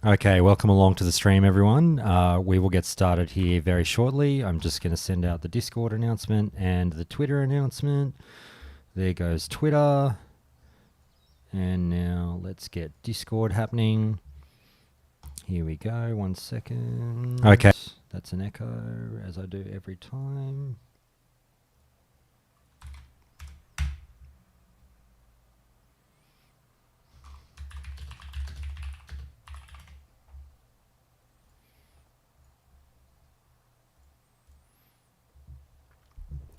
Okay, welcome along to the stream, everyone. We will get started here very shortly. I'm just going to send out the Discord announcement and the Twitter announcement. There goes Twitter. And now let's get Discord happening. Here we go. 1 second. Okay. That's an echo, as I do every time.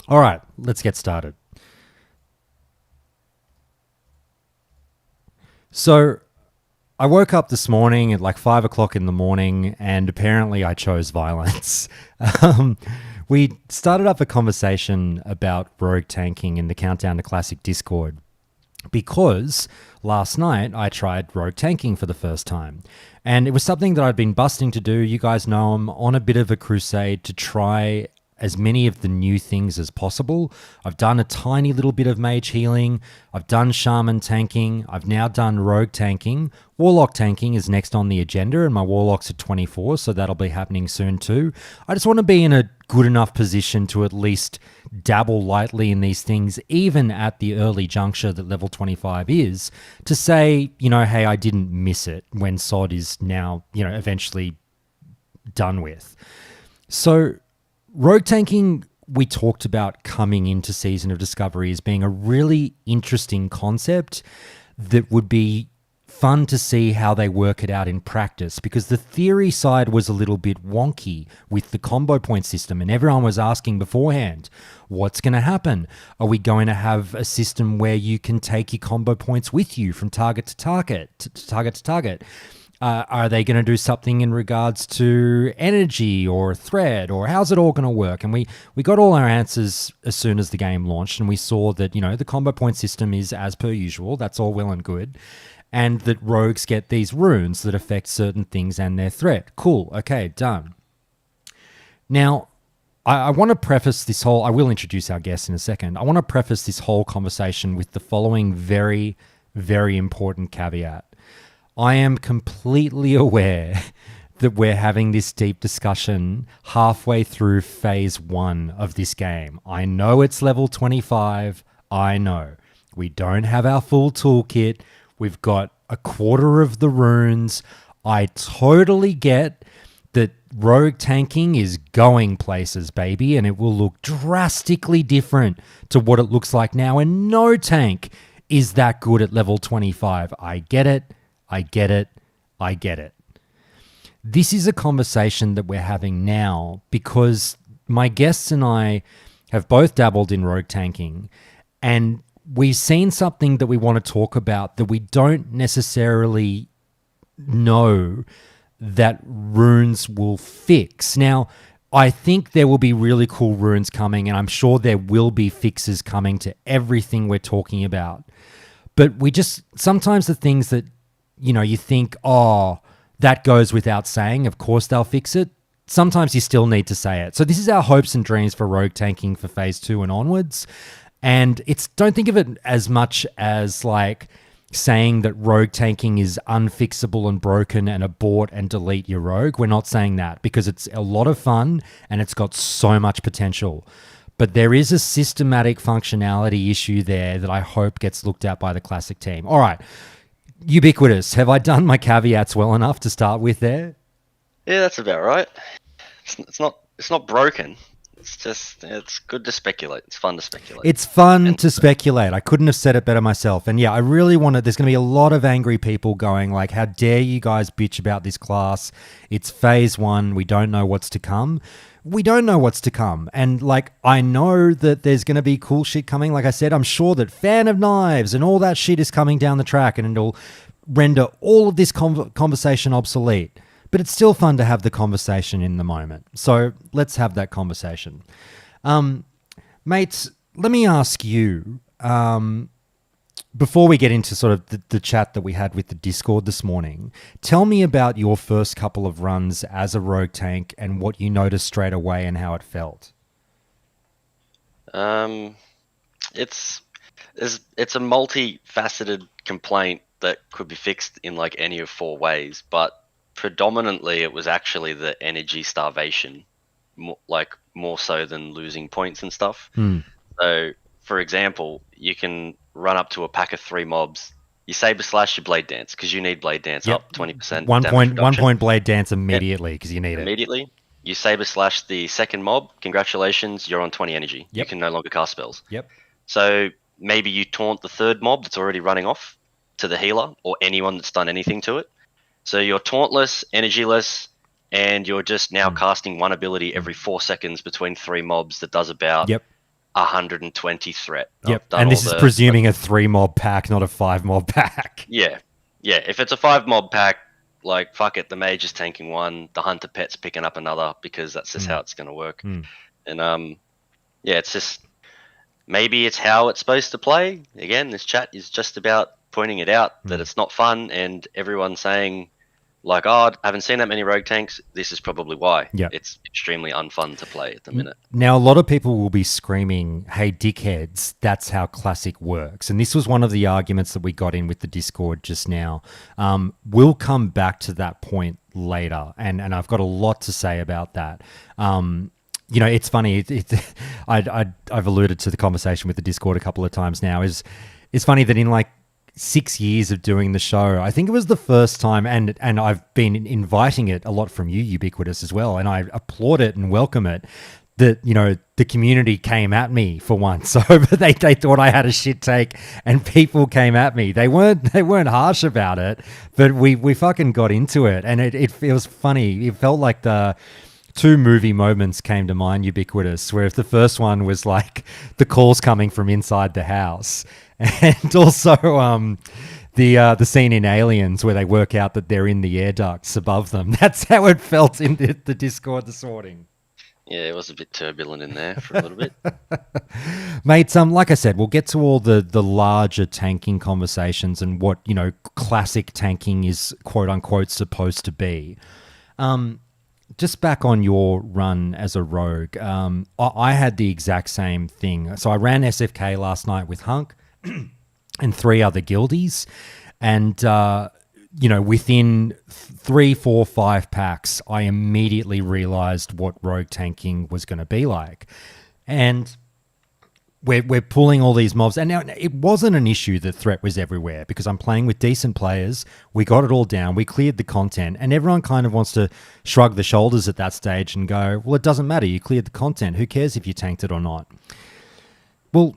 All right, let's get started. So I woke up this morning at like 5 o'clock in the morning, and apparently I chose violence. We started up a conversation about rogue tanking in the Countdown to Classic Discord because last night I tried rogue tanking for the first time. And it was something that I'd been busting to do. You guys know I'm on a bit of a crusade to try as many of the new things as possible. I've done a tiny little bit of mage healing. I've done shaman tanking. I've now done rogue tanking. Warlock tanking is next on the agenda, and my warlock's at 24, so that'll be happening soon too. I just want to be in a good enough position to at least dabble lightly in these things, even at the early juncture that level 25 is, to say, hey, I didn't miss it when SOD is now, eventually done with. So rogue tanking, we talked about coming into Season of Discovery as being a really interesting concept that would be fun to see how they work it out in practice, because the theory side was a little bit wonky with the combo point system, and everyone was asking beforehand, what's going to happen? Are we going to have a system where you can take your combo points with you from target to target, to target to target? Are they going to do something in regards to energy or thread, or how's it all going to work? And we got all our answers as soon as the game launched, and we saw that, the combo point system is as per usual. That's all well and good. And that rogues get these runes that affect certain things and their threat. Cool. Okay, done. Now, I want to preface this whole... I will introduce our guest in a second. I want to preface this whole conversation with the following very, very important caveat. I am completely aware that we're having this deep discussion halfway through phase 1 of this game. I know it's level 25. I know. We don't have our full toolkit. We've got a quarter of the runes. I totally get that rogue tanking is going places, baby, and it will look drastically different to what it looks like now, and no tank is that good at level 25. I get it. I get it. I get it. This is a conversation that we're having now because my guests and I have both dabbled in rogue tanking, and we've seen something that we want to talk about that we don't necessarily know that runes will fix. Now, I think there will be really cool runes coming, and I'm sure there will be fixes coming to everything we're talking about. But sometimes the things that, you think, oh, that goes without saying, of course they'll fix it. Sometimes you still need to say it. So this is our hopes and dreams for rogue tanking for phase 2 and onwards. And don't think of it as much as like saying that rogue tanking is unfixable and broken and abort and delete your rogue. We're not saying that, because it's a lot of fun and it's got so much potential. But there is a systematic functionality issue there that I hope gets looked at by the classic team. All right. Ubiquitous. Have I done my caveats well enough to start with there? Yeah, that's about right. It's not broken. It's good to speculate. It's fun to speculate. It's fun to speculate. I couldn't have said it better myself. And yeah, I really wanted... There's going to be a lot of angry people going like, how dare you guys bitch about this class? It's phase 1. We don't know what's to come. We don't know what's to come. And like, I know that there's going to be cool shit coming. Like I said, I'm sure that Fan of Knives and all that shit is coming down the track, and it'll render all of this conversation obsolete. But it's still fun to have the conversation in the moment. So let's have that conversation. Mates, let me ask you, before we get into sort of the chat that we had with the Discord this morning, tell me about your first couple of runs as a rogue tank and what you noticed straight away and how it felt. It's a multifaceted complaint that could be fixed in like any of 4 ways, but predominantly it was actually the energy starvation, more so than losing points and stuff. So, for example, you can run up to a pack of 3 mobs. You saber slash your blade dance because you need blade dance Yep. up 20% One damage point. One reduction. point blade dance Yep, immediately because you need it. immediately. You saber slash the second mob. Congratulations, you're on 20 energy. You Yep. can no longer cast spells. Yep. So maybe you taunt the third mob that's already running off to the healer or anyone that's done anything to it. So you're tauntless, energyless, and you're just now casting one ability every 4 seconds between 3 mobs that does about Yep. 120 threat. Yep. And this is presuming a 3 mob pack, not a 5 mob pack. Yeah. Yeah. If it's a 5 mob pack, like, fuck it, the mage is tanking 1, the hunter pet's picking up another because that's just how it's going to work. And yeah, it's just, maybe it's how it's supposed to play. Again, this chat is just about pointing it out that it's not fun, and everyone saying, like, oh, I haven't seen that many rogue tanks. This is probably why. Yep. It's extremely unfun to play at the minute. Now, a lot of people will be screaming, hey, dickheads, that's how Classic works. And this was one of the arguments that we got in with the Discord just now. We'll come back to that point later, and I've got a lot to say about that. You know, it's funny. I've alluded to the conversation with the Discord a couple of times now. It's funny that in like 6 years of doing the show, I think it was the first time, and I've been inviting it a lot from you, Ubiquitous, as well, and I applaud it and welcome it, that, you know, the community came at me for once. So they thought I had a shit take, and people came at me. They weren't harsh about it, but we fucking got into it, and it was funny. It felt like the 2 movie moments came to mind, Ubiquitous, where if the first one was like the calls coming from inside the house, and also the scene in Aliens where they work out that they're in the air ducts above them. That's how it felt in the Discord this morning. Yeah, it was a bit turbulent in there for a little bit. Mate, like I said, we'll get to all the larger tanking conversations and what, you know, classic tanking is quote unquote supposed to be. Just back on your run as a rogue, I had the exact same thing. So I ran SFK last night with Hunk and 3 other guildies, and you know, within 3, 4, 5 packs, I immediately realized what rogue tanking was going to be like. And we're pulling all these mobs, and now it wasn't an issue that threat was everywhere because I'm playing with decent players. We got it all down. We cleared the content, and everyone kind of wants to shrug the shoulders at that stage and go, well, it doesn't matter. You cleared the content. Who cares if you tanked it or not? Well,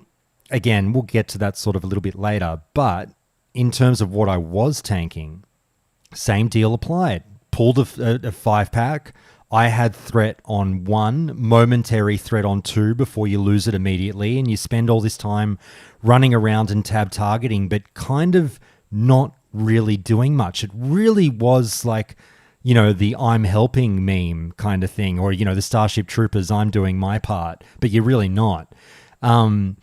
again, we'll get to that sort of a little bit later, but in terms of what I was tanking, same deal applied. Pulled a 5-pack. I had threat on 1, momentary threat on 2 before you lose it immediately, and you spend all this time running around and tab targeting, but kind of not really doing much. It really was like, you know, the I'm helping meme kind of thing, or, you know, the Starship Troopers, I'm doing my part, but you're really not. And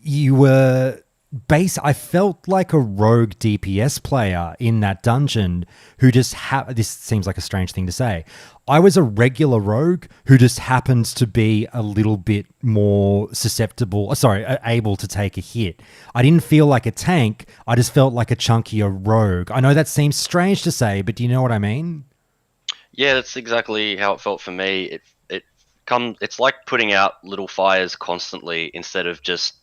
you were I felt like a rogue DPS player in that dungeon who just this seems like a strange thing to say. I was a regular rogue who just happens to be a little bit more able to take a hit. I didn't feel like a tank. I just felt like a chunkier rogue. I know that seems strange to say, but do you know what I mean? Yeah, that's exactly how it felt for me. It's like putting out little fires constantly instead of just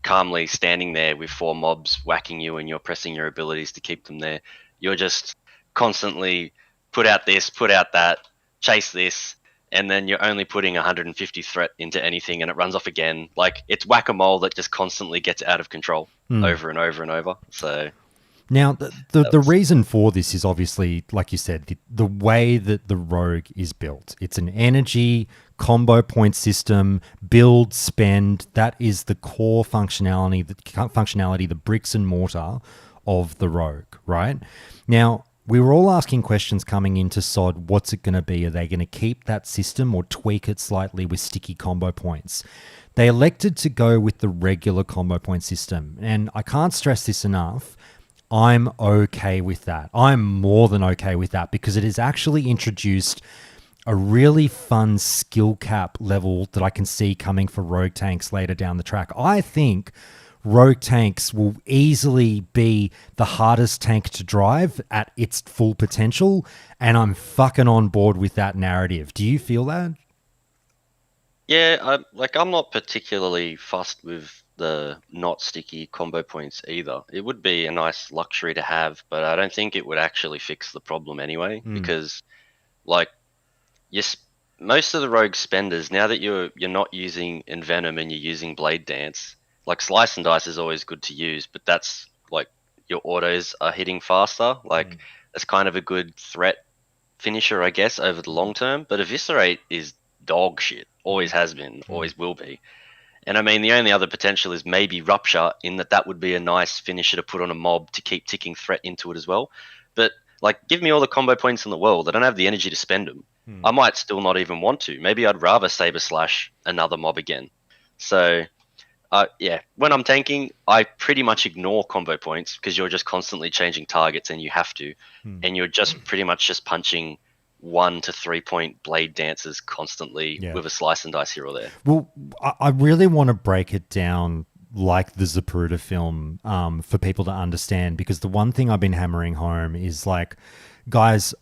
calmly standing there with 4 mobs whacking you and you're pressing your abilities to keep them there. You're just constantly put out this, put out that, chase this, and then you're only putting 150 threat into anything and it runs off again. Like, it's whack-a-mole that just constantly gets out of control over and over and over. So now, the reason for this is obviously, like you said, the way that the rogue is built. It's an energy combo point system, build, spend. That is the core functionality, the bricks and mortar of the rogue, right? Now, we were all asking questions coming into SOD, what's it going to be? Are they going to keep that system or tweak it slightly with sticky combo points? They elected to go with the regular combo point system, and I can't stress this enough. I'm okay with that. I'm more than okay with that because it has actually introduced a really fun skill cap level that I can see coming for rogue tanks later down the track. I think rogue tanks will easily be the hardest tank to drive at its full potential, and I'm fucking on board with that narrative. Do you feel that? Yeah, I'm not particularly fussed with the not sticky combo points either. It would be a nice luxury to have, but I don't think it would actually fix the problem anyway. Mm, Because like yes, most of the rogue spenders, now that you're not using Envenom and you're using Blade Dance, like Slice and Dice is always good to use, but that's like your autos are hitting faster. Like mm, that's kind of a good threat finisher, I guess, over the long term. But Eviscerate is dog shit. Always mm, has been, mm, always will be. And I mean, the only other potential is maybe Rupture, in that that would be a nice finisher to put on a mob to keep ticking threat into it as well. But like, give me all the combo points in the world. I don't have the energy to spend them. mm. I might still not even want to. Maybe I'd rather Saber Slash another mob again. So yeah, when I'm tanking, I pretty much ignore combo points because you're just constantly changing targets and you have to, Hmm. and you're just pretty much just punching 1 to 3 point blade dances constantly Yeah. with a slice and dice here or there. Well, I really want to break it down like the Zapruder film for people to understand, because the one thing I've been hammering home is like, guys,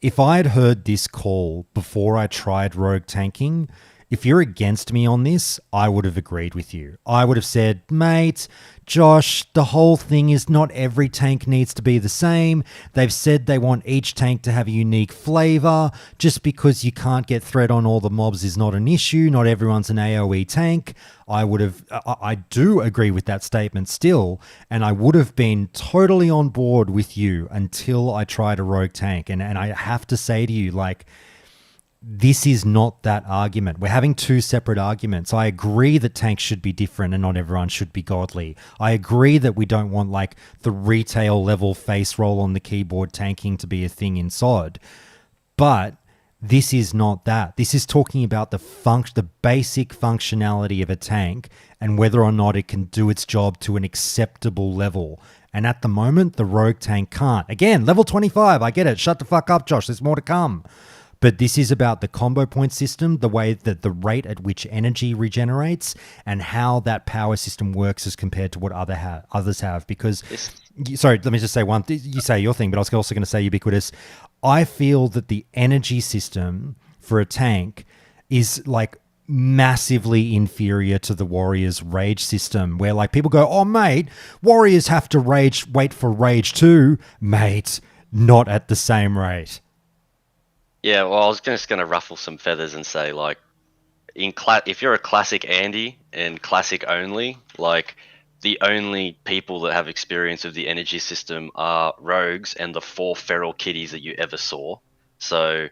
if I had heard this call before I tried rogue tanking, if you're against me on this, I would have agreed with you. I would have said, mate, Josh, the whole thing is not every tank needs to be the same. They've said they want each tank to have a unique flavor. Just because you can't get threat on all the mobs is not an issue. Not everyone's an AoE tank. I do agree with that statement still, and I would have been totally on board with you until I tried a rogue tank. And I have to say to you, like, this is not that argument. We're having two separate arguments. I agree that tanks should be different and not everyone should be godly. I agree that we don't want like the retail level face roll on the keyboard tanking to be a thing in SOD. But this is not that. This is talking about the basic functionality of a tank and whether or not it can do its job to an acceptable level. And at the moment, the rogue tank can't. Again, level 25, I get it. Shut the fuck up, Josh. There's more to come. But this is about the combo point system, the way that the rate at which energy regenerates, and how that power system works as compared to what others have. Because, This, sorry, let me just say one. You say your thing, but I was also going to say ubiquitous. I feel that the energy system for a tank is like massively inferior to the warriors rage system, where like people go, oh mate, warriors have to wait for rage too. Mate, not at the same rate. yeah, well, I was just gonna ruffle some feathers and say like, if you're a classic Andy and classic only, like the only people that have experience with the energy system are rogues and the 4 feral kitties that you ever saw. So,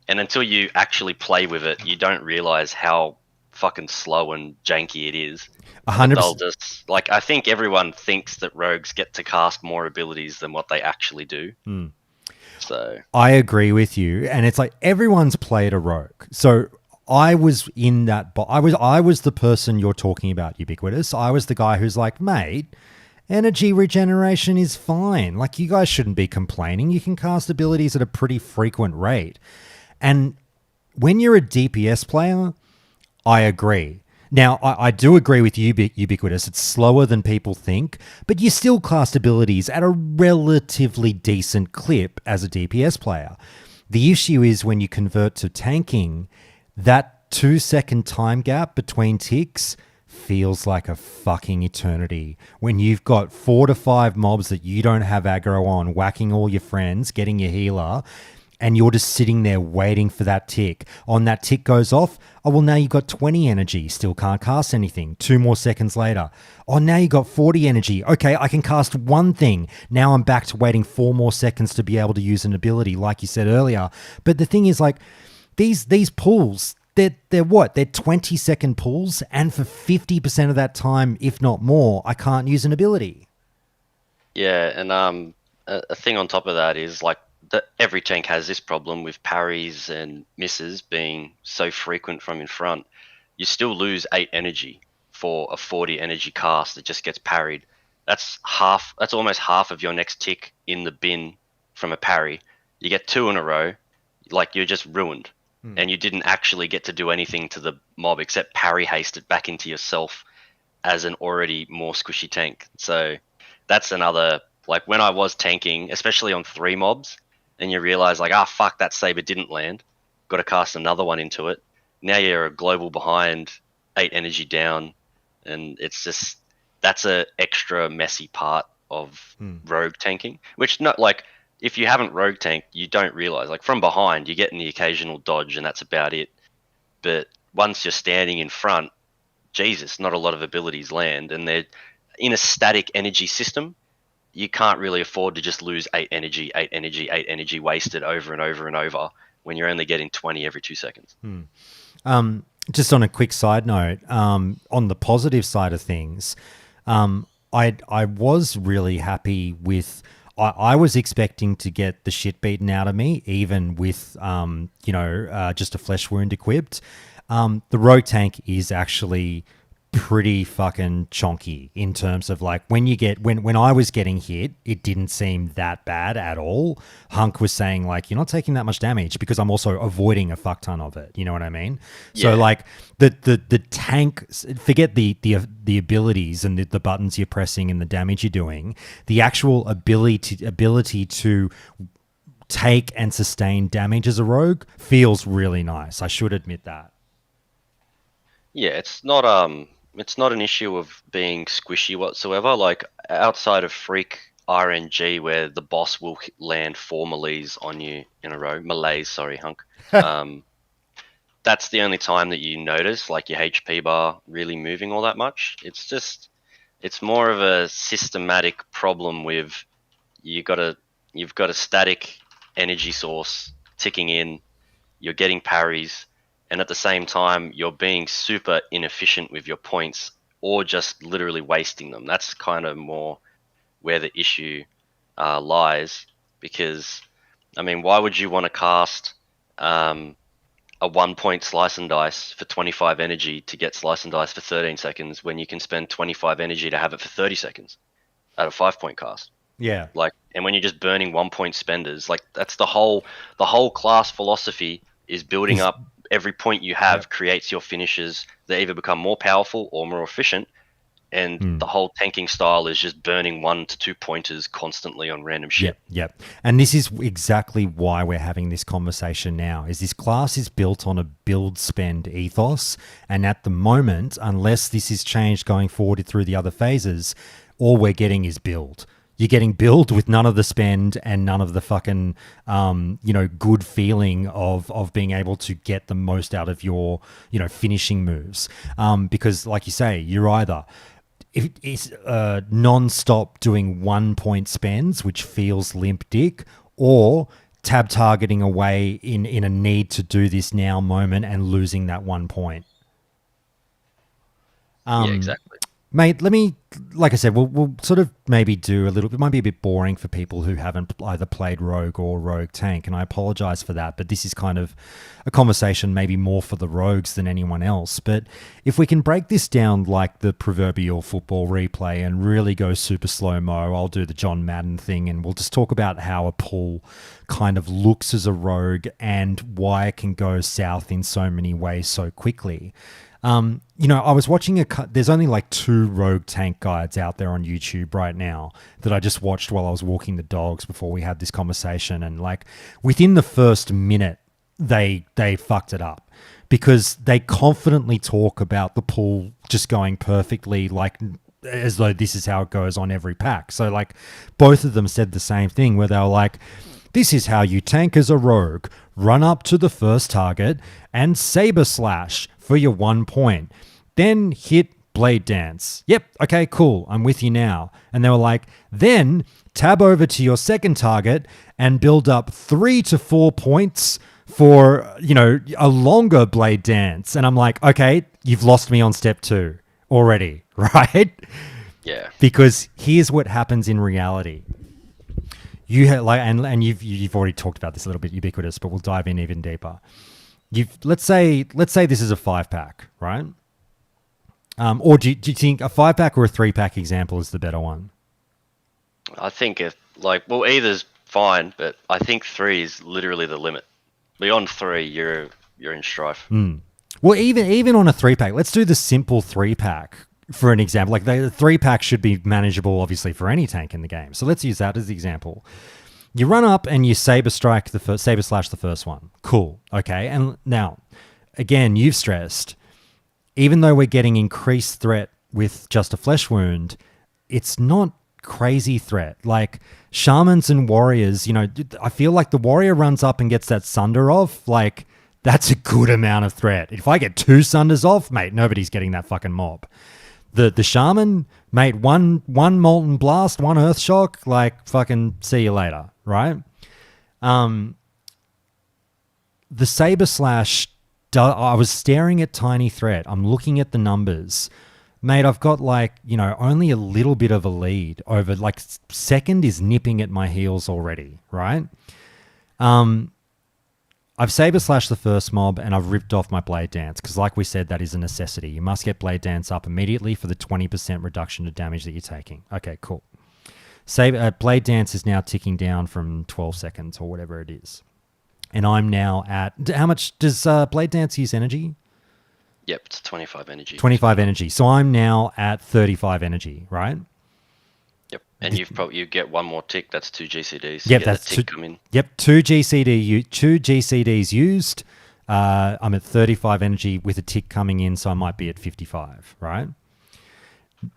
and until you actually play with it, you don't realize how fucking slow and janky it is. But they'll 100%. just like, I think everyone thinks that rogues get to cast more abilities than what they actually do. So I agree with you, and it's like everyone's played a rogue. So I was in that. I was the person you're talking about, ubiquitous. I was the guy who's like, mate, energy regeneration is fine. Like you guys shouldn't be complaining. You can cast abilities at a pretty frequent rate, and when you're a DPS player, I agree. Now, I do agree with you, Ubiquitous. It's slower than people think, but you still cast abilities at a relatively decent clip as a DPS player. The issue is when you convert to tanking, that 2 second time gap between ticks feels like a fucking eternity. When you've got 4 to 5 mobs that you don't have aggro on, whacking all your friends, getting your healer, and you're just sitting there waiting for that tick. On that tick goes off. Oh, well, now you've got 20 energy. Still can't cast anything. 2 more seconds later. Oh, now you've got 40 energy. Okay, I can cast one thing. Now I'm back to waiting 4 more seconds to be able to use an ability, like you said earlier. But the thing is, like, these pulls, they're what? They're 20-second pulls, and for 50% of that time, if not more, I can't use an ability. yeah, and a thing on top of that is like that every tank has this problem with parries and misses being so frequent from in front. You still lose 8 energy for a 40 energy cast that just gets parried. That's half. That's almost half of your next tick in the bin from a parry. You get 2 in a row, like you're just ruined, and you didn't actually get to do anything to the mob except parry haste it back into yourself. as an already more squishy tank. So that's another, like when I was tanking, especially on 3 mobs, and you realize like, ah, fuck, that saber didn't land. Got to cast another one into it. Now you're a global behind, 8 energy down, and it's just that's a extra messy part of rogue tanking. Which not like if you haven't rogue tanked, you don't realize. Like from behind, you're getting the occasional dodge, and that's about it. But once you're standing in front, Jesus, not a lot of abilities land, and they're in a static energy system. You can't really afford to just lose 8 energy, 8 energy, 8 energy wasted over and over and over when you're only getting 20 every 2 seconds. Just on a quick side note, on the positive side of things, I was really happy with. I was expecting to get the shit beaten out of me, even with just a flesh wound equipped. The rogue tank is actually pretty fucking chonky in terms of like when I was getting hit, it didn't seem that bad at all. Hunk was saying like, you're not taking that much damage because I'm also avoiding a fuck ton of it. You know what I mean? Yeah. So like the tank, forget the abilities and the buttons you're pressing and the damage you're doing. The actual ability to take and sustain damage as a rogue feels really nice. I should admit that. Yeah, it's not an issue of being squishy whatsoever. Like outside of Freak RNG, where the boss will land 4 melees on you in a row. Melees, sorry, Hunk. That's the only time that you notice like your HP bar really moving all that much. It's more of a systematic problem with you got a you've got a static energy source ticking in, you're getting parries, and at the same time you're being super inefficient with your points or just literally wasting them. That's kind of more where the issue lies. Because I mean, why would you want to cast a 1 point slice and dice for 25 energy to get slice and dice for 13 seconds when you can spend 25 energy to have it for 30 seconds at a 5 point cast? Yeah. Like, and when you're just burning 1 point spenders, like that's the whole class philosophy is building up every point you have creates your finishes that either become more powerful or more efficient. And the whole tanking style is just burning 1 to 2 pointers constantly on random shit. Yep. And this is exactly why we're having this conversation now. Is this class is built on a build spend ethos, and at the moment, unless this is changed going forward through the other phases, all we're getting is build. You're getting build with none of the spend and none of the fucking, good feeling of being able to get the most out of your, finishing moves. Because, like you say, you're either it's non-stop doing 1 point spends, which feels limp dick, or tab targeting away in a need to do this now moment and losing that 1 point. Yeah, exactly. Mate, let me, like I said, we'll sort of maybe do a little bit, it might be a bit boring for people who haven't either played Rogue or Rogue Tank, and I apologize for that, but this is kind of a conversation maybe more for the Rogues than anyone else. But if we can break this down like the proverbial football replay and really go super slow-mo, I'll do the John Madden thing and we'll just talk about how a pull kind of looks as a Rogue and why it can go south in so many ways so quickly. I was watching there's only like 2 Rogue Tank guides out there on YouTube right now that I just watched while I was walking the dogs before we had this conversation. And like within the first minute, they fucked it up because they confidently talk about the pull just going perfectly, like as though this is how it goes on every pack. So like both of them said the same thing where they were like, this is how you tank as a rogue. Run up to the first target and saber slash for your 1 point. Then hit blade dance. Yep, okay, cool. I'm with you now. And they were like, then tab over to your second target and build up 3 to 4 points for, a longer blade dance. And I'm like, okay, you've lost me on step 2 already, right? Yeah. Because here's what happens in reality. You have you've already talked about this a little bit, ubiquitous, but we'll dive in even deeper. Let's say this is a 5-pack, right? Or do you think a 5-pack or a 3-pack example is the better one? I think either's fine, but I think 3 is literally the limit. Beyond 3, you're in strife. Well, even on a 3-pack, let's do the simple 3-pack. for an example. Like the 3-pack should be manageable, obviously, for any tank in the game. So let's use that as the example. You run up and you saber slash the first one. Cool. Okay. And now, again, you've stressed, even though we're getting increased threat with just a flesh wound, it's not crazy threat. Like shamans and warriors, I feel like the warrior runs up and gets that sunder off. Like that's a good amount of threat. If I get 2 sunders off, mate, nobody's getting that fucking mob. The shaman, mate, one molten blast, 1 earth shock, like fucking see you later, right? The saber slash, I was staring at tiny threat. I'm looking at the numbers. Mate, I've got only a little bit of a lead over, second is nipping at my heels already, right? I've saber slashed the first mob and I've ripped off my blade dance because like we said, that is a necessity. You must get blade dance up immediately for the 20% reduction to damage that you're taking. Okay, cool. Blade dance is now ticking down from 12 seconds or whatever it is. And I'm now at... How much does blade dance use energy? Yep, it's 25 energy. 25 energy. So I'm now at 35 energy, right? Yep, and you get one more tick. That's 2 GCDs. Yep, that's tick come in. Yep, 2 GCDs used. I'm at 35 energy with a tick coming in, so I might be at 55, right?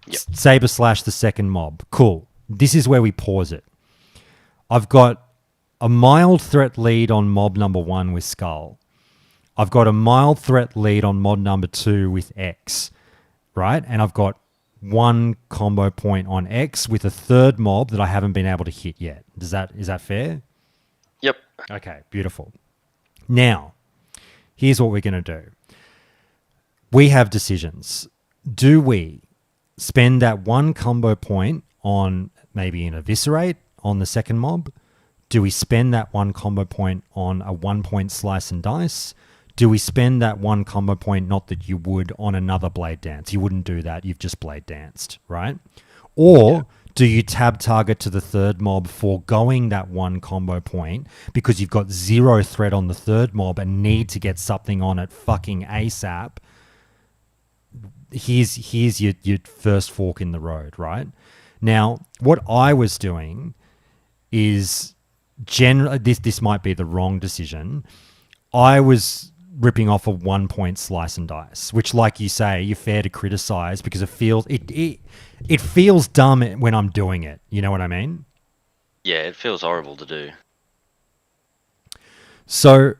Yep. Saber slash the second mob. Cool. This is where we pause it. I've got a mild threat lead on mob number 1 with Skull. I've got a mild threat lead on mob number 2 with X, right? And I've got 1 combo point on X with a third mob that I haven't been able to hit yet. Is that fair? Yep. Okay, beautiful. Now, here's what we're going to do. We have decisions. Do we spend that 1 combo point on maybe an eviscerate on the second mob? Do we spend that 1 combo point on a 1-point slice and dice? Do we spend that 1 combo point, not that you would, on another blade dance? You wouldn't do that. You've just blade danced, right? Or do you tab target to the third mob, foregoing that 1 combo point because you've got 0 threat on the third mob and need to get something on it fucking ASAP? Here's your first fork in the road, right? Now, what I was doing is this might be the wrong decision. I was ripping off a 1-point slice and dice, which, like you say, you're fair to criticize because it feels dumb when I'm doing it. You know what I mean? Yeah, it feels horrible to do. So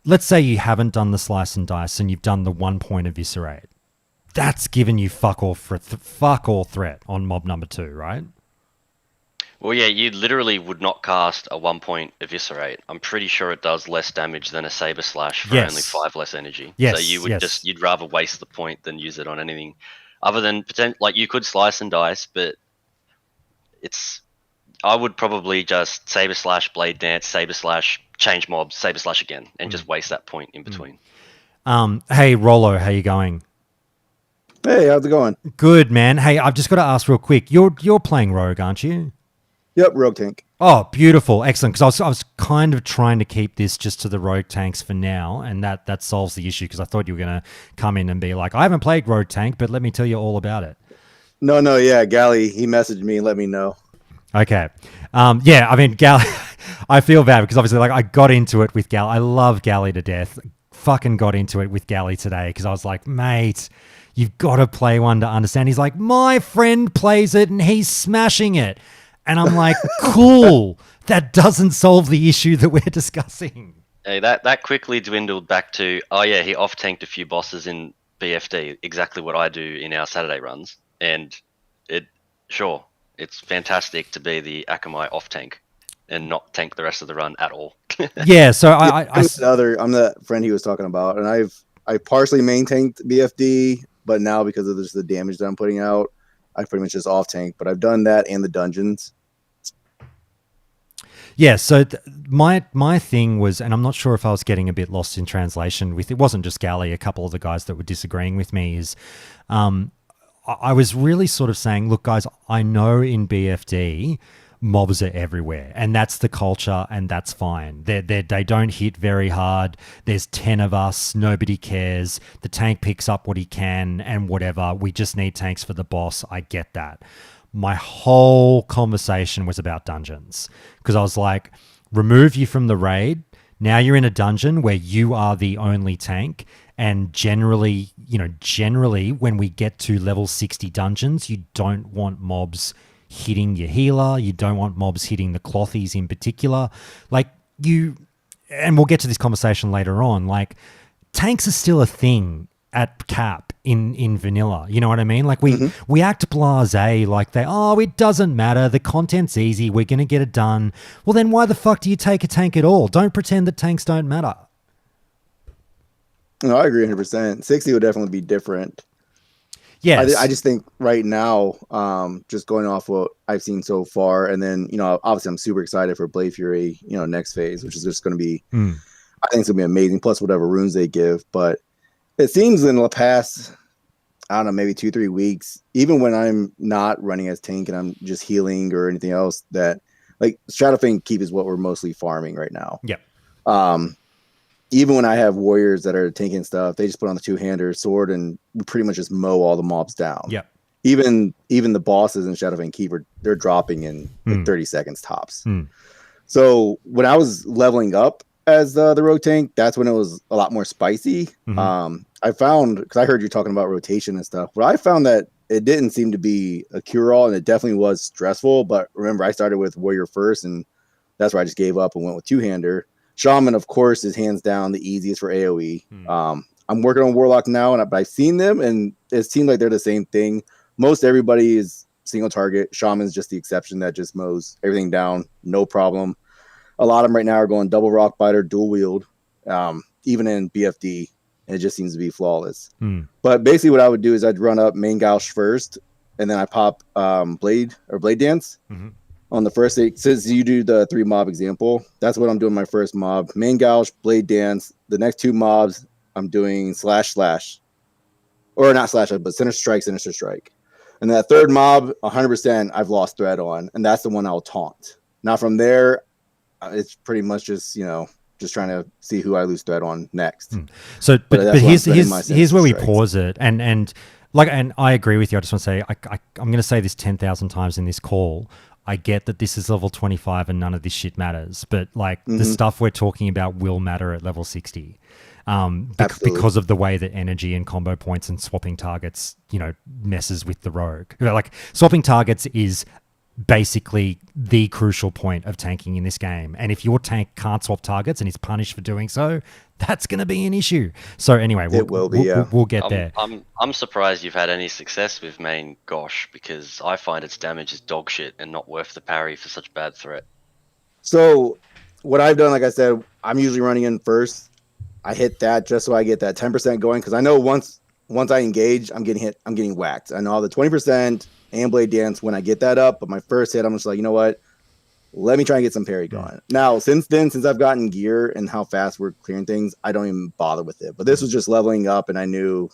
let's say you haven't done the slice and dice and you've done the 1-point eviscerate. That's given you fuck all threat on mob number 2, right? Well, yeah, you literally would not cast a 1-point eviscerate. I'm pretty sure it does less damage than a saber slash for only 5 less energy. Yes, so you would you'd rather waste the point than use it on anything other than you could slice and dice, but I would probably just saber slash, blade dance, saber slash, change mobs, saber slash again, and just waste that point in between. Hey Rollo, how you going? Hey, how's it going? Good, man. Hey, I've just got to ask real quick. You're playing Rogue, aren't you? Yep, Rogue Tank. Oh, beautiful. Excellent. Because I was kind of trying to keep this just to the Rogue Tanks for now, and that solves the issue because I thought you were going to come in and be like, I haven't played Rogue Tank, but let me tell you all about it. No, yeah, Gally, he messaged me and let me know. Okay. Yeah, I mean, Gally, I feel bad because obviously I got into it with Gally. I love Gally to death. Fucking got into it with Gally today because I was like, mate, you've got to play one to understand. He's like, my friend plays it and he's smashing it. And I'm like, cool. That doesn't solve the issue that we're discussing. Hey, that quickly dwindled back to, oh yeah, he off-tanked a few bosses in BFD, exactly what I do in our Saturday runs. And it's fantastic to be the Akamai off-tank and not tank the rest of the run at all. Yeah, so I'm the friend he was talking about, and I partially maintained BFD, but now because of the damage that I'm putting out, I pretty much just off tank, but I've done that and the dungeons. Yeah, so my thing was, and I'm not sure if I was getting a bit lost in translation with, it wasn't just Gally, a couple of the guys that were disagreeing with me is, I was really sort of saying, look guys, I know in BFD, mobs are everywhere, and that's the culture, and that's fine. They don't hit very hard. There's 10 of us. Nobody cares. The tank picks up what he can and whatever. We just need tanks for the boss. I get that. My whole conversation was about dungeons, because I was like, remove you from the raid. Now you're in a dungeon where you are the only tank. And generally, when we get to level 60 dungeons, you don't want mobs hitting your healer. You don't want mobs hitting the clothies in particular. And we'll get to this conversation later on, like, tanks are still a thing at cap in vanilla. You know what I mean? Like, we act blasé, like it doesn't matter. The content's easy. We're going to get it done. Well, then why the fuck do you take a tank at all? Don't pretend that tanks don't matter. No, I agree 100%. 60 would definitely be different. Yes. I just think right now, just going off what I've seen so far, and then, obviously I'm super excited for Blade Fury, next phase, which is just going to be, I think it's going to be amazing, plus whatever runes they give. But it seems in the past, I don't know, maybe 2-3 weeks, even when I'm not running as tank and I'm just healing or anything else, that like Shadowfang Keep is what we're mostly farming right now. Yep. Even when I have warriors that are tanking stuff, they just put on the two-hander sword and we pretty much just mow all the mobs down. Yep. Even the bosses in Shadowfang Keep they're dropping in like 30 seconds tops. So when I was leveling up as the rogue tank, that's when it was a lot more spicy. I found, because I heard you talking about rotation and stuff, but I found that it didn't seem to be a cure-all, and it definitely was stressful. But remember, I started with warrior first, and that's where I just gave up and went with two-hander. Shaman, of course, is hands down the easiest for AoE. I'm working on Warlock now, but I've seen them, and it seems like they're the same thing. Most everybody is single target. Shaman's just the exception that just mows everything down, no problem. A lot of them right now are going double rock biter, dual wield, even in BFD, and it just seems to be flawless. But basically what I would do is I'd run up main gauche first, and then I pop blade dance. On the first eight, since you do the 3 mob example, that's what I'm doing my first mob. Main gouge, blade dance. The next 2 mobs, I'm doing slash. Or not slash, but sinister strike. And that third mob, 100%, I've lost thread on. And that's the one I'll taunt. Now from there, it's pretty much just, just trying to see who I lose thread on next. So, but here's where we pause it. And I agree with you. I just want to say, I'm going to say this 10,000 times in this call. I get that this is level 25 and none of this shit matters, but the stuff we're talking about will matter at level 60 because of the way that energy and combo points and swapping targets, messes with the rogue. Swapping targets is basically the crucial point of tanking in this game. And if your tank can't swap targets and is punished for doing so, that's going to be an issue. So anyway, we'll get there. I'm surprised you've had any success with main Gosh, because I find its damage is dog shit and not worth the parry for such bad threat. So what I've done, like I said, I'm usually running in first. I hit that just so I get that 10% going, because I know once I engage, I'm getting hit, I'm getting whacked. I know the 20% and blade dance when I get that up, but my first hit, I'm just like, you know what? Let me try and get some parry going. Now, since I've gotten gear and how fast we're clearing things, I don't even bother with it. But this was just leveling up, and I knew.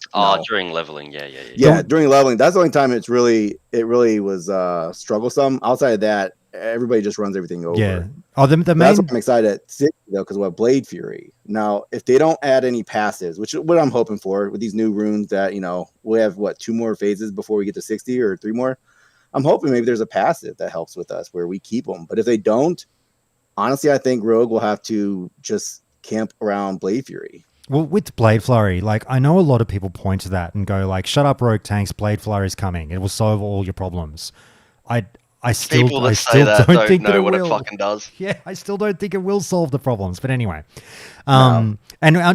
During leveling, yeah. Yeah, during leveling, that's the only time it really was strugglesome. Outside of that, everybody just runs everything over. Yeah. Oh, the main. That's what I'm excited at 60 though, because what Blade Fury. Now, if they don't add any passives, which is what I'm hoping for with these new runes, that we have 2 more phases before we get to 60 or 3 more. I'm hoping maybe there's a passive that helps with us where we keep them. But if they don't, honestly, I think Rogue will have to just camp around Blade Fury. Well, with Blade Flurry, I know a lot of people point to that and go shut up, Rogue tanks, Blade Flurry is coming. It will solve all your problems. I still don't think know what it will. It fucking does. Yeah, I still don't think it will solve the problems. But anyway, and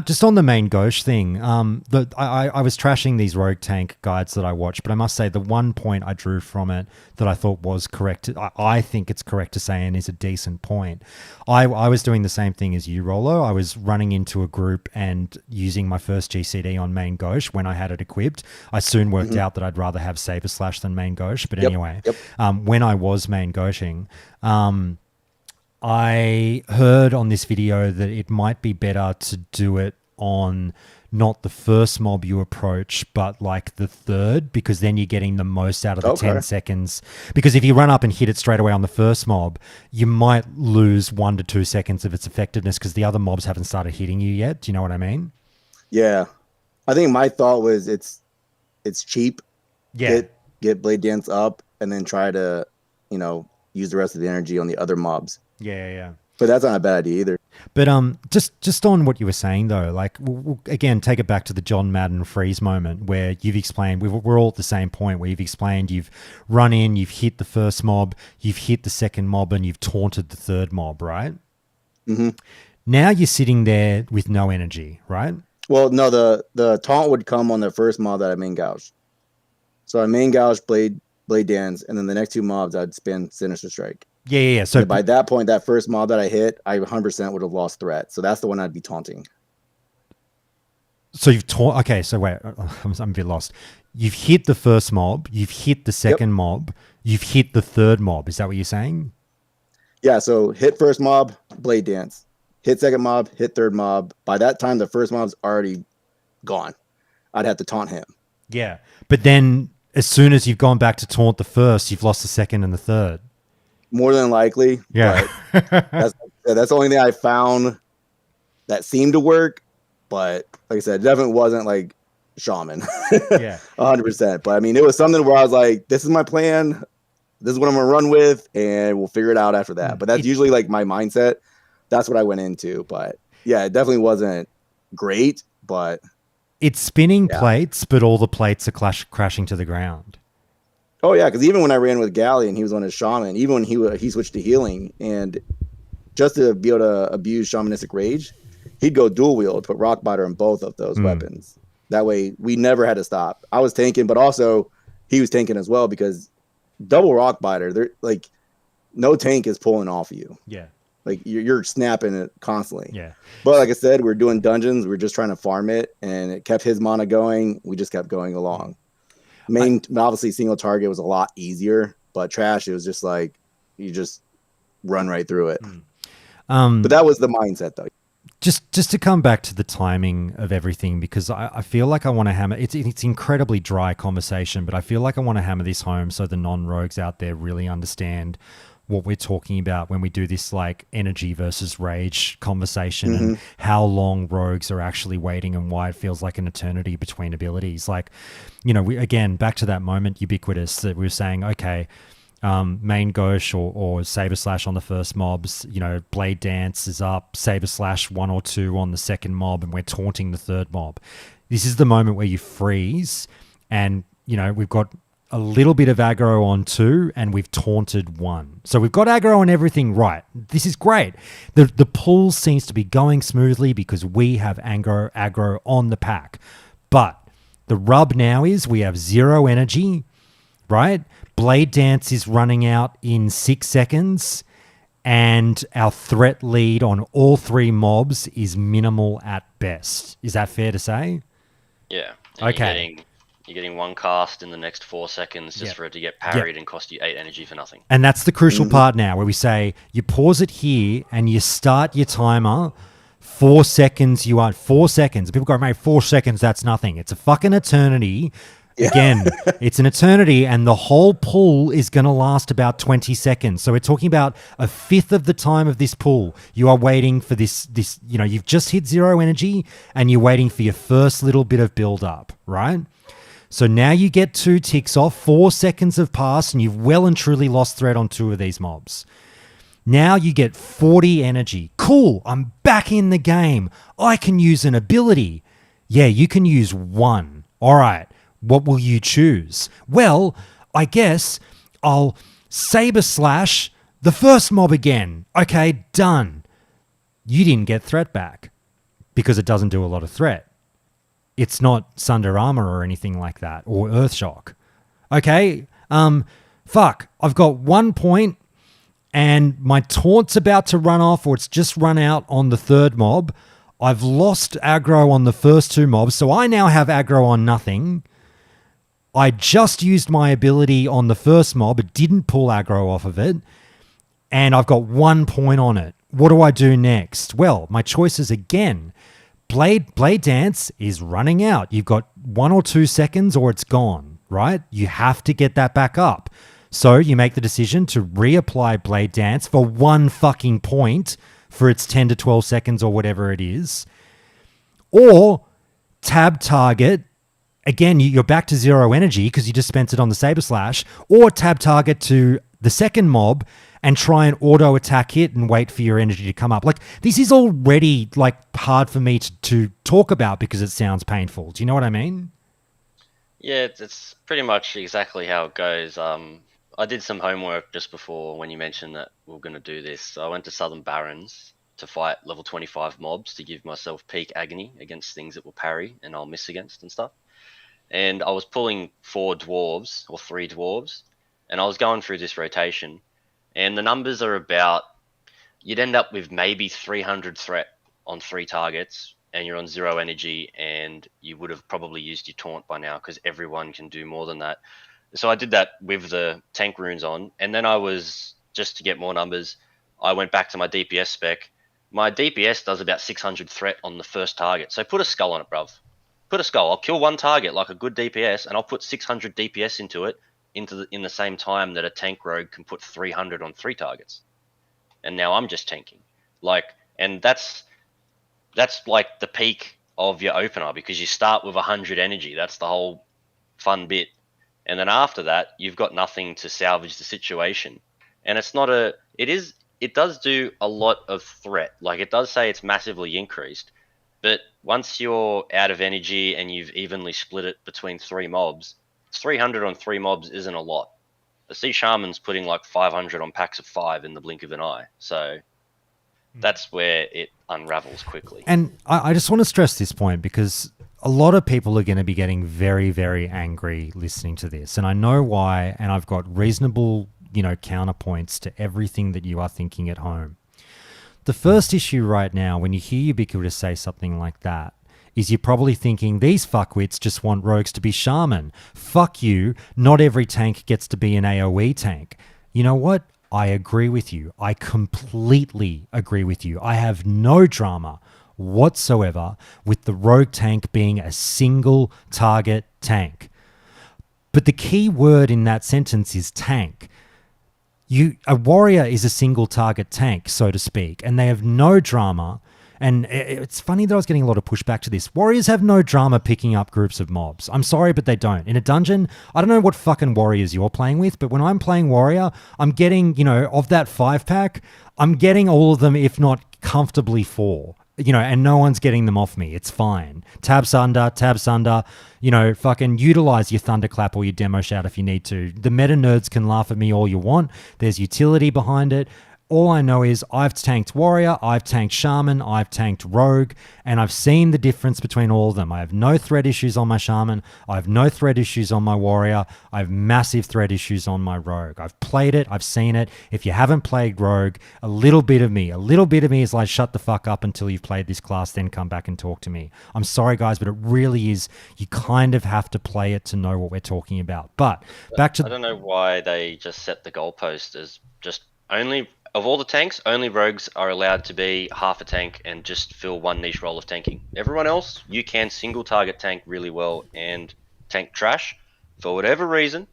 just on the main Gauche thing, I was trashing these rogue tank guides that I watched, but I must say the one point I drew from it that I thought was correct, I think it's correct to say, and is a decent point. I was doing the same thing as you, Rolo. I was running into a group and using my first GCD on main Gauche when I had it equipped. I soon worked out that I'd rather have Saber Slash than main Gauche. But anyway, when I was main Gauching, I heard on this video that it might be better to do it on not the first mob you approach, but like the third, because then you're getting the most out of the 10 seconds. Because if you run up and hit it straight away on the first mob, you might lose 1 to 2 seconds of its effectiveness because the other mobs haven't started hitting you yet. Do you know what I mean? Yeah. I think my thought was it's cheap. Yeah. Get Blade Dance up and then try to, use the rest of the energy on the other mobs. Yeah. But that's not a bad idea either. But just on what you were saying though, like we'll again take it back to the John Madden freeze moment where you've explained we're all at the same point where you've explained you've run in, you've hit the first mob, you've hit the second mob, and you've taunted the third mob, right? Mm-hmm. Now you're sitting there with no energy, right? Well, no, the taunt would come on the first mob that I main gouged. So I main gouged Blade Dance, and then the next 2 mobs I'd spin Sinister Strike. Yeah. So by that point, that first mob that I hit, I 100% would have lost threat. So that's the one I'd be taunting. So you've okay, so wait, I'm a bit lost. You've hit the first mob, you've hit the second mob, you've hit the third mob. Is that what you're saying? Yeah, so hit first mob, Blade Dance. Hit second mob, hit third mob. By that time, the first mob's already gone. I'd have to taunt him. Yeah, but then as soon as you've gone back to taunt the first, you've lost the second and the third. More than likely. Yeah. That's the only thing I found that seemed to work. But like I said, it definitely wasn't like shaman. Yeah. 100%. But I mean, it was something where I was like, this is my plan. This is what I'm going to run with. And we'll figure it out after that. But that's usually like my mindset. That's what I went into. But yeah, it definitely wasn't great. But it's spinning plates, but all the plates are crashing to the ground. Oh yeah, because even when I ran with Galley and he was on his shaman, even when he switched to healing, and just to be able to abuse shamanistic rage, he'd go dual wield, put rock biter on both of those weapons. That way, we never had to stop. I was tanking, but also he was tanking as well because double rock biter, they're like no tank is pulling off of you. Yeah, like you're snapping it constantly. Yeah, but like I said, we're doing dungeons. We're just trying to farm it, and it kept his mana going. We just kept going along. Obviously single target was a lot easier, but trash, it was just like you just run right through it. But that was the mindset though. Just to come back to the timing of everything, because I feel like I want to hammer it's incredibly dry conversation, but I feel like I want to hammer this home so the non-rogues out there really understand what we're talking about when we do this like energy versus rage conversation and how long rogues are actually waiting and why it feels like an eternity between abilities. Like, we again back to that moment ubiquitous that we were saying, okay, main gauche or saber slash on the first mobs, Blade Dance is up, saber slash 1 or 2 on the second mob, and we're taunting the third mob. This is the moment where you freeze and we've got a little bit of aggro on 2 and we've taunted 1. So we've got aggro on everything right. This is great. The pull seems to be going smoothly because we have aggro on the pack. But the rub now is we have 0 energy, right? Blade Dance is running out in 6 seconds and our threat lead on all 3 mobs is minimal at best. Is that fair to say? Yeah. Okay. You're getting 1 cast in the next 4 seconds just for it to get parried and cost you 8 energy for nothing. And that's the crucial part now where we say you pause it here and you start your timer 4 seconds. You are 4 seconds. People go, mate, 4 seconds, that's nothing. It's a fucking eternity. Yeah. Again, it's an eternity and the whole pull is going to last about 20 seconds. So we're talking about a fifth of the time of this pull. You are waiting for this, you've just hit 0 energy and you're waiting for your first little bit of build up, right? So now you get 2 ticks off, 4 seconds have passed, and you've well and truly lost threat on 2 of these mobs. Now you get 40 energy. Cool, I'm back in the game. I can use an ability. Yeah, you can use 1. All right, what will you choose? Well, I guess I'll saber slash the first mob again. Okay, done. You didn't get threat back because it doesn't do a lot of threat. It's not Sunder Armor or anything like that, or Earthshock. Okay, fuck, I've got 1 point and my taunt's about to run off or it's just run out on the third mob. I've lost aggro on the first 2 mobs, so I now have aggro on nothing. I just used my ability on the first mob, it didn't pull aggro off of it, and I've got 1 point on it. What do I do next? Well, my choices again, Blade Dance is running out. You've got 1 or 2 seconds or it's gone, right? You have to get that back up. So you make the decision to reapply Blade Dance for 1 fucking point for its 10 to 12 seconds or whatever it is. Or tab target. Again, you're back to 0 energy because you just spent it on the Saber Slash. Or tab target to the second mob and try and auto attack it and wait for your energy to come up. Like, this is already like hard for me to talk about because it sounds painful. Do you know what I mean? Yeah, it's pretty much exactly how it goes. I did some homework just before when you mentioned that we were going to do this. So I went to Southern Barrens to fight level 25 mobs to give myself peak agony against things that will parry and I'll miss against and stuff. And I was pulling 4 dwarves or 3 dwarves, and I was going through this rotation. And the numbers are about, you'd end up with maybe 300 threat on 3 targets, and you're on 0 energy, and you would have probably used your taunt by now because everyone can do more than that. So I did that with the tank runes on, and then I was, just to get more numbers, I went back to my DPS spec. My DPS does about 600 threat on the first target, so put a skull on it, bruv. Put a skull. I'll kill 1 target like a good DPS, and I'll put 600 DPS into it, in the same time that a tank rogue can put 300 on 3 targets. And now I'm just tanking. Like, and that's like the peak of your opener because you start with 100 energy. That's the whole fun bit. And then after that, you've got nothing to salvage the situation. And it's not it does do a lot of threat. Like, it does say it's massively increased, but once you're out of energy and you've evenly split it between 3 mobs, 300 on 3 mobs isn't a lot. The Sea Shaman's putting like 500 on packs of 5 in the blink of an eye. So that's where it unravels quickly. And I just want to stress this point because a lot of people are going to be getting very, very angry listening to this. And I know why, and I've got reasonable, counterpoints to everything that you are thinking at home. The first issue right now, when you hear Ubiquitous say something like that, is you're probably thinking, these fuckwits just want rogues to be shaman. Fuck you, not every tank gets to be an AoE tank. You know what? I agree with you. I completely agree with you. I have no drama whatsoever with the rogue tank being a single target tank. But the key word in that sentence is tank. A warrior is a single target tank, so to speak, and they have no drama. And it's funny that I was getting a lot of pushback to this. Warriors have no drama picking up groups of mobs. I'm sorry, but they don't. In a dungeon, I don't know what fucking warriors you're playing with, but when I'm playing warrior, I'm getting, of that 5-pack, I'm getting all of them, if not comfortably 4. And no one's getting them off me. It's fine. Tabs under, fucking utilize your thunderclap or your demo shout if you need to. The meta nerds can laugh at me all you want. There's utility behind it. All I know is I've tanked warrior, I've tanked shaman, I've tanked rogue, and I've seen the difference between all of them. I have no threat issues on my shaman, I have no threat issues on my warrior, I have massive threat issues on my rogue. I've played it, I've seen it. If you haven't played rogue, a little bit of me is like, shut the fuck up until you've played this class, then come back and talk to me. I'm sorry guys, but it really is, you kind of have to play it to know what we're talking about. But back to... I don't know why they just set the goalpost as just only... Of all the tanks, only rogues are allowed to be half a tank and just fill one niche role of tanking. Everyone else, you can single target tank really well and tank trash. For whatever reason,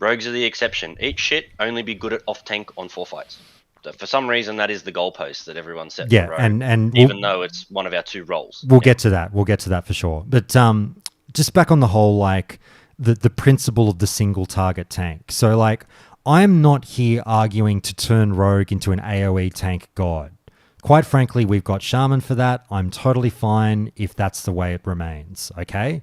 rogues are the exception. Eat shit, only be good at off tank on 4 fights. So for some reason, that is the goalpost that everyone set for rogue, and even though it's one of our 2 roles. We'll get to that. We'll get to that for sure. But just back on the whole, like the principle of the single target tank. So like, I'm not here arguing to turn rogue into an AoE tank god. Quite frankly, we've got shaman for that. I'm totally fine if that's the way it remains, okay?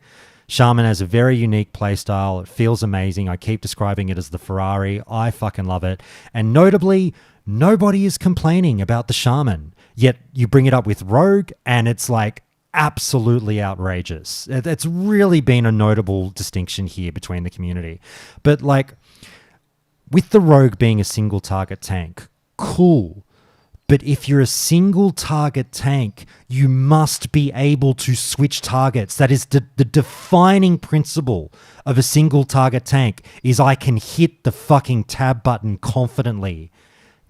Shaman has a very unique playstyle. It feels amazing. I keep describing it as the Ferrari. I fucking love it. And notably, nobody is complaining about the shaman. Yet you bring it up with rogue and it's like absolutely outrageous. It's really been a notable distinction here between the community. But like... with the rogue being a single target tank, cool. But if you're a single target tank, you must be able to switch targets. That is the defining principle of a single target tank is I can hit the fucking tab button confidently.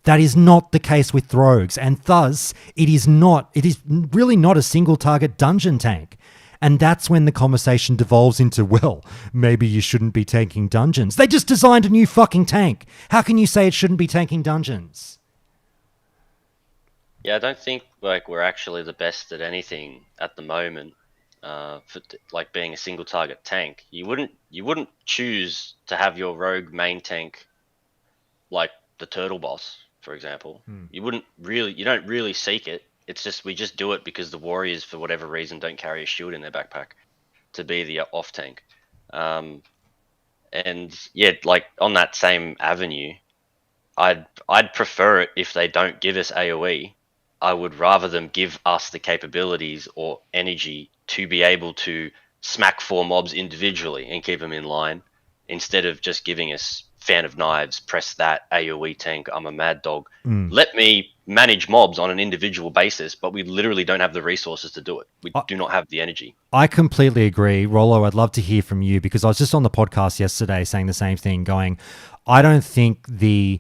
That is not the case with rogues, and thus it is really not a single target dungeon tank. And that's when the conversation devolves into, well, maybe you shouldn't be tanking dungeons. They just designed a new fucking tank. How can you say it shouldn't be tanking dungeons? Yeah, I don't think like we're actually the best at anything at the moment. For like being a single target tank, you wouldn't choose to have your rogue main tank like the turtle boss, for example. You don't really seek it. It's just we just do it because the warriors, for whatever reason, don't carry a shield in their backpack to be the off tank. And yeah, like on that same avenue, I'd prefer it if they don't give us AoE. I would rather them give us the capabilities or energy to be able to smack 4 mobs individually and keep them in line, instead of just giving us fan of knives, press that, AoE tank, I'm a mad dog. Let me manage mobs on an individual basis, but we literally don't have the resources to do it. We do not have the energy. I completely agree. Rollo, I'd love to hear from you, because I was just on the podcast yesterday saying the same thing, going, I don't think the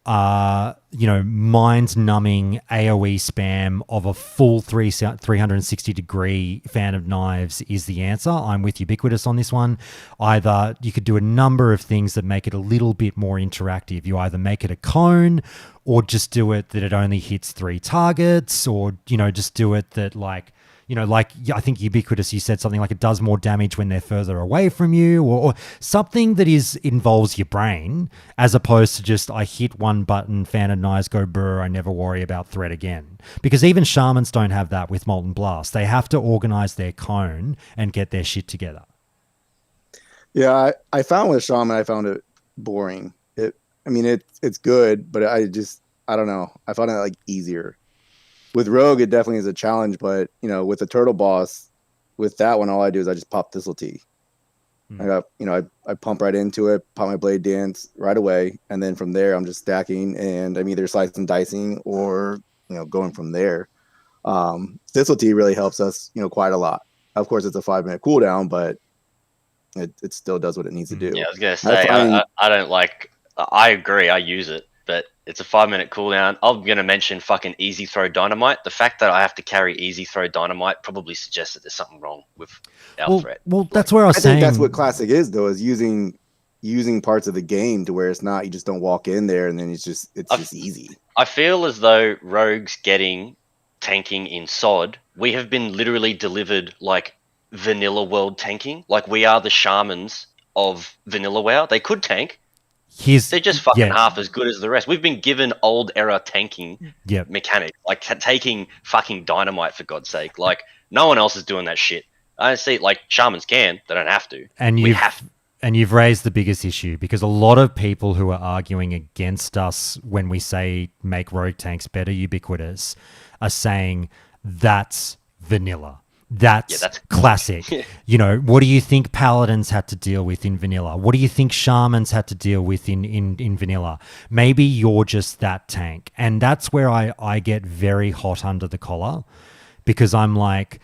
mind-numbing AoE spam of a full 360-degree fan of knives is the answer. I'm with Ubiquitous on this one. Either you could do a number of things that make it a little bit more interactive. You either make it a cone, or just do it that it only hits 3 targets, or, just do it that like I think Ubiquitous, you said something like it does more damage when they're further away from you, or something that involves your brain, as opposed to just, I hit one button, fan of knives, go brr, I never worry about threat again. Because even shamans don't have that with Molten Blast. They have to organize their cone and get their shit together. Yeah, I found with shaman, I found it boring. It's good, but I don't know. I found it like easier. With Rogue, it definitely is a challenge, but with the turtle boss, with that one, all I do is I just pop Thistle Tea. I pump right into it, pop my Blade Dance right away, and then from there I'm just stacking, and I'm either slicing, dicing, or going from there. Thistle Tea really helps us, quite a lot. Of course, it's a 5-minute cooldown, but it still does what it needs to do. Yeah, I was gonna say I don't like. I agree. I use it, but it's a 5-minute cooldown. I'm going to mention fucking Easy Throw Dynamite. The fact that I have to carry Easy Throw Dynamite probably suggests that there's something wrong with our threat. Well, that's where I think that's what Classic is, though, is using parts of the game to where it's not, you just don't walk in there and then it's just easy. I feel as though Rogues getting tanking in SOD, we have been literally delivered like vanilla world tanking. Like we are the shamans of vanilla WoW. They could tank. They're just fucking half as good as the rest. We've been given old era tanking mechanics, like taking fucking dynamite, for God's sake. Like no one else is doing that shit. I see, like shamans can, they don't have to. And you've raised the biggest issue, because a lot of people who are arguing against us when we say make rogue tanks better, Ubiquitous, are saying that's vanilla. That's classic. What do you think paladins had to deal with in vanilla? What do you think shamans had to deal with in vanilla? Maybe you're just that tank. And that's where I get very hot under the collar, because I'm like,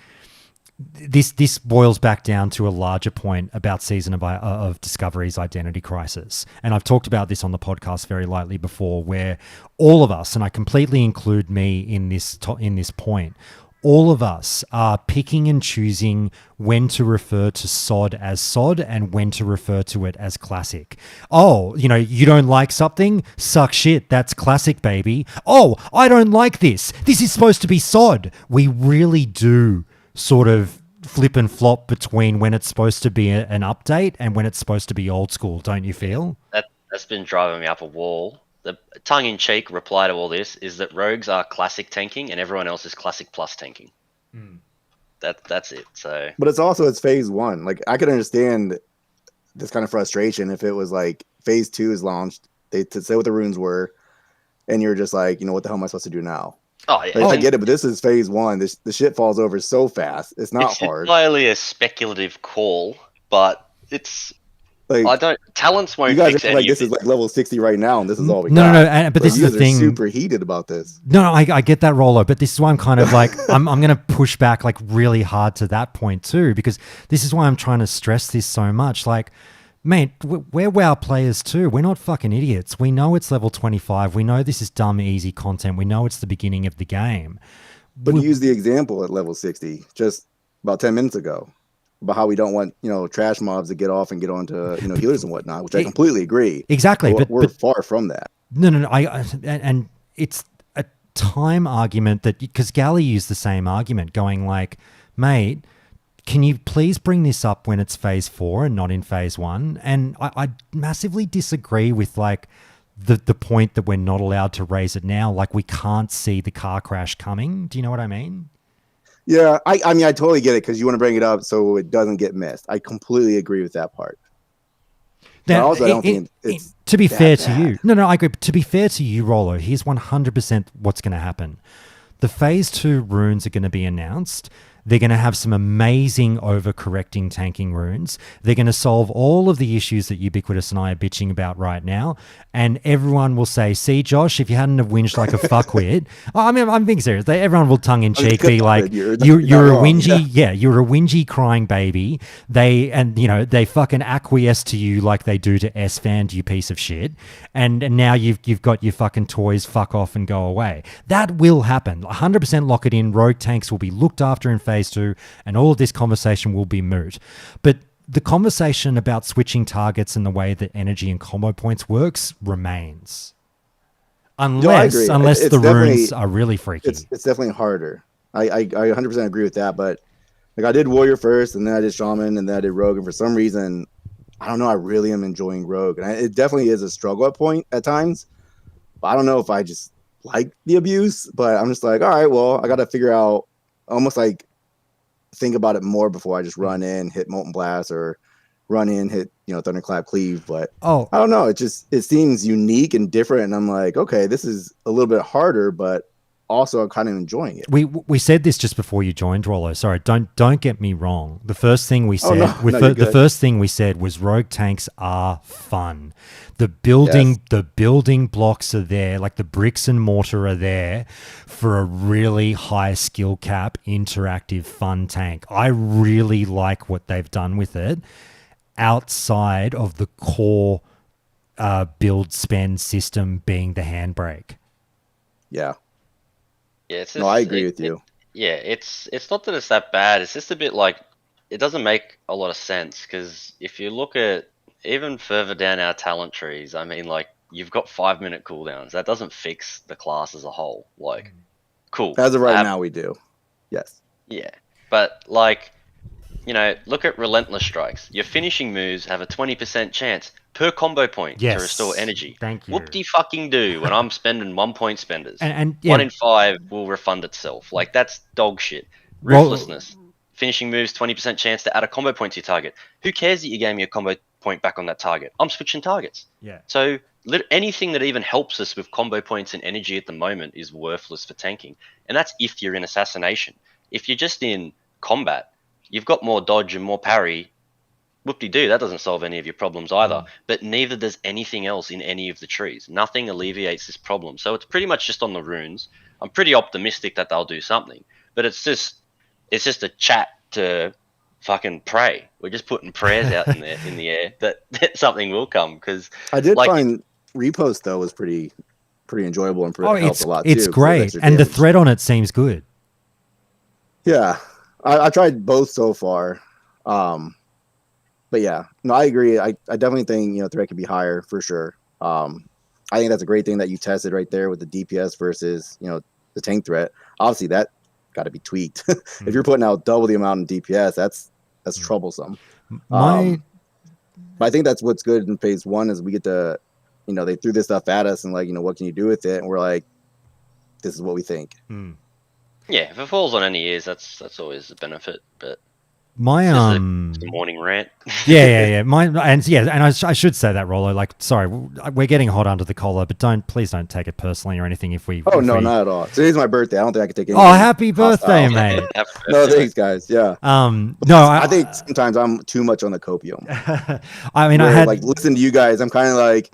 this boils back down to a larger point about Season of Discovery's identity crisis. And I've talked about this on the podcast very lightly before, where all of us, and I completely include me in this point, all of us are picking and choosing when to refer to SOD as SOD and when to refer to it as classic. Oh, you don't like something? Suck shit. That's classic, baby. Oh, I don't like this. This is supposed to be SOD. We really do sort of flip and flop between when it's supposed to be an update and when it's supposed to be old school, don't you feel? That's been driving me up a wall. The tongue-in-cheek reply to all this is that rogues are classic tanking and everyone else is classic plus tanking. That's it. So, but it's phase 1. Like I could understand this kind of frustration if it was like phase 2 is launched, they say what the runes were, and you're just like, what the hell am I supposed to do now? Oh yeah, I get it, but this is phase 1. The shit falls over so fast. It's not hard. It's entirely a speculative call, but it's. Like, talents won't. You guys fix are like this is like level 60 right now, and this is all we got. No. But this is the thing. Super heated about this. No, I get that, Rollo. But this is why I'm kind of like I'm going to push back like really hard to that point too, because this is why I'm trying to stress this so much. Like Mate, we're WoW players too. We're not fucking idiots. We know it's level 25. We know this is dumb, easy content. We know it's the beginning of the game. But use the example at level 60, just about 10 minutes ago, about how we don't want, trash mobs to get off and get onto, healers and whatnot, which I completely agree. Exactly. But we're far from that. No. And it's a time argument that, because Gally used the same argument, going like, mate, can you please bring this up when it's phase 4 and not in phase 1? And I massively disagree with like the point that we're not allowed to raise it now. Like we can't see the car crash coming. Do you know what I mean? Yeah, I mean, I totally get it because you want to bring it up so it doesn't get missed. I completely agree with that part. Now, also, I don't think it's to be fair to bad. you. No, I agree. To be fair to you, Rollo, here's 100% what's going to happen. The phase 2 runes are going to be announced. They're going to have some amazing overcorrecting tanking runes. They're going to solve all of the issues that Ubiquitous and I are bitching about right now. And everyone will say, see, Josh, if you hadn't have whinged like a fuckwit. I mean, I'm being serious. Everyone will tongue-in-cheek be like, you're a whingy. Yeah, you're a whingy crying baby. They fucking acquiesce to you like they do to S-Fan, you piece of shit. And now you've got your fucking toys, fuck off and go away. That will happen. 100% lock it in. Rogue tanks will be looked after in phase 2, and all of this conversation will be moot. But the conversation about switching targets and the way that energy and combo points works remains. Unless the runes are really freaky. It's definitely harder. I 100% agree with that, but like I did Warrior first, and then I did Shaman, and then I did Rogue, and for some reason, I don't know, I really am enjoying Rogue. And it definitely is a struggle at times. But I don't know if I just like the abuse, but I'm just like, all right, well, I got to figure out, almost like think about it more before I just run in, hit Molten Blast, or run in, hit, Thunderclap Cleave. But I don't know. It seems unique and different. And I'm like, okay, this is a little bit harder, but also I'm kind of enjoying it. We said this just before you joined, Rollo. Sorry, don't get me wrong. The first thing we said, the first thing we said was rogue tanks are fun. The building blocks are there, like the bricks and mortar are there for a really high skill cap, interactive, fun tank. I really like what they've done with it outside of the core build spend system being the handbrake. Yeah. Yeah, it's just, no, I agree with you. It's not that it's that bad. It's just a bit like it doesn't make a lot of sense because if you look at even further down our talent trees, I mean, like you've got 5-minute cooldowns. That doesn't fix the class as a whole. Like, cool. As of right now, we do. Yes. Yeah, but like, look at Relentless Strikes. Your finishing moves have a 20% chance per combo point to restore energy. Thank you. Whoop-de-fucking-do when I'm spending 1 point spenders. And 1 in 5 will refund itself. Like, that's dog shit. Ruthlessness. Finishing moves, 20% chance to add a combo point to your target. Who cares that you gave me a combo point back on that target? I'm switching targets. Yeah. So anything that even helps us with combo points and energy at the moment is worthless for tanking. And that's if you're in Assassination. If you're just in combat, you've got more dodge and more parry. Whoop-de-doo, that doesn't solve any of your problems either. But neither does anything else in any of the trees. Nothing alleviates this problem. So it's pretty much just on the runes. I'm pretty optimistic that they'll do something. But it's just a chat to fucking pray. We're just putting prayers out in the air that something will come. Because I did find repost though was pretty enjoyable and helped a lot too. It's great, and the thread on it seems good. Yeah, I tried both so far. But yeah, no, I agree. I definitely think, threat could be higher for sure. I think that's a great thing that you tested right there with the DPS versus, the tank threat. Obviously that got to be tweaked. If you're putting out double the amount in DPS, that's troublesome. But I think that's what's good in phase 1 is we get to, they threw this stuff at us and like, what can you do with it? And we're like, this is what we think. Yeah, if it falls on any ears, that's always a benefit. But my the morning rant. yeah. I should say that, Rollo. Like, sorry, we're getting hot under the collar, but please don't take it personally or anything. Not at all. Today's my birthday. I don't think I can take it. Oh, happy birthday, mate! No, thanks, guys. Yeah. I think sometimes I'm too much on the copium. I mean, I had like listen to you guys. I'm kind of like,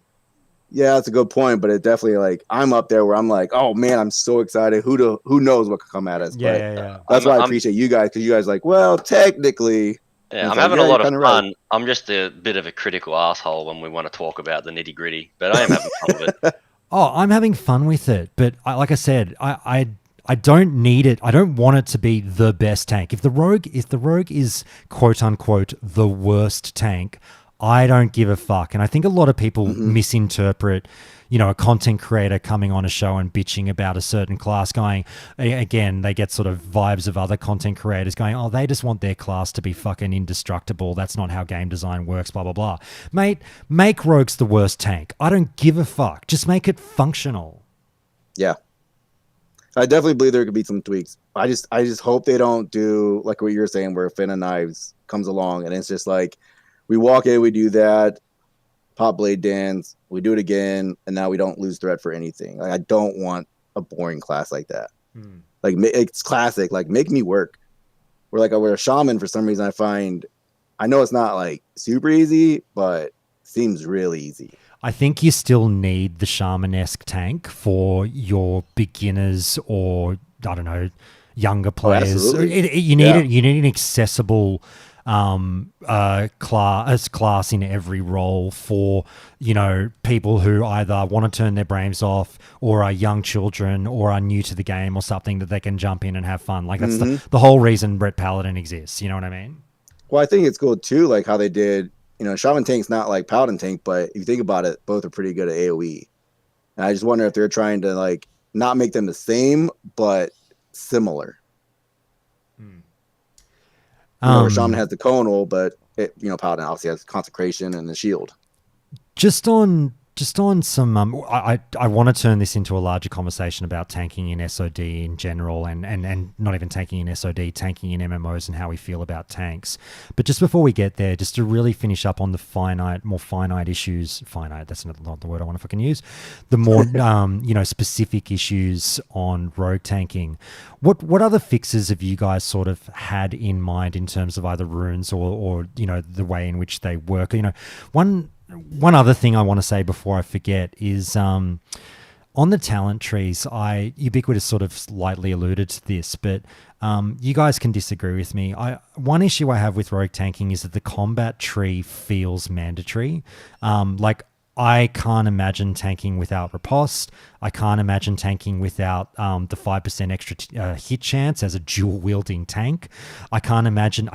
yeah, that's a good point, but it definitely like I'm up there where I'm like, oh man, I'm so excited. Who knows what could come at us? Yeah. That's why I appreciate you guys because you guys like, well, technically, Yeah, it's I'm like, having a yeah, you're lot of kind of right. fun. I'm just a bit of a critical asshole when we want to talk about the nitty gritty, but I am having fun with it. Oh, I'm having fun with it, but like I said, I don't need it. I don't want it to be the best tank. If the rogue is quote unquote the worst tank, I don't give a fuck. And I think a lot of people misinterpret, a content creator coming on a show and bitching about a certain class, going, again, they get sort of vibes of other content creators going, oh, they just want their class to be fucking indestructible. That's not how game design works, blah, blah, blah. Mate, make rogues the worst tank. I don't give a fuck. Just make it functional. Yeah. I definitely believe there could be some tweaks. I just hope they don't do like what you're saying, where Fin of Knives comes along and it's just like, we walk in, we do that, pop blade dance, we do it again, and now we don't lose threat for anything. Like, I don't want a boring class like that. Like, it's classic. Like, make me work. We're a shaman for some reason. I know it's not like super easy, but seems really easy. I think you still need the shamanesque tank for your beginners or, I don't know, younger players. You need it. You need an accessible class in every role for people who either want to turn their brains off or are young children or are new to the game or something, that they can jump in and have fun. Like, that's the whole reason Brett Paladin exists. You know what I mean? Well, I think it's cool too, like how they did. Shaman tank's not like Paladin tank, but if you think about it, both are pretty good at AoE. And I just wonder if they're trying to like not make them the same, but similar. Where Shaman has the conal, but Paladin obviously has consecration and the shield. Just on some, I want to turn this into a larger conversation about tanking in SOD in general, and not even tanking in SOD, tanking in MMOs and how we feel about tanks. But just before we get there, just to really finish up on the more finite issues, that's not the word I want to fucking use, the more, specific issues on rogue tanking. What other fixes have you guys sort of had in mind in terms of either runes or the way in which they work? One other thing I want to say before I forget is on the talent trees, Ubiquitous sort of slightly alluded to this, but you guys can disagree with me. One issue I have with rogue tanking is that the combat tree feels mandatory. I can't imagine tanking without riposte. I can't imagine tanking without the 5% extra hit chance as a dual wielding tank. I can't imagine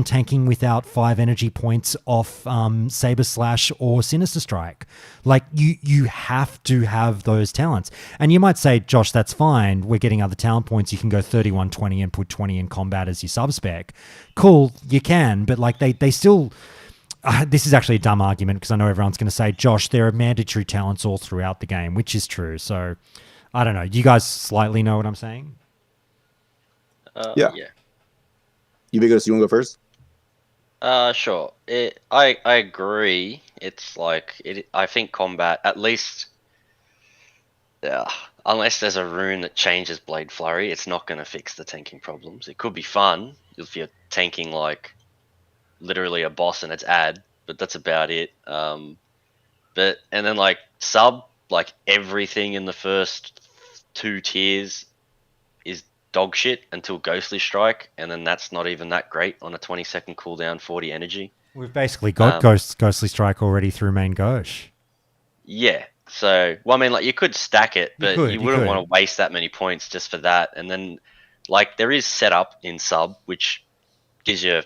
tanking without 5 energy points off Saber Slash or Sinister Strike. Like, you have to have those talents. And you might say, Josh, that's fine. We're getting other talent points. You can go 31-20 and put 20 in combat as your sub-spec. Cool, you can, but like they still... this is actually a dumb argument because I know everyone's going to say, Josh, there are mandatory talents all throughout the game, which is true. So, I don't know. You guys slightly know what I'm saying? Yeah. Ubiquitous, you want to go first? Sure. I agree. It's like I think combat, at least, unless there's a rune that changes Blade Flurry, it's not going to fix the tanking problems. It could be fun if you're tanking like literally a boss and its ad, but that's about it. And then like sub, like everything in the first 2 tiers is dog shit until Ghostly Strike, and then that's not even that great on a 20-second cooldown, 40 energy. We've basically got Ghostly Strike already through main Gauche. Yeah. So, well, I mean, like, you could stack it, but you wouldn't want to waste that many points just for that. And then, like, there is setup in sub, which gives you,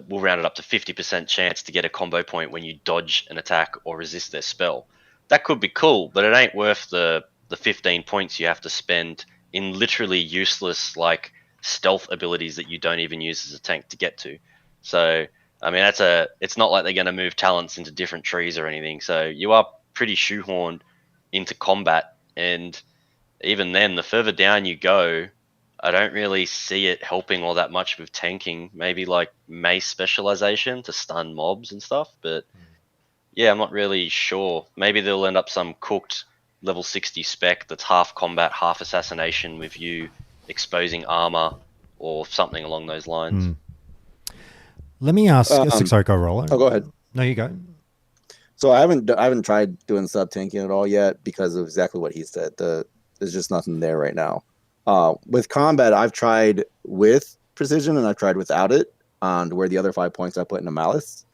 we'll round it up to 50% chance to get a combo point when you dodge an attack or resist their spell. That could be cool, but it ain't worth the 15 points you have to spend in literally useless, like, stealth abilities that you don't even use as a tank to get to. So, I mean, it's not like they're going to move talents into different trees or anything. So you are pretty shoehorned into combat, and even then, the further down you go, I don't really see it helping all that much with tanking. Maybe like mace specialization to stun mobs and stuff, but yeah, I'm not really sure. Maybe they'll end up some cooked level 60 spec that's half combat, half assassination with you exposing armor or something along those lines. Let me ask. Sorry, go Roller. Oh, go ahead. No, you go. So I haven't tried doing sub tanking at all yet because of exactly what he said. There's just nothing there right now. With combat, I've tried with precision and I've tried without it. to where the other 5 points I put into Malice.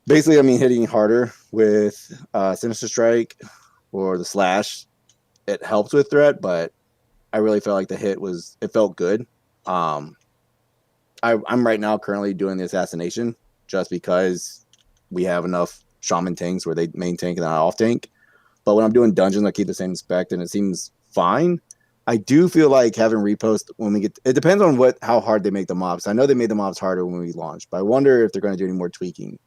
Basically, I mean, hitting harder with Sinister Strike or the Slash, it helps with threat, but I really felt like the hit felt good. I'm right now currently doing the Assassination just because we have enough Shaman tanks where they main tank and not off tank. But when I'm doing dungeons, I keep the same spec and it seems fine. I do feel like having repost when we it depends on how hard they make the mobs. I know they made the mobs harder when we launched, but I wonder if they're going to do any more tweaking.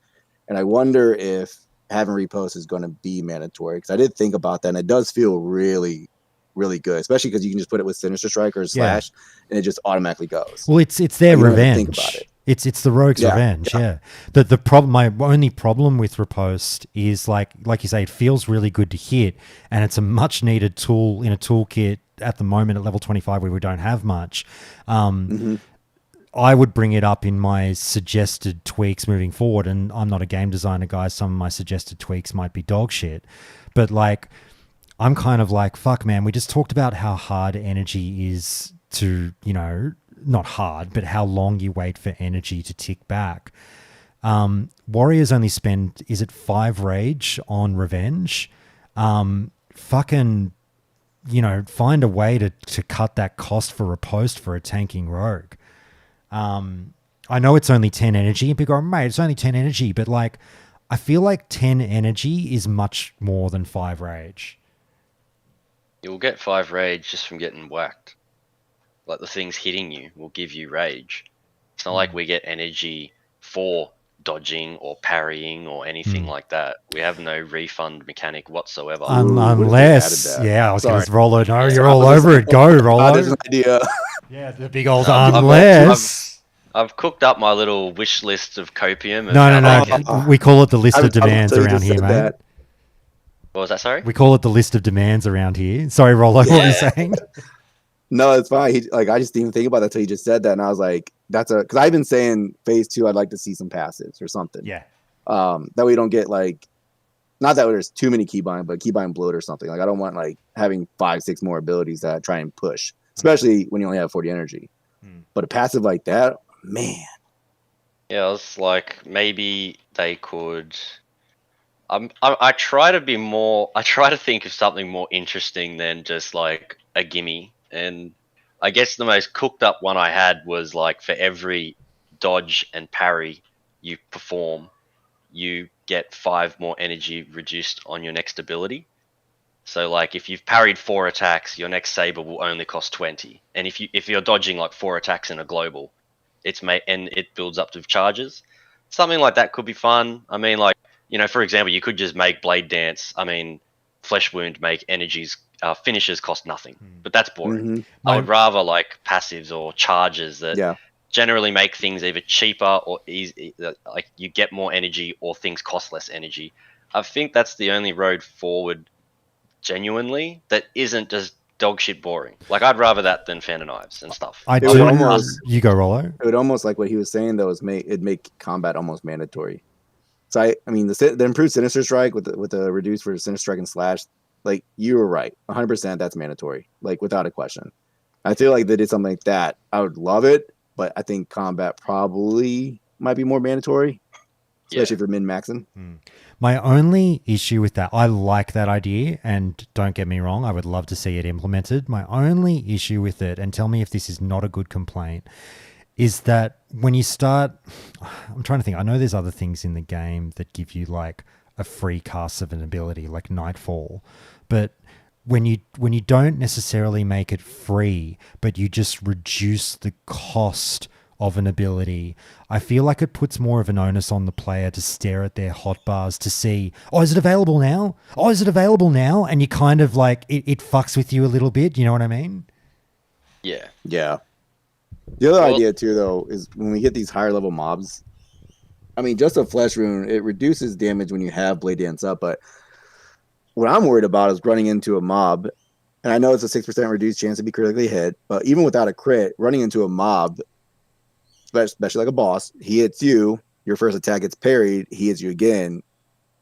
And I wonder if having repost is going to be mandatory, because I did think about that, and it does feel really, really good, especially because you can just put it with Sinister Strike or Slash, and it just automatically goes. Well, it's their revenge. Think about it. It's the rogue's revenge. Yeah. The problem, my only problem with riposte is like you say, it feels really good to hit, and it's a much needed tool in a toolkit at the moment at level 25 where we don't have much. I would bring it up in my suggested tweaks moving forward, and I'm not a game designer, guys. Some of my suggested tweaks might be dog shit, but like, I'm kind of like, fuck, man, we just talked about how hard energy is to, not hard, but how long you wait for energy to tick back. Warriors only spend, is it 5 rage on revenge? Fucking, find a way to cut that cost for riposte for a tanking rogue. I know it's only 10 energy, and people go, mate, it's only 10 energy, but like, I feel like 10 energy is much more than 5 rage. You'll get 5 rage just from getting whacked. Like, the things hitting you will give you rage. It's not like we get energy for dodging or parrying or anything like that. We have no refund mechanic whatsoever. Unless, I was going to Rollo. No, you're all over it. Go, Rollo. There's an idea. Yeah, the big old unless. I've cooked up my little wish list of copium. No. We call it the list of demands around here, mate. That. What was that, sorry? We call it the list of demands around here. Sorry, Rollo, what were you saying? No, it's fine. I just didn't even think about that until you just said that, and I was like, because I've been saying phase 2, I'd like to see some passives or something. Yeah. That we don't get like, not that there's too many keybind, but keybind bloat or something. Like, I don't want like having 5-6 more abilities that I try and push, especially when you only have 40 energy. But a passive like that, man. Yeah, it's like, maybe they could. I try to think of something more interesting than just like a gimme. And I guess the most cooked up one I had was like, for every dodge and parry you perform, you get 5 more energy reduced on your next ability. So like, if you've parried 4 attacks, your next saber will only cost 20. And if you're dodging like 4 attacks in a global, and it builds up to charges. Something like that could be fun. I mean, like, for example, you could just make Blade Dance. I mean, Flesh Wound make energies finishes cost nothing, but that's boring. I would rather like passives or charges that generally make things either cheaper or easy. Like, you get more energy or things cost less energy. I think that's the only road forward, genuinely, that isn't just dog shit boring. Like, I'd rather that than Fan of Knives and stuff. You go, Rollo. It would almost, like what he was saying though, is it'd make combat almost mandatory. So I mean, the improved Sinister Strike with the reduced for Sinister Strike and Slash, like, you were right, 100%. That's mandatory, like, without a question. I feel like they did something like that, I would love it, but I think combat probably might be more mandatory, especially for min-maxing. My only issue with that, I like that idea, and don't get me wrong, I would love to see it implemented. My only issue with it, and tell me if this is not a good complaint, is that when you start, I'm trying to think, I know there's other things in the game that give you like a free cast of an ability, like Nightfall, but when you don't necessarily make it free, but you just reduce the cost of an ability, I feel like it puts more of an onus on the player to stare at their hotbars to see, oh, is it available now? Oh, is it available now? And you kind of like, it fucks with you a little bit, you know what I mean? Yeah. Yeah. The other idea too, though, is when we hit these higher level mobs, I mean, just a Flesh Rune, it reduces damage when you have Blade Dance up, but what I'm worried about is running into a mob, and I know it's a 6% reduced chance to be critically hit, but even without a crit, running into a mob, especially like a boss, he hits you, your first attack gets parried, he hits you again,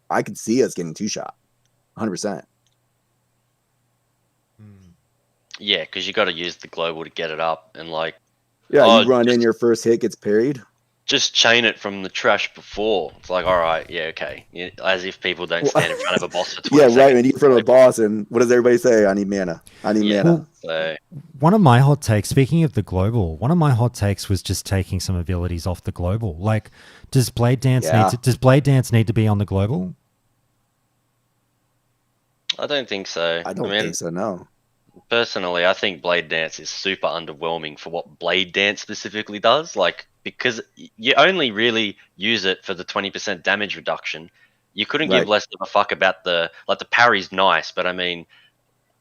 I could see us getting 2-shot, 100%. Yeah, because you got to use the global to get it up, and like, Yeah, you run in, your first hit gets parried. Just chain it from the trash before. It's like, all right, yeah, okay. As if people don't stand in front of a boss for 20 seconds. Yeah, right. When you get in front of a boss, and what does everybody say? I need mana. I need mana. Well, one of my hot takes, speaking of the global, one of my hot takes was just taking some abilities off the global. Like, does Blade Dance need to be on the global? I don't think so. I don't think so, no. Personally, I think Blade Dance is super underwhelming for what Blade Dance specifically does. Like, because you only really use it for the 20% damage reduction. You couldn't give less of a fuck about the parry's nice, but I mean,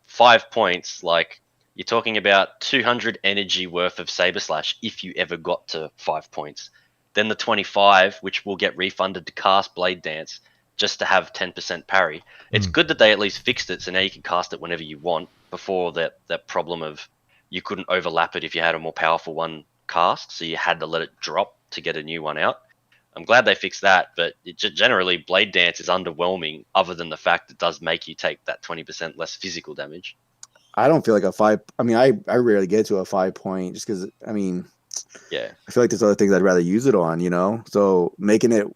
5 points, like, you're talking about 200 energy worth of Saber Slash if you ever got to 5 points. Then the 25, which will get refunded to cast Blade Dance just to have 10% parry. It's good that they at least fixed it, so now you can cast it whenever you want. Before that problem of you couldn't overlap it if you had a more powerful one cast, so you had to let it drop to get a new one out. I'm glad they fixed that, but generally Blade Dance is underwhelming other than the fact it does make you take that 20% less physical damage. I don't feel like a 5. I mean, I rarely get to a 5 point just because, I mean, yeah, I feel like there's other things I'd rather use it on, you know? So making it,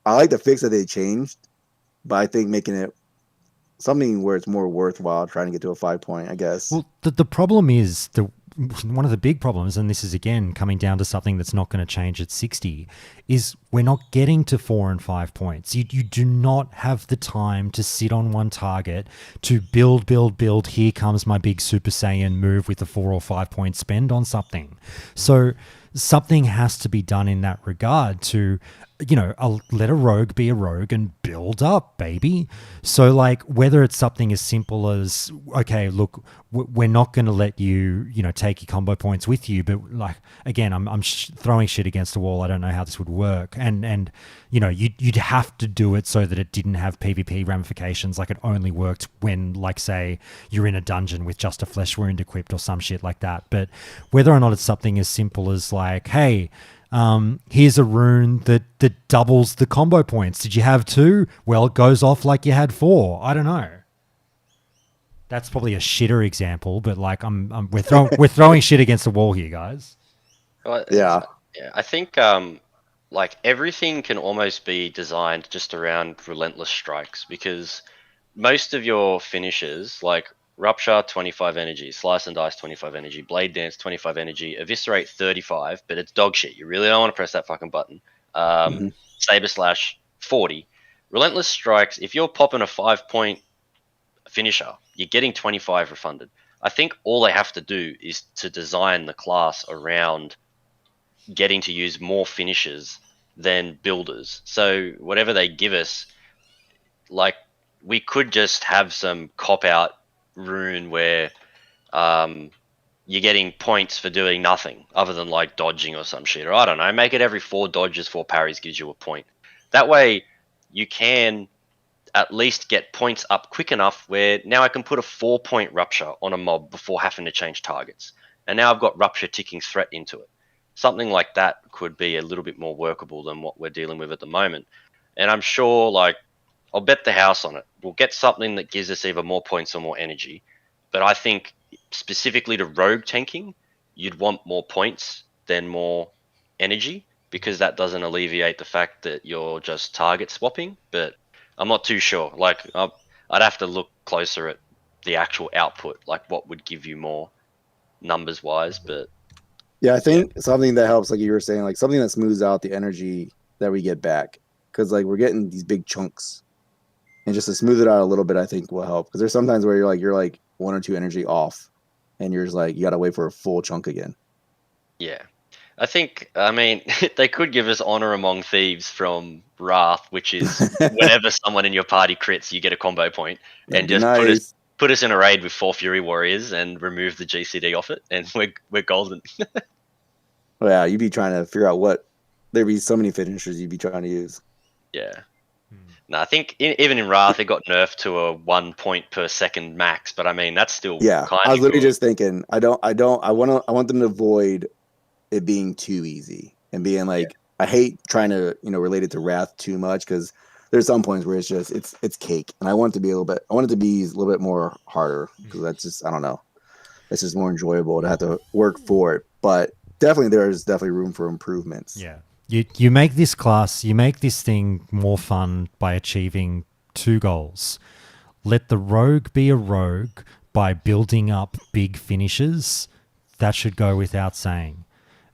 I like the fix that they changed, but I think making it something where it's more worthwhile trying to get to a 5 point, I guess. Well, the problem is, one of the big problems, and this is again coming down to something that's not going to change at 60, is we're not getting to 4 and 5 points. You do not have the time to sit on one target to build. Here comes my big Super Saiyan move with a 4 or 5 point spend on something. So something has to be done in that regard to, you know, let a rogue be a rogue and build up, baby. So, like, whether it's something as simple as, okay, look, we're not going to let you, you know, take your combo points with you, but, like, again, I'm throwing shit against the wall. I don't know how this would work, and you know, you'd have to do it so that it didn't have PvP ramifications. Like, it only worked when, like, say you're in a dungeon with just a flesh wound equipped or some shit like that. But whether or not it's something as simple as, like, hey, here's a rune that doubles the combo points. Did you have 2? Well, it goes off like you had 4. I don't know. That's probably a shitter example, but, like, we're throwing shit against the wall here, guys. Well, yeah. I think like, everything can almost be designed just around relentless strikes, because most of your finishes, like Rupture 25 energy, Slice and Dice 25 energy, Blade Dance 25 energy, Eviscerate 35, but it's dog shit. You really don't want to press that fucking button. Saber Slash 40. Relentless strikes, if you're popping a 5 point finisher, you're getting 25 refunded. I think all they have to do is to design the class around getting to use more finishes than builders. So whatever they give us, like, we could just have some cop-out rune where you're getting points for doing nothing other than, like, dodging or some shit. Or I don't know, make it every 4 dodges, 4 parries gives you a point. That way you can at least get points up quick enough where now I can put a 4 point Rupture on a mob before having to change targets. And now I've got Rupture ticking threat into it. Something like that could be a little bit more workable than what we're dealing with at the moment. And I'm sure, like, I'll bet the house on it. We'll get something that gives us either more points or more energy. But I think specifically to rogue tanking, you'd want more points than more energy, because that doesn't alleviate the fact that you're just target swapping. But I'm not too sure. Like, I'd have to look closer at the actual output, like what would give you more numbers wise. But yeah, I think something that helps, like you were saying, like something that smooths out the energy that we get back, because, like, we're getting these big chunks, and just to smooth it out a little bit, I think will help. Because there's sometimes where you're like 1 or 2 energy off, and you're just like, you gotta wait for a full chunk again. Yeah, I think, I mean, they could give us Honor Among Thieves from Wrath, which is whenever someone in your party crits, you get a combo point, and just put us in a raid with 4 Fury Warriors and remove the GCD off it, and we're golden. Well, yeah, you'd be trying to figure out there'd be so many finishers you'd be trying to use. Yeah. No, I think even in Wrath, it got nerfed to a 1 point per second max, but I mean, that's still kind of I was literally cool. Just thinking, I want them to avoid it being too easy and being like, I hate trying to, you know, relate it to Wrath too much, because there's some points where it's just it's cake, and I want it to be a little bit more harder, because that's just, I don't know, it's just more enjoyable to have to work for it. But definitely there's definitely room for improvements. Yeah. You make this class, you make this thing more fun by achieving two goals. Let the rogue be a rogue by building up big finishes. That should go without saying.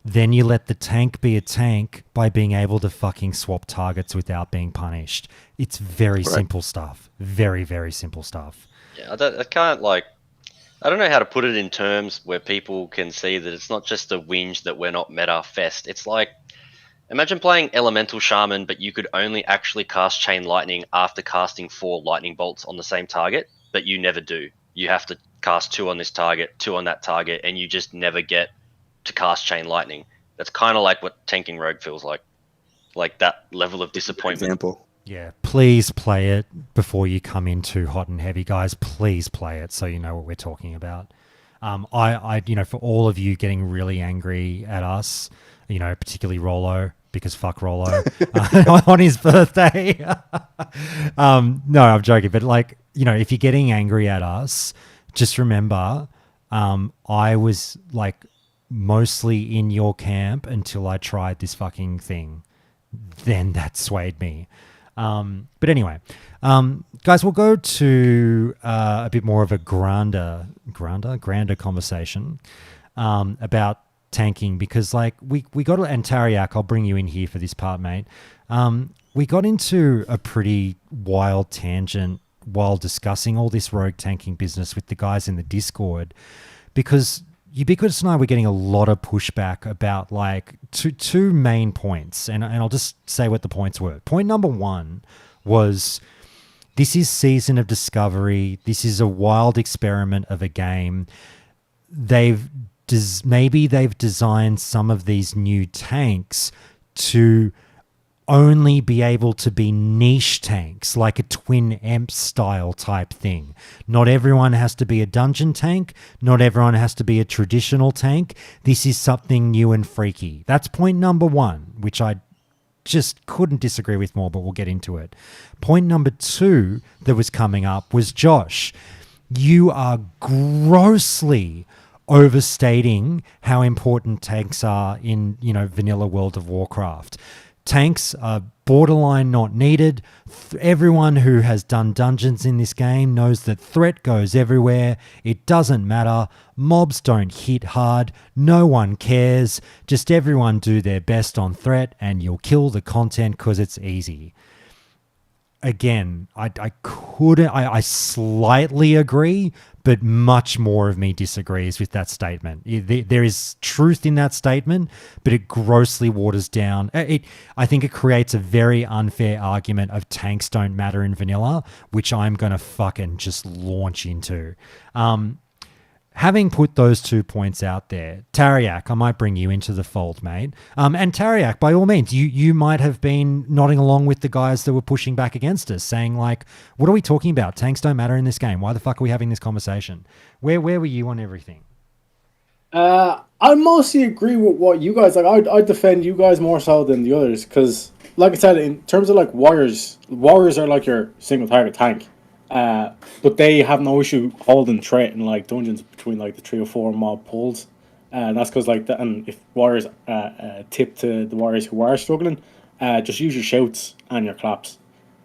Then you let the tank be a tank by being able to fucking swap targets without being punished. It's very simple stuff. Very, very simple stuff. Yeah, I can't like. I don't know how to put it in terms where people can see that it's not just a whinge that we're not meta fest. It's like, imagine playing Elemental Shaman, but you could only actually cast Chain Lightning after casting 4 lightning bolts on the same target, but you never do. You have to cast 2 on this target, 2 on that target, and you just never get to cast Chain Lightning. That's kind of like what tanking Rogue feels like that level of disappointment. Example. Yeah, please play it before you come in too hot and heavy, guys. Please play it so you know what we're talking about. For all of you getting really angry at us, particularly Rolo, because fuck Rolo on his birthday. No, I'm joking, but if you're getting angry at us, just remember, I was mostly in your camp until I tried this fucking thing. Then that swayed me. But anyway, guys, we'll go to a bit more of a grander conversation about tanking, because we got, and Tariak, I'll bring you in here for this part, mate. We got into a pretty wild tangent while discussing all this rogue tanking business with the guys in the Discord, because Ubiquitous and I were getting a lot of pushback about two main points, and I'll just say what the points were. Point number one was, this is Season of Discovery. This is a wild experiment of a game. Maybe they've designed some of these new tanks to only be able to be niche tanks, like a twin emp style type thing. Not everyone has to be a dungeon tank. Not everyone has to be a traditional tank. This is something new and freaky. That's point number one, which I just couldn't disagree with more, but we'll get into it. Point number two that was coming up was, Josh, you are grossly overstating how important tanks are in, vanilla World of Warcraft. Tanks are borderline not needed. Everyone who has done dungeons in this game knows that threat goes everywhere. It doesn't matter. Mobs don't hit hard. No one cares. Just everyone do their best on threat and you'll kill the content because it's easy. Again, I slightly agree, but much more of me disagrees with that statement. There is truth in that statement, but it grossly waters down. I think it creates a very unfair argument of tanks don't matter in vanilla, which I'm going to fucking just launch into. Having put those 2 points out there, Tariak, I might bring you into the fold, mate. And Tariak, by all means, you might have been nodding along with the guys that were pushing back against us, saying what are we talking about? Tanks don't matter in this game. Why the fuck are we having this conversation? Where were you on everything? I mostly agree with what you guys I defend you guys more so than the others, because, like I said, in terms of warriors are like your single target tank. But they have no issue holding threat in dungeons between the 3 or 4 mob pulls. And that's because and if warriors tip to the warriors who are struggling, just use your shouts and your claps.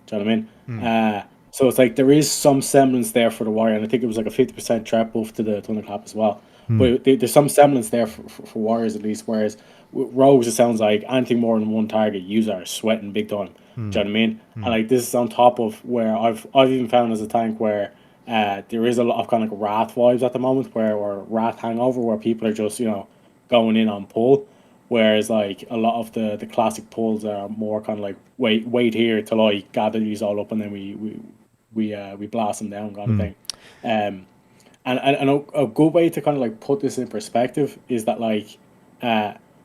Do you know what I mean? So it's there is some semblance there for the warrior, and I think it was a 50% trap buff to the thunderclap as well. But there's some semblance there for warriors at least, whereas with rogues it sounds like anything more than one target, you are sweating big time. Do you know what I mean? And this is on top of where I've even found as a tank where there is a lot of kind of wrath vibes at the moment, or wrath hangover, where people are just going in on pull, whereas a lot of the classic pulls are more kind of wait here till I gather these all up and then we blast them down kind of thing. And a good way to kind of put this in perspective is that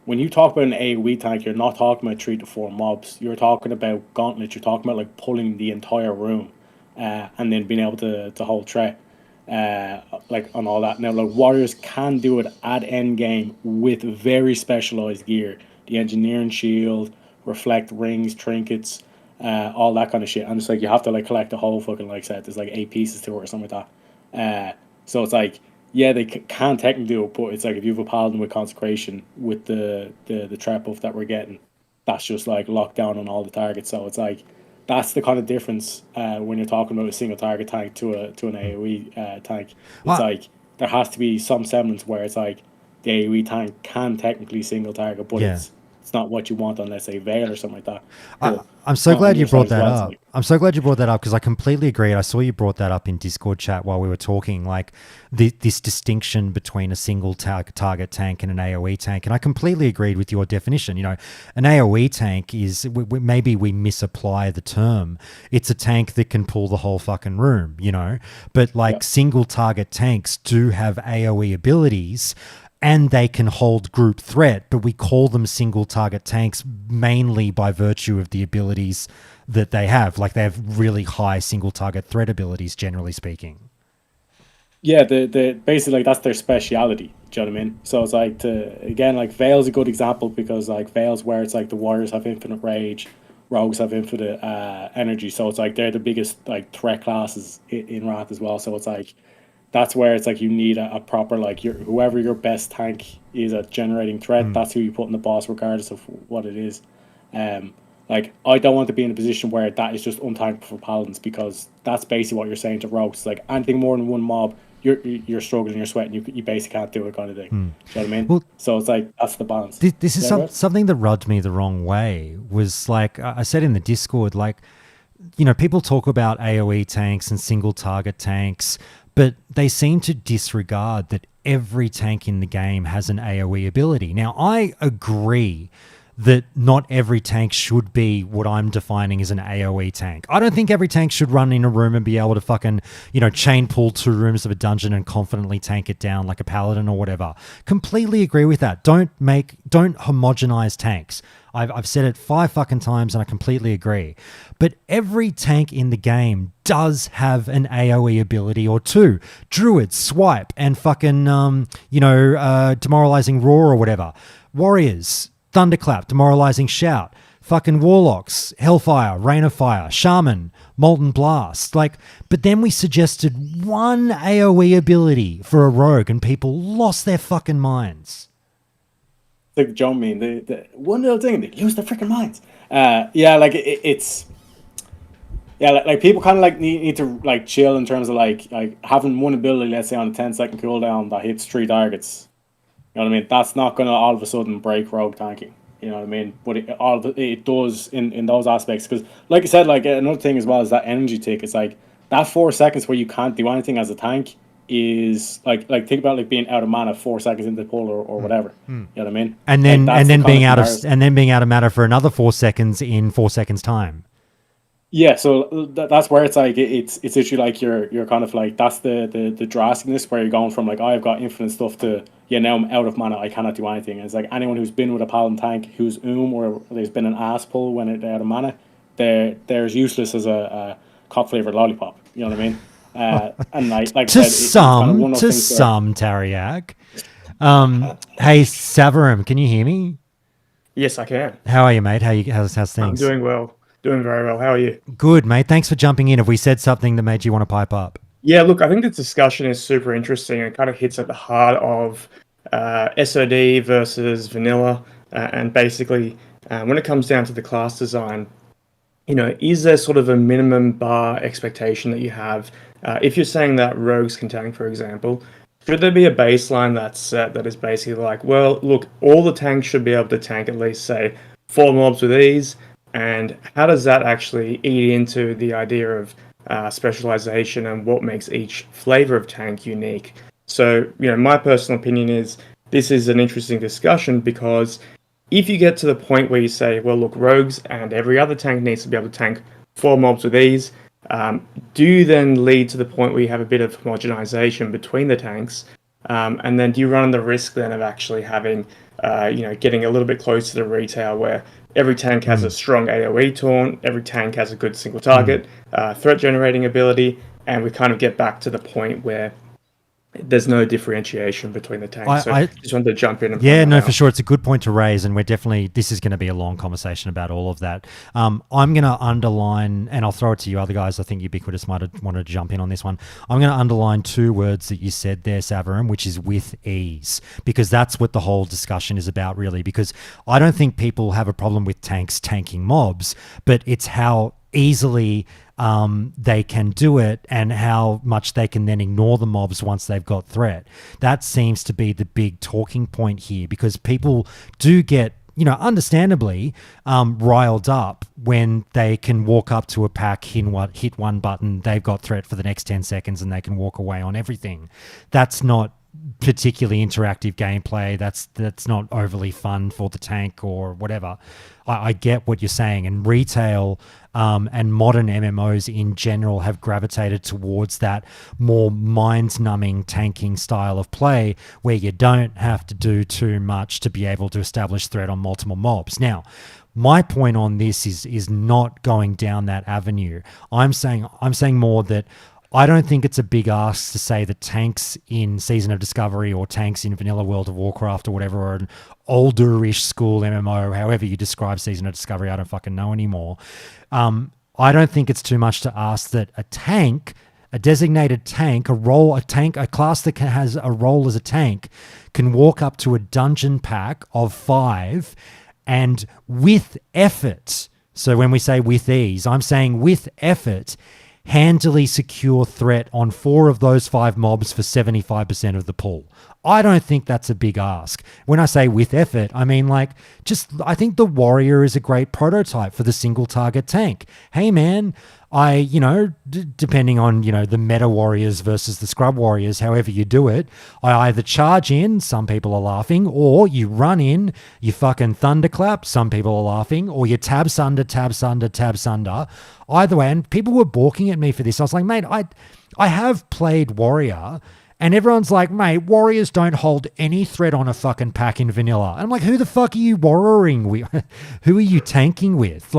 when you talk about an AoE tank, you're not talking about 3 to 4 mobs. You're talking about gauntlets. You're talking about pulling the entire room, and then being able to hold threat, on all that. Now, warriors can do it at end game with very specialized gear, the engineering shield, reflect rings, trinkets, all that kind of shit. And it's you have to collect the whole fucking set. There's 8 pieces to it or something like that. So it's yeah, they can technically do it, but it's like if you have a paladin with consecration with the threat buff that we're getting, that's just like locked down on all the targets. So it's like that's the kind of difference when you're talking about a single target tank to an AOE tank. It's Well, like there has to be some semblance where it's like the AOE tank can technically single target, but yeah. it's not what you want on, let's say, Veil or something like that. I, But I'm so on glad your you side brought as that well, it's up. like, I'm so glad you brought that up because I completely agree. I saw you brought that up in Discord chat while we were talking, like this distinction between a single target tank and an AoE tank. And I completely agreed with your definition. You know, an AoE tank is, maybe we misapply the term. It's a tank that can pull the whole fucking room, you know, but like yeah. single target tanks do have AoE abilities and they can hold group threat, but we call them single target tanks mainly by virtue of the abilities that they have. Like they have really high single target threat abilities, generally speaking. Yeah, the basically like that's their speciality. Do you know what I mean? So it's like like Veil's a good example because like Veil's where it's like the warriors have infinite rage, rogues have infinite energy. So it's like they're the biggest like threat classes in Wrath as well. So it's like that's where it's like you need a proper like whoever your best tank is at generating threat. That's who you put in the boss, regardless of what it is. Um, like I don't want to be in a position where that is just untankable for paladins because that's basically what you're saying to rogues. It's like anything more than one mob, you're struggling, you're sweating, you basically can't do it, kind of thing. Do you know what I mean? Well, So it's like that's the balance. this is something that rubbed me the wrong way. Was like I said in the Discord, like, you know, people talk about AoE tanks and single target tanks, but they seem to disregard that every tank in the game has an AoE ability. Now, I agree that not every tank should be what I'm defining as an AoE tank. I don't think every tank should run in a room and be able to fucking, you know, chain pull 2 rooms of a dungeon and confidently tank it down like a paladin or whatever. Completely agree with that. Don't homogenize tanks. I've said it 5 fucking times and I completely agree. But every tank in the game does have an AoE ability or 2. Druid, swipe, and fucking, demoralizing roar or whatever. Warriors, thunderclap, demoralizing shout. Fucking warlocks, hellfire, rain of fire, shaman, molten blast. Like, but then we suggested one AoE ability for a rogue and people lost their fucking minds. Like Joe mean the one little thing, they lose their freaking minds. Yeah, like it's yeah, like people kind of like need to like chill in terms of like having one ability, let's say on a 10-second cooldown that hits 3 targets. You know what I mean? That's not gonna all of a sudden break rogue tanking. You know what I mean? But it does in those aspects because, like I said, like another thing as well is that energy tick. It's like that 4 seconds where you can't do anything as a tank is like think about like being out of mana 4 seconds into the pull or whatever. You know what I mean? And then being out of matter for another 4 seconds in 4 seconds time. Yeah, so that's where it's like it's literally like you're kind of like that's the drasticness where you're going from like I've got infinite stuff to now I'm out of mana, I cannot do anything. And it's like anyone who's been with a paladin tank who's or there's been an ass pull when they're out of mana, they're as useless as a cock flavored lollipop. You know what I mean? And like to I said, some Tariak. Hey Savarim, can you hear me? Yes, I can. How are you, mate? How's things? I'm doing well. Doing very well. How are you? Good, mate. Thanks for jumping in. Have we said something that made you want to pipe up? Yeah, look, I think the discussion is super interesting and kind of hits at the heart of SOD versus vanilla. And basically, when it comes down to the class design, you know, is there sort of a minimum bar expectation that you have? If you're saying that rogues can tank, for example, should there be a baseline that's set that is basically like, well, look, all the tanks should be able to tank at least, say, 4 mobs with ease? And how does that actually eat into the idea of specialization and what makes each flavor of tank unique? So, you know, my personal opinion is this is an interesting discussion because if you get to the point where you say, well, look, rogues and every other tank needs to be able to tank 4 mobs with ease, do you then lead to the point where you have a bit of homogenization between the tanks? And then do you run the risk then of actually having, getting a little bit close to the retail where every tank has a strong AoE taunt, every tank has a good single target, threat generating ability, and we kind of get back to the point where there's no differentiation between the tanks. So I just wanted to jump in and Yeah, point no, that for out. sure. It's a good point to raise, and this is going to be a long conversation about all of that. I'm going to underline, and I'll throw it to you other guys. I think Ubiquitous might have wanted to jump in on this one. I'm going to underline 2 words that you said there, Savarin, which is with ease, because that's what the whole discussion is about, really, because I don't think people have a problem with tanks tanking mobs, but it's how easily they can do it and how much they can then ignore the mobs once they've got threat. That seems to be the big talking point here, because people do get, understandably riled up when they can walk up to a pack, hit one button, they've got threat for the next 10 seconds and they can walk away on everything. That's not particularly interactive gameplay. That's not overly fun for the tank or whatever. I get what you're saying, and retail and modern MMOs in general have gravitated towards that more mind-numbing tanking style of play where you don't have to do too much to be able to establish threat on multiple mobs. Now, my point on this is not going down that avenue. I'm saying more that I don't think it's a big ask to say that tanks in Season of Discovery or tanks in Vanilla World of Warcraft or whatever, or an older-ish school MMO, however you describe Season of Discovery, I don't fucking know anymore. I don't think it's too much to ask that a tank, a designated tank, a class that has a role as a tank, can walk up to a dungeon pack of 5 and with effort, so when we say with ease, I'm saying with effort, handily secure threat on 4 of those 5 mobs for 75% of the pool. I don't think that's a big ask. When I say with effort, I mean I think the warrior is a great prototype for the single target tank. Hey man, depending on, the meta warriors versus the scrub warriors, however you do it, I either charge in, some people are laughing, or you run in, you fucking thunderclap, some people are laughing, or you tabs under. Either way, and people were balking at me for this. I was like, mate, I have played warrior, and everyone's like, mate, warriors don't hold any threat on a fucking pack in vanilla. And I'm like, who the fuck are you warrioring with? Who are you tanking with?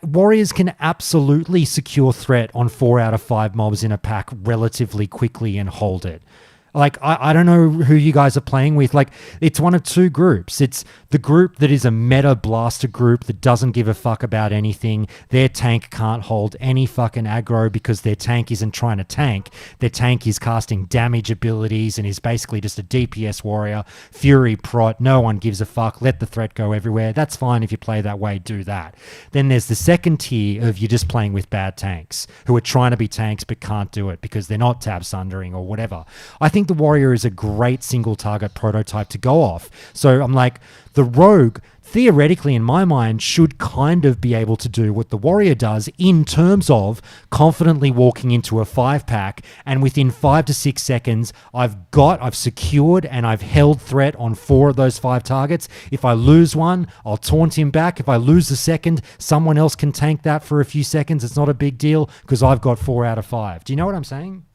Warriors can absolutely secure threat on 4 out of 5 mobs in a pack relatively quickly and hold it. I don't know who you guys are playing with. It's one of 2 groups. It's the group that is a meta blaster group that doesn't give a fuck about anything. Their tank can't hold any fucking aggro because their tank isn't trying to tank. Their tank is casting damage abilities and is basically just a DPS warrior. Fury prot, no one gives a fuck. Let the threat go everywhere. That's fine if you play that way, do that. Then there's the second tier of you're just playing with bad tanks who are trying to be tanks but can't do it because they're not tab sundering or whatever. I think the warrior is a great single target prototype to go off. So I'm like, the rogue theoretically in my mind should kind of be able to do what the warrior does in terms of confidently walking into a 5-pack and within 5 to 6 seconds I've secured and I've held threat on 4 of those 5 targets. If I lose one, I'll taunt him back. If I lose the second, someone else can tank that for a few seconds. It's not a big deal because I've got 4 out of 5. Do you know what I'm saying?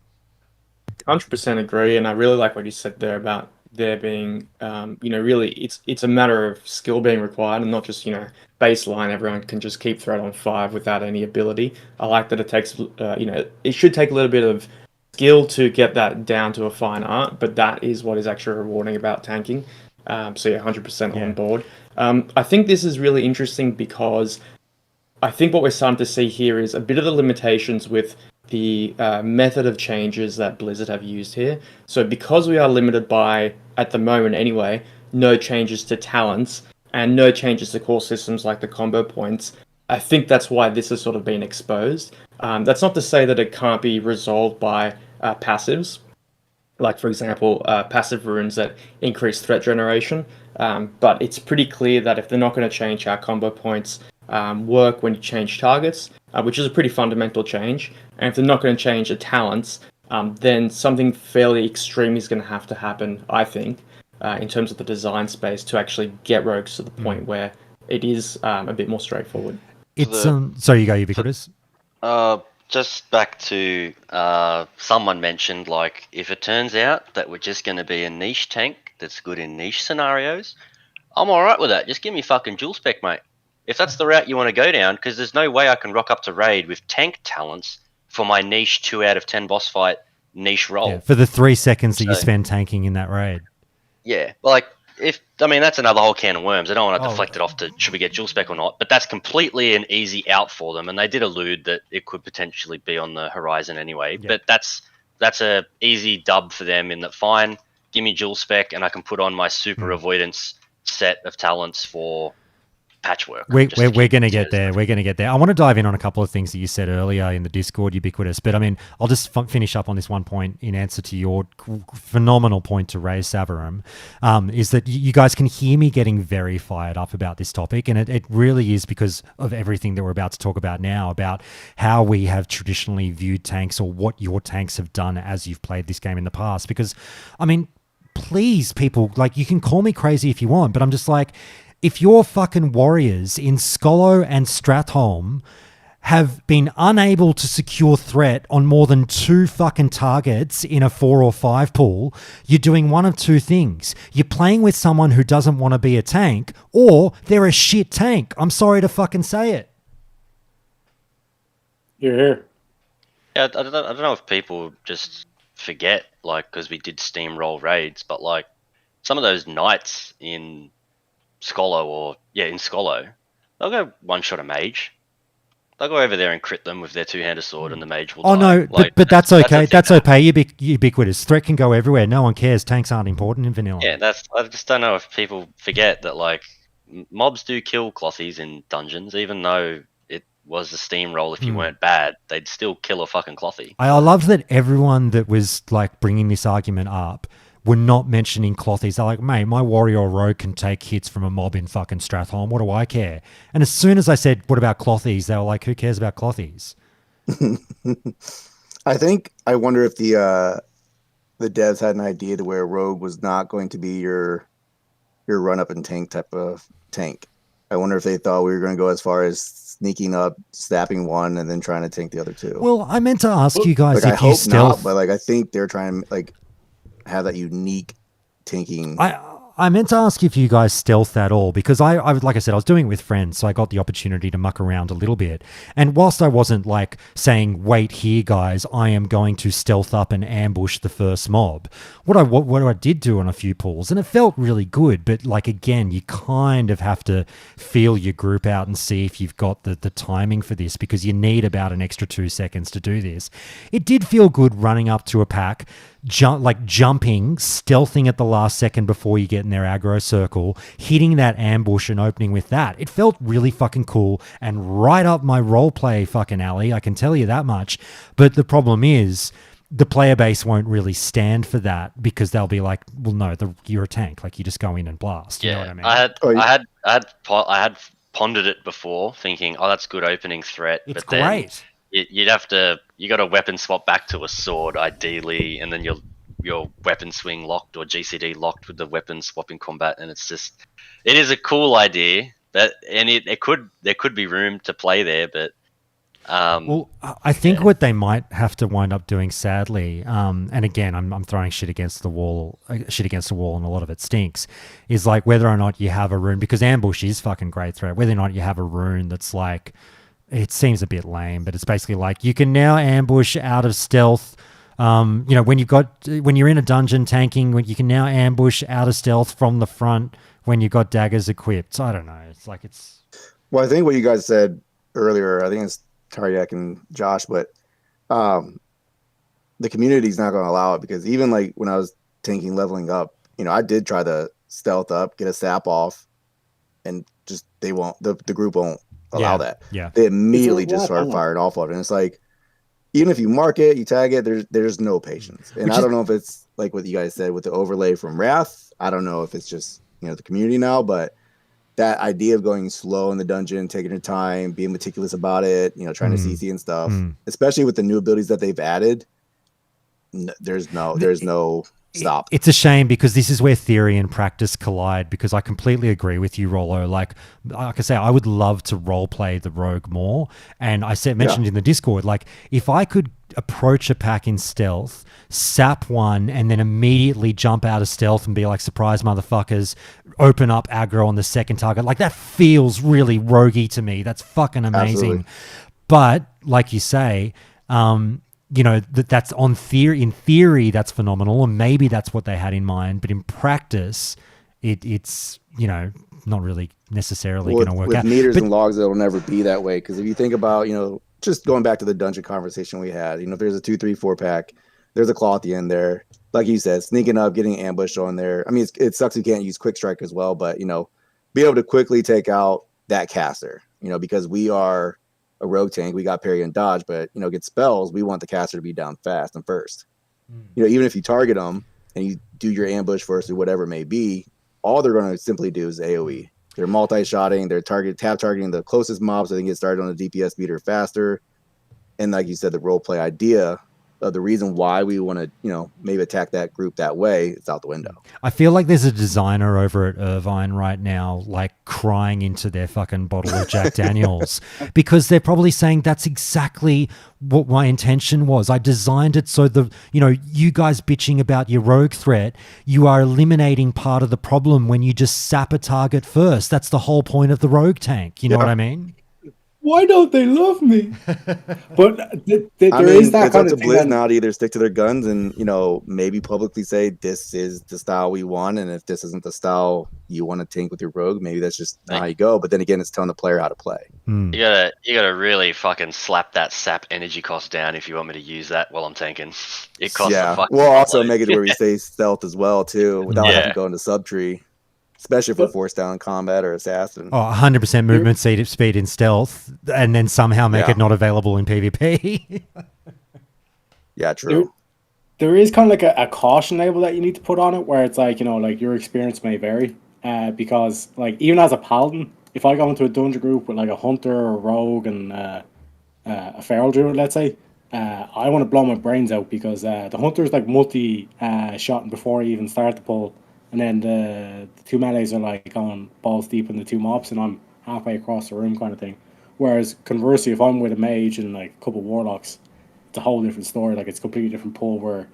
100% agree, and I really like what you said there about there being, really it's a matter of skill being required and not just, baseline. Everyone can just keep threat on 5 without any ability. I like that it takes, it should take a little bit of skill to get that down to a fine art, but that is what is actually rewarding about tanking. So yeah, 100% on board. I think this is really interesting because I think what we're starting to see here is a bit of the limitations with the method of changes that Blizzard have used here. So because we are limited by, at the moment anyway, no changes to talents and no changes to core systems like the combo points, I think that's why this has sort of been exposed. That's not to say that it can't be resolved by passives, like for example, passive runes that increase threat generation. But it's pretty clear that if they're not going to change how combo points work when you change targets, which is a pretty fundamental change, and if they're not going to change the talents, then something fairly extreme is going to happen, I think, in terms of the design space to actually get rogues to the point where it is a bit more straightforward. It's sorry, you go, Ubiquitous. Just back to someone mentioned, if it turns out that we're just going to be a niche tank that's good in niche scenarios, I'm all right with that. Just give me fucking dual spec, mate. If that's the route you want to go down, because there's no way I can rock up to raid with tank talents for my niche 2 out of 10 boss fight niche role. Yeah, for the 3 seconds that you So- spend tanking in that raid. Yeah, like that's another whole can of worms. I don't want to Oh. deflect it off to should we get dual spec or not, but that's completely an easy out for them, and they did allude that it could potentially be on the horizon anyway. Yeah. But that's a easy dub for them in that. Fine, give me dual spec, and I can put on my super avoidance set of talents for patchwork. We're just to going keep to it get there. We're going to get there. I want to dive in on a couple of things that you said earlier in the Discord, Ubiquitous. But I mean, I'll just finish up on this one point in answer to your phenomenal point to raise, Savarum, is that you guys can hear me getting very fired up about this topic. And it really is because of everything that we're about to talk about now, about how we have traditionally viewed tanks or what your tanks have done as you've played this game in the past. Because, I mean, please, people, like, you can call me crazy if you want, but I'm just like, if your fucking warriors in Skolo and Stratholm have been unable to secure threat on more than 2 fucking targets in a 4 or 5 pool, you're doing one of 2 things. You're playing with someone who doesn't want to be a tank, or they're a shit tank. I'm sorry to fucking say it. You're here. Yeah, I don't know if people just forget, like, because we did steamroll raids, but like some of those knights in Skolo in Skolo, they'll go one shot a mage. They'll go over there and crit them with their 2-handed sword, and the mage will die. No, like, but that's okay. That's okay. Ubiquitous. Threat can go everywhere. No one cares. Tanks aren't important in vanilla. Yeah, I just don't know if people forget that, like, mobs do kill clothies in dungeons, even though it was a steamroll. If you weren't bad, they'd still kill a fucking clothy. I love that everyone that was like bringing this argument up were not mentioning clothies. They're like, mate, my warrior or rogue can take hits from a mob in fucking Stratholm. What do I care? And as soon as I said, what about clothies? They were like, who cares about clothies? I wonder if the devs had an idea to where rogue was not going to be your run up and tank type of tank. I wonder if they thought we were going to go as far as sneaking up, snapping one, and then trying to tank the other 2. Well, I meant to ask you guys Like, if I you hope stealth. not, but like I think they're trying to like have that unique tanking. I meant to ask if you guys stealth at all, because I like I said, I was doing it with friends, so I got the opportunity to muck around a little bit. And whilst I wasn't like saying, wait here, guys, I am going to stealth up and ambush the first mob, what I did do on a few pulls, and it felt really good, but like, again, you kind of have to feel your group out and see if you've got the timing for this, because you need about an extra 2 seconds to do this. It did feel good running up to a pack, jumping, stealthing at the last second before you get in their aggro circle, hitting that ambush and opening with that. It felt really fucking cool and right up my roleplay fucking alley, I can tell you that much. But the problem is, the player base won't really stand for that, because they'll be like, well, no, you're a tank. Like, you just go in and blast. You know what I mean? I had pondered it before, thinking, oh, that's good opening threat. It's but then great. you got a weapon swap back to a sword ideally, and then your weapon swing locked or GCD locked with the weapon swap in combat, and it is a cool idea there could be room to play there, but well, I think what they might have to wind up doing, sadly, and again, I'm throwing shit against the wall, and a lot of it stinks, is like whether or not you have a rune, because ambush is fucking great threat, whether or not you have a rune that's like, it seems a bit lame, but it's basically like you can now ambush out of stealth. When you're in a dungeon tanking, when you can now ambush out of stealth from the front when you've got daggers equipped. I don't know. Well, I think what you guys said earlier, I think it's Taryak and Josh, but the community's not going to allow it, because even like when I was tanking leveling up, I did try to stealth up, get a sap off, and just the group won't allow that. Yeah. They immediately just start firing off of it. And it's like, even if you mark it, you tag it, there's no patience. And I don't know if it's like what you guys said with the overlay from Wrath. I don't know if it's just, the community now, but that idea of going slow in the dungeon, taking your time, being meticulous about it, trying to CC and stuff, especially with the new abilities that they've added, there's no stop. It's a shame, because this is where theory and practice collide, because I completely agree with you, Rollo. Like I say, I would love to role play the rogue more. And mentioned in the Discord, like if I could approach a pack in stealth, sap one, and then immediately jump out of stealth and be like, surprise motherfuckers, open up aggro on the second target. Like, that feels really roguey to me. That's fucking amazing. Absolutely. But like you say, that's on theory. In theory, that's phenomenal, and maybe that's what they had in mind. But in practice, it's not really necessarily going to work with out. meters But and logs, it'll never be that way. Because if you think about, just going back to the dungeon conversation we had, if there's a 2, 3, 4 pack, there's a claw at the end there. Like you said, sneaking up, getting ambushed on there. I mean, it sucks you can't use quick strike as well, but be able to quickly take out that caster. Because we are a rogue tank, we got parry and dodge, but get spells. We want the caster to be down fast and first. Even if you target them and you do your ambush first or whatever it may be, all they're going to simply do is AOE. They're multi-shotting. They're targeting the closest mobs so they can get started on the DPS meter faster. And like you said, the role play idea of the reason why we want to, maybe attack that group that way, it's out the window. I feel like there's a designer over at Irvine right now, like crying into their fucking bottle of Jack Daniels because they're probably saying that's exactly what my intention was. I designed it so you guys bitching about your rogue threat, you are eliminating part of the problem when you just sap a target first. That's the whole point of the rogue tank. You know what I mean? Why don't they love me? But there is that it's kind up of to thing. Blizz now to either stick to their guns and maybe publicly say this is the style we want, and if this isn't the style you want to tank with your rogue, maybe that's just not how you go. But then again, it's telling the player how to play. You gotta really fucking slap that sap energy cost down if you want me to use that while I'm tanking. It costs a fucking We'll also load. make it where we stay stealth as well too, without having to go into sub tree. Especially if we're forced down in combat or assassin. 100% movement speed in stealth, and then somehow make it not available in PvP. Yeah, true. There is kind of like a caution label that you need to put on it, where it's like, like your experience may vary. Because like even as a paladin, if I go into a dungeon group with like a hunter or a rogue and a feral druid, let's say, I want to blow my brains out because the hunter's like multi-shotting before I even start the pull. And then the two melees are like going balls deep in the two mobs, and I'm halfway across the room kind of thing. Whereas conversely, if I'm with a mage and like a couple of warlocks, it's a whole different story. Like it's a completely different pull where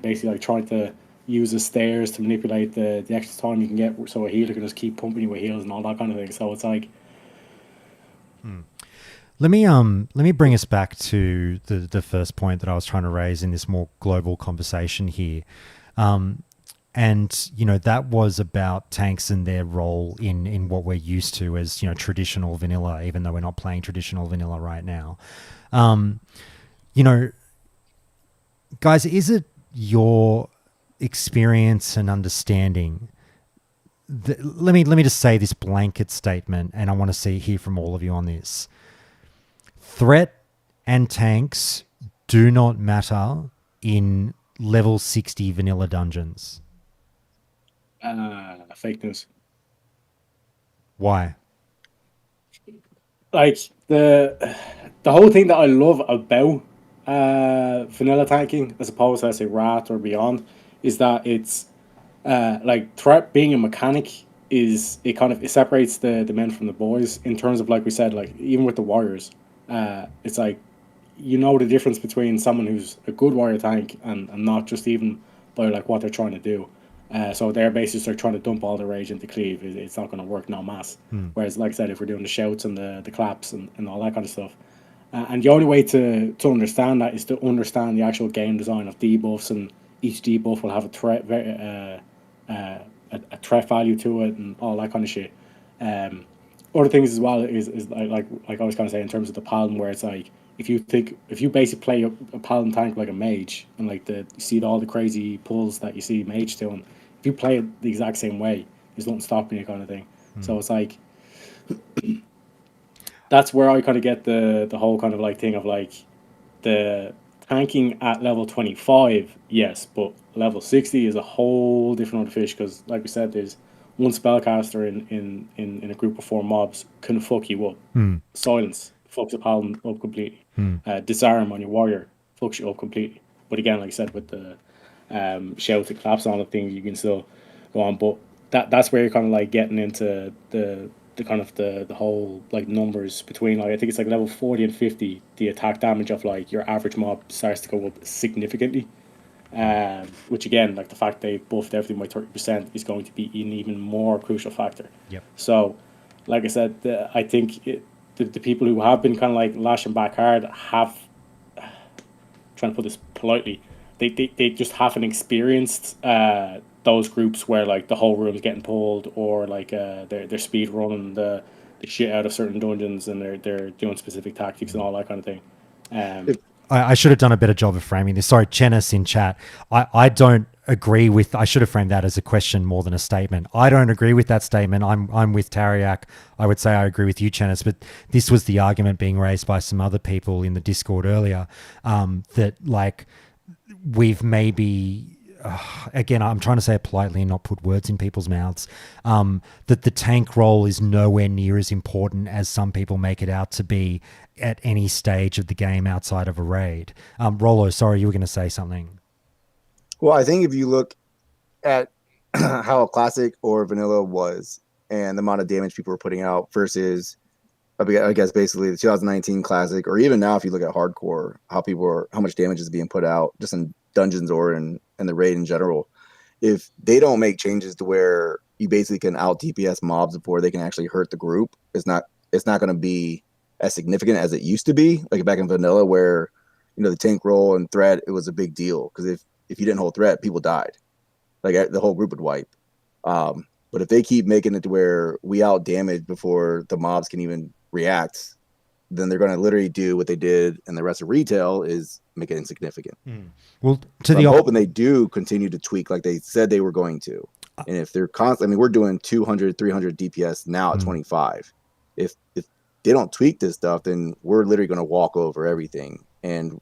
basically like trying to use the stairs to manipulate the extra time you can get so a healer can just keep pumping you with heals and all that kind of thing. So it's like Let me bring us back to the first point that I was trying to raise in this more global conversation here. And, that was about tanks and their role in what we're used to as, traditional vanilla, even though we're not playing traditional vanilla right now. Guys, is it your experience and understanding let me just say this blanket statement, and I want to hear from all of you on this. Threat and tanks do not matter in level 60 vanilla dungeons. fake news. Why? Like the whole thing that I love about vanilla tanking, as opposed to, let's say, Wrath or Beyond, is that it's like threat being a mechanic it separates the men from the boys in terms of, like we said, like even with the warriors, it's like the difference between someone who's a good warrior tank and not, just even by like what they're trying to do. So they're basically trying to dump all the rage into cleave. It's not going to work no mass. Whereas, like I said, if we're doing the shouts and the claps and all that kind of stuff, and the only way to understand that is to understand the actual game design of debuffs, and each debuff will have a threat a threat value to it and all that kind of shit. Other things as well is like I was kind of saying in terms of the paladin, where it's like if you basically play a paladin tank like a mage and like you see all the crazy pulls that you see mage doing, if you play it the exact same way, there's nothing stopping you, kind of thing. So it's like that's where I kind of get the whole kind of like thing of like the tanking at level 25, yes, but level 60 is a whole different other fish, because like we said, there's one spellcaster in a group of 4 mobs can fuck you up. Silence fucks a paladin up completely. Disarm on your warrior fucks you up completely. But again, like I said, with the shout and claps on the things, you can still go on. But that's where you're kind of like getting into the kind of the whole like numbers between, like, I think it's like level 40 and 50, the attack damage of like your average mob starts to go up significantly. Which again, like the fact they buffed everything by 30% is going to be an even more crucial factor. Yep. So, like I said, I think the people who have been kind of like lashing back hard have trying to put this politely, they just haven't experienced those groups where like the whole room is getting pulled, or like they're speed running the shit out of certain dungeons, and they're doing specific tactics and all that kind of thing. I should have done a better job of framing this. Sorry, Chenis in chat. I don't agree with. I should have framed that as a question more than a statement. I don't agree with that statement. I'm with Tariak. I would say I agree with you, Chenis, but this was the argument being raised by some other people in the Discord earlier, that like we've maybe. Again, I'm trying to say it politely and not put words in people's mouths, that the tank role is nowhere near as important as some people make it out to be at any stage of the game outside of a raid. Rolo, sorry, you were going to say something. Well, I think if you look at how a classic or vanilla was and the amount of damage people were putting out versus, I guess, basically the 2019 classic, or even now if you look at hardcore, how much damage is being put out just in dungeons or in the raid in general. If they don't make changes to where you basically can out DPS mobs before they can actually hurt the group, it's not going to be as significant as it used to be, like back in vanilla, where the tank roll and threat, it was a big deal, because if you didn't hold threat, people died, like the whole group would wipe. But if they keep making it to where we out damage before the mobs can even react, then they're going to literally do what they did in the rest of retail, is make it insignificant. Well, I'm hoping they do continue to tweak like they said they were going to. And if they're constantly, I mean, we're doing 200, 300 DPS now at 25. If they don't tweak this stuff, then we're literally going to walk over everything. And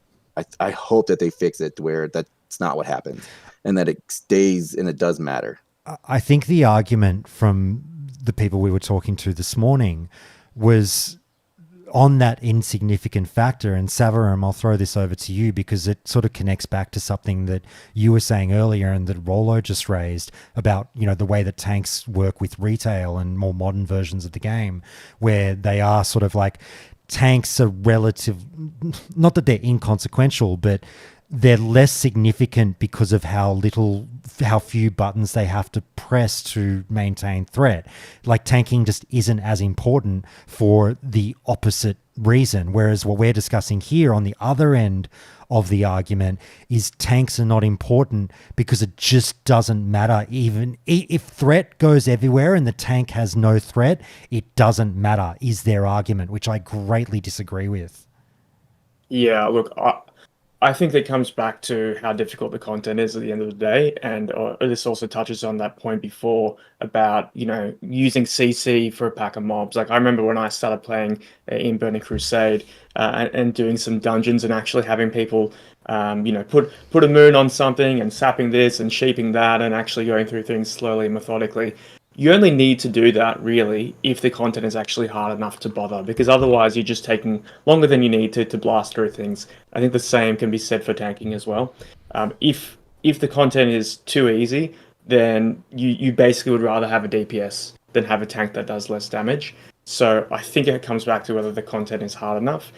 I hope that they fix it to where that's not what happens, and that it stays and it does matter. I think the argument from the people we were talking to this morning was on that insignificant factor. And Savarim, I'll throw this over to you because it sort of connects back to something that you were saying earlier and that Rolo just raised about, the way that tanks work with retail and more modern versions of the game, where they are sort of like, tanks are not that they're inconsequential, but they're less significant because of how few buttons they have to press to maintain threat. Like tanking just isn't as important for the opposite reason. Whereas what we're discussing here on the other end of the argument is tanks are not important because it just doesn't matter. Even if threat goes everywhere and the tank has no threat, it doesn't matter, is their argument, which I greatly disagree with. Yeah, look, I think that comes back to how difficult the content is at the end of the day, and this also touches on that point before about using CC for a pack of mobs. Like I remember when I started playing in Burning Crusade and doing some dungeons and actually having people put a moon on something and sapping this and sheeping that and actually going through things slowly and methodically. You only need to do that, really, if the content is actually hard enough to bother, because otherwise you're just taking longer than you need to blast through things. I think the same can be said for tanking as well. If the content is too easy, then you basically would rather have a DPS than have a tank that does less damage. So I think it comes back to whether the content is hard enough.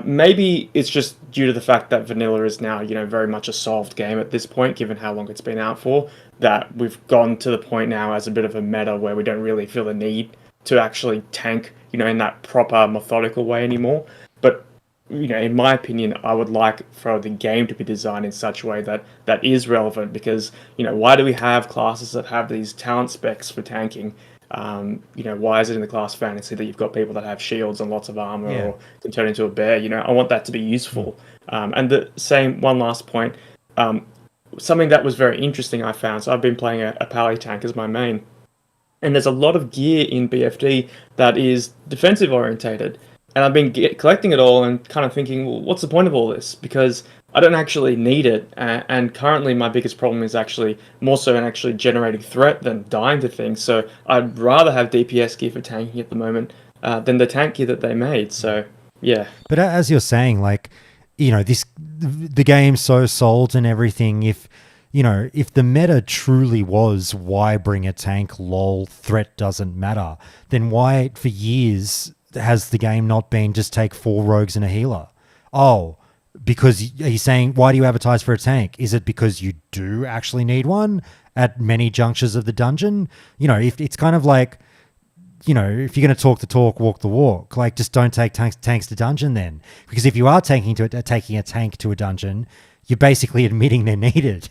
Maybe it's just due to the fact that vanilla is now, very much a solved game at this point, given how long it's been out for, that we've gone to the point now as a bit of a meta where we don't really feel the need to actually tank, in that proper methodical way anymore. But, in my opinion, I would like for the game to be designed in such a way that is relevant, because, why do we have classes that have these talent specs for tanking? Why is it in the class fantasy that you've got people that have shields and lots of armor or can turn into a bear? I want that to be useful. And the same, one last point, something that was very interesting I found. So I've been playing a Pally tank as my main, and there's a lot of gear in BFD that is defensive orientated. And I've been collecting it all and kind of thinking, well, what's the point of all this? Because I don't actually need it. And currently my biggest problem is actually more so in actually generating threat than dying to things. So I'd rather have DPS gear for tanking at the moment than the tank gear that they made. So, yeah. But as you're saying, like, the game's so sold and everything, if the meta truly was why bring a tank, lol, threat doesn't matter, then why for years has the game not been just take 4 rogues and a healer? Oh, because he's saying, why do you advertise for a tank? Is it because you do actually need one at many junctures of the dungeon? If it's kind of like, you know, if you're going to talk the talk, walk the walk. Like, just don't take tanks to dungeon then, because if you are taking a tank to a dungeon, you're basically admitting they're needed.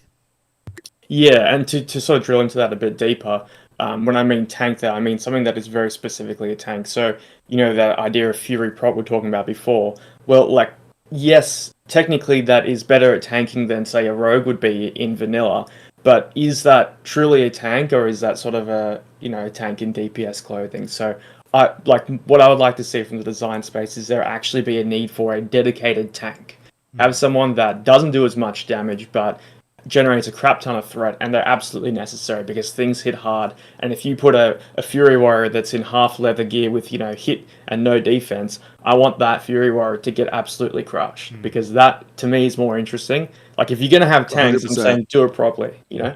Yeah, and to sort of drill into that a bit deeper, when I mean tank there, I mean something that is very specifically a tank. So, you know, that idea of Fury prop we're talking about before. Well, like, yes, technically that is better at tanking than, say, a rogue would be in vanilla. But is that truly a tank, or is that sort of a, you know, a tank in DPS clothing? So, what I would like to see from the design space is there actually be a need for a dedicated tank. Have someone that doesn't do as much damage, but generates a crap ton of threat, and they're absolutely necessary because things hit hard. And if you put a Fury Warrior that's in half leather gear with, you know, hit and no defense, I want that Fury Warrior to get absolutely crushed, because that to me is more interesting. Like, if you're gonna have tanks, 100%. I'm saying do it properly, you know.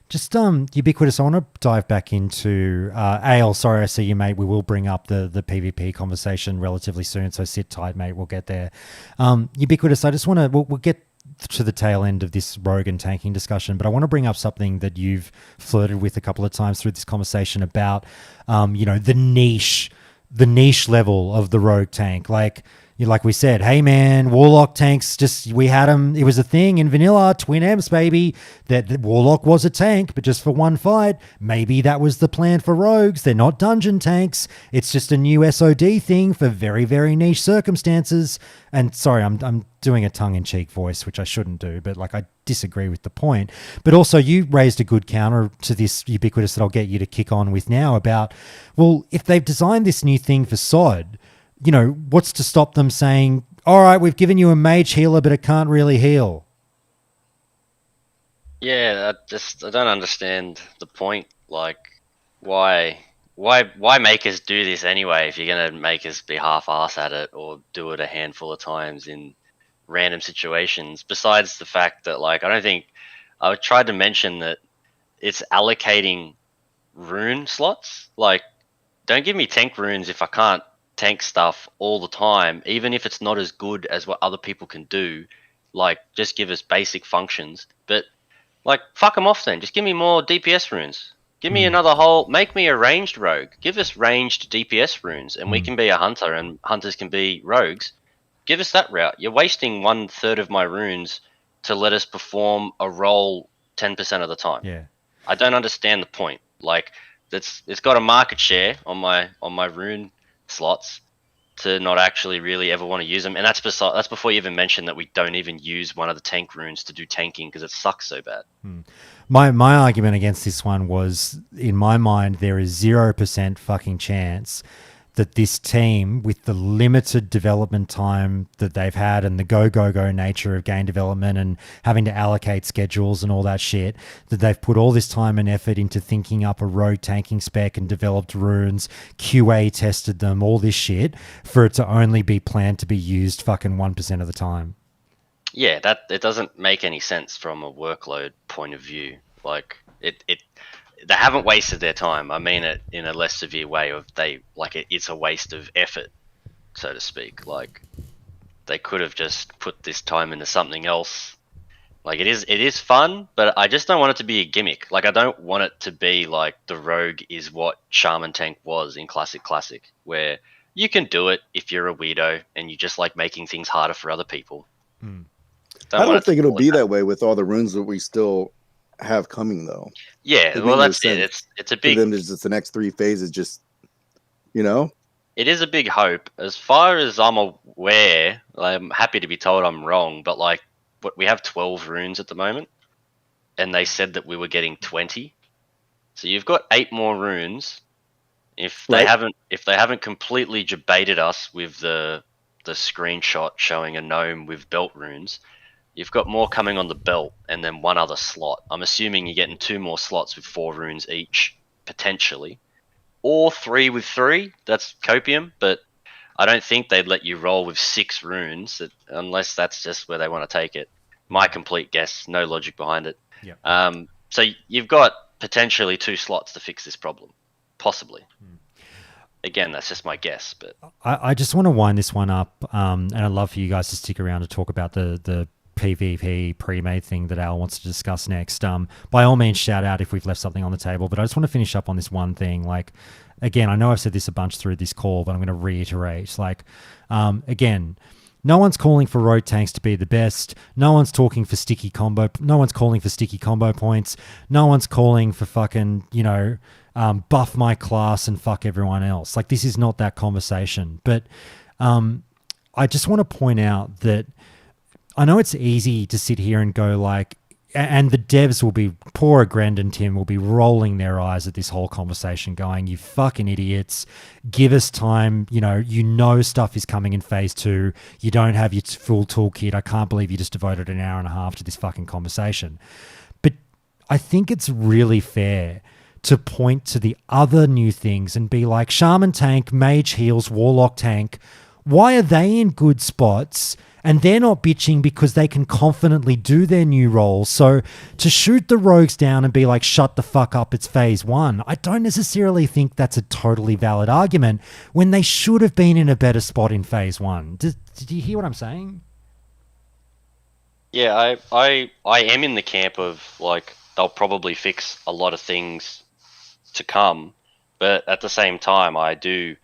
Just Ubiquitous, I want to dive back into Ale. Sorry, I see you, mate. We will bring up the PvP conversation relatively soon, so sit tight, mate. We'll get there. Ubiquitous, I just want to we'll get to the tail end of this rogue and tanking discussion, but I want to bring up something that you've flirted with a couple of times through this conversation about, you know, the niche level of the rogue tank. Like we said, hey man, Warlock tanks, just, we had them, it was a thing in vanilla, Twin Amps, baby, that Warlock was a tank, but just for one fight. Maybe that was the plan for rogues. They're not dungeon tanks. It's just a new SOD thing for very, very niche circumstances. And sorry, I'm doing a tongue-in-cheek voice, which I shouldn't do, but like, I disagree with the point. But also, you raised a good counter to this, Ubiquitous, that I'll get you to kick on with now about, well, if they've designed this new thing for SOD, you know, what's to stop them saying, all right, we've given you a mage healer, but it can't really heal? Yeah, I don't understand the point. Like, why make us do this anyway if you're gonna make us be half-ass at it, or do it a handful of times in random situations? Besides the fact that, like, I tried to mention that it's allocating rune slots. Like, don't give me tank runes if I can't tank stuff all the time, even if it's not as good as what other people can do. Like, just give us basic functions, but like, fuck them off then. Just give me more DPS runes. Give me another make me a ranged rogue. Give us ranged DPS runes, and we can be a hunter, and hunters can be rogues. Give us that route. You're wasting 1/3 of my runes to let us perform a role 10% of the time. Yeah. I don't understand the point. Like, it's got a market share on my rune slots to not actually really ever want to use them, and that's before you even mention that we don't even use one of the tank runes to do tanking because it sucks so bad. My argument against this one was, in my mind, there is 0% fucking chance that this team, with the limited development time that they've had and the go nature of game development and having to allocate schedules and all that shit, that they've put all this time and effort into thinking up a rogue tanking spec and developed runes, QA tested them, all this shit, for it to only be planned to be used fucking 1% of the time. Yeah, it doesn't make any sense from a workload point of view. Like, they haven't wasted their time. I mean it in a less severe way of it's a waste of effort, so to speak. Like, they could have just put this time into something else. Like, it is fun, but I just don't want it to be a gimmick. Like, I don't want it to be like the rogue is what Shaman Tank was in Classic, where you can do it if you're a weirdo and you just like making things harder for other people. I don't think it'll be that way with all the runes that we still have coming, though. Yeah, well, that's it. It's a big. Then there's just the next 3 phases. Just, you know, it is a big hope. As far as I'm aware, I'm happy to be told I'm wrong, but like, we have 12 runes at the moment, and they said that we were getting 20. So you've got 8 more runes. If they haven't completely debated us with the screenshot showing a gnome with belt runes, you've got more coming on the belt, and then 1 other slot. I'm assuming you're getting 2 more slots with 4 runes each, potentially. Or 3 with 3, that's copium, but I don't think they'd let you roll with 6 runes, unless that's just where they want to take it. My complete guess, no logic behind it. Yeah. So you've got potentially 2 slots to fix this problem, possibly. Again, that's just my guess, but I just want to wind this one up, and I'd love for you guys to stick around to talk about the PvP pre-made thing that Al wants to discuss next. By all means, shout out if we've left something on the table. But I just want to finish up on this one thing. Like, again, I know I've said this a bunch through this call, but I'm going to reiterate. Like, again, no one's calling for rogue tanks to be the best. No one's talking for sticky combo. No one's calling for sticky combo points. No one's calling for fucking, buff my class and fuck everyone else. Like, this is not that conversation. But I just want to point out that I know it's easy to sit here and go like, and the devs will be, poor Grand and Tim will be rolling their eyes at this whole conversation going, you fucking idiots, give us time. Stuff is coming in phase 2. You don't have your full toolkit. I can't believe you just devoted an hour and a half to this fucking conversation. But I think it's really fair to point to the other new things and be like, Shaman tank, Mage heals, Warlock tank, why are they in good spots? And they're not bitching because they can confidently do their new roles. So to shoot the rogues down and be like, shut the fuck up, it's phase 1, I don't necessarily think that's a totally valid argument when they should have been in a better spot in phase 1. Did you hear what I'm saying? Yeah, I am in the camp of, like, they'll probably fix a lot of things to come. But at the same time, I don't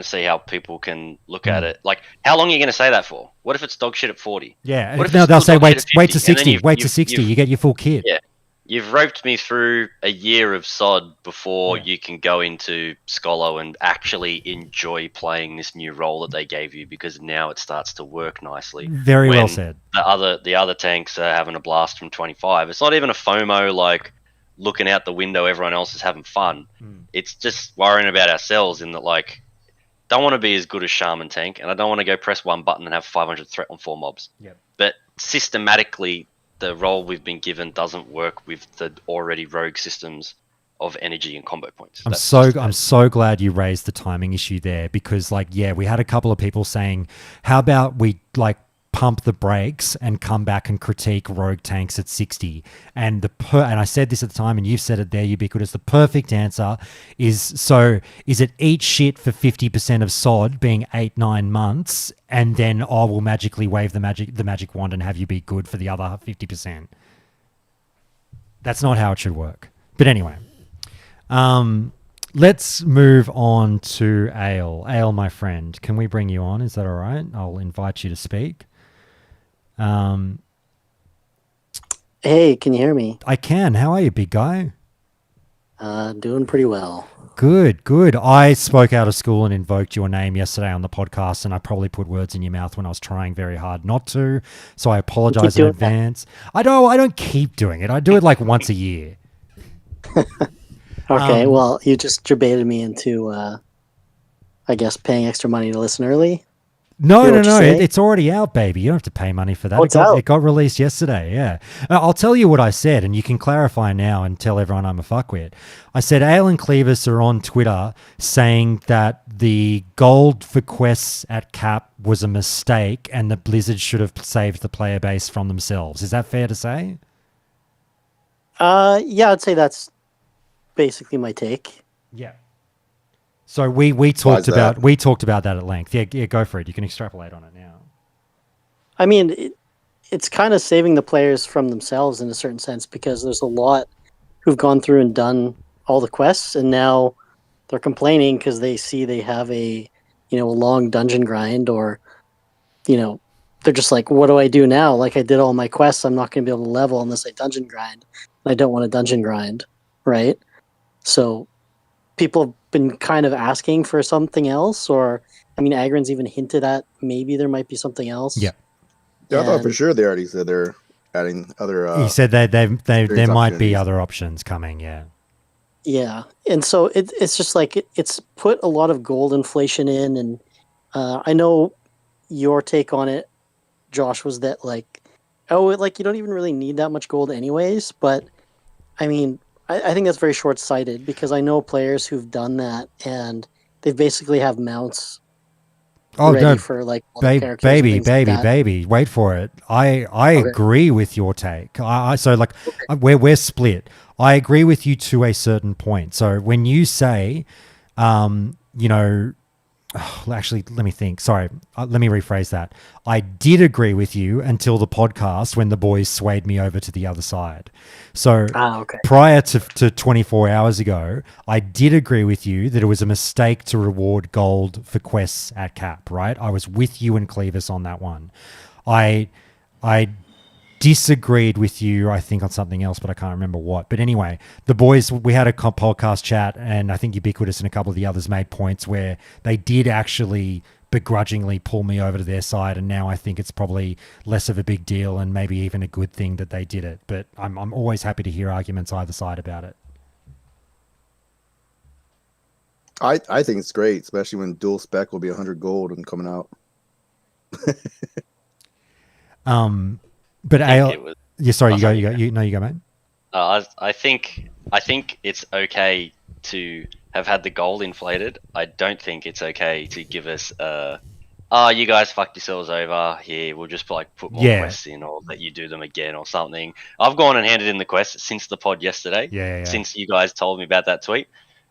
see how people can look at it. Like, how long are you going to say that for? What if it's dog shit at 40? Yeah, What if no, it's they'll still say dog shit at wait to 50? And then 60, wait to 60, you get your full kit. Yeah, you've roped me through a year of SOD before you can go into Scholar and actually enjoy playing this new role that they gave you, because now it starts to work nicely. Very well said. The other tanks are having a blast from 25. It's not even a FOMO, like, looking out the window, everyone else is having fun. It's just worrying about ourselves in that, like, don't want to be as good as Shaman tank, and I don't want to go press one button and have 500 threat on 4 mobs. Yep. But systematically, the role we've been given doesn't work with the already rogue systems of energy and combo points. I'm so glad you raised the timing issue there, because, like, we had a couple of people saying, how about we, like, pump the brakes and come back and critique rogue tanks at 60. And and I said this at the time, and you've said it there, Ubiquitous, the perfect answer is it eat shit for 50% of SOD being 8-9 months, and then we'll magically wave the magic wand and have you be good for the other 50%. That's not how it should work. But anyway, let's move on to Ale. Ale, my friend, can we bring you on? Is that all right? I'll invite you to speak. Hey, can you hear me? I can. How are you, big guy? Doing pretty well. Good. I spoke out of school and invoked your name yesterday on the podcast, and I probably put words in your mouth when I was trying very hard not to. So I apologize in advance. I don't keep doing it. I do it like once a year. Okay, well, you just debated me into, I guess, paying extra money to listen early. No. It's already out, baby. You don't have to pay money for that. It got released yesterday, yeah. I'll tell you what I said, and you can clarify now and tell everyone I'm a fuckwit. I said Ale and Clevis are on Twitter saying that the gold for quests at cap was a mistake and that Blizzard should have saved the player base from themselves. Is that fair to say? Yeah, I'd say that's basically my take. Yeah. So we talked about that at length. Yeah, go for it. You can extrapolate on it now. I mean, it's kind of saving the players from themselves in a certain sense, because there's a lot who've gone through and done all the quests, and now they're complaining because they see they have a long dungeon grind, or they're just like, what do I do now? Like, I did all my quests, I'm not going to be able to level unless I dungeon grind. I don't want to dungeon grind, right? So people have been kind of asking for something else, or Agron's even hinted at maybe there might be something else. Yeah, I thought for sure they already said they're adding other. He said there might be other options coming. Yeah, and so it's just like it's put a lot of gold inflation in, and I know your take on it, Josh, was that you don't even really need that much gold anyways, but I think that's very short-sighted, because I know players who've done that and they basically have mounts ready for baby, wait for it. I agree with your take. We're split. I agree with you to a certain point. So when you say, Actually, let me think. Sorry, let me rephrase that. I did agree with you until the podcast when the boys swayed me over to the other side. So okay. prior to 24 hours ago, I did agree with you that it was a mistake to reward gold for quests at cap, right? I was with you and Clevis on that one. I disagreed with you, I think, on something else, but I can't remember what. But anyway, the boys, we had a podcast chat, and I think Ubiquitous and a couple of the others made points where they did actually begrudgingly pull me over to their side, and now I think it's probably less of a big deal and maybe even a good thing that they did it. But I'm always happy to hear arguments either side about it. I think it's great, especially when dual spec will be 100 gold and coming out. But I think it was. yeah, sorry, Oh, you go, mate. I think it's okay to have had the goal inflated. I don't think it's okay to give us you guys fucked yourselves over. Here, we'll just like put more quests in, or let you do them again, or something. I've gone and handed in the quests since the pod yesterday. Yeah. Since you guys told me about that tweet.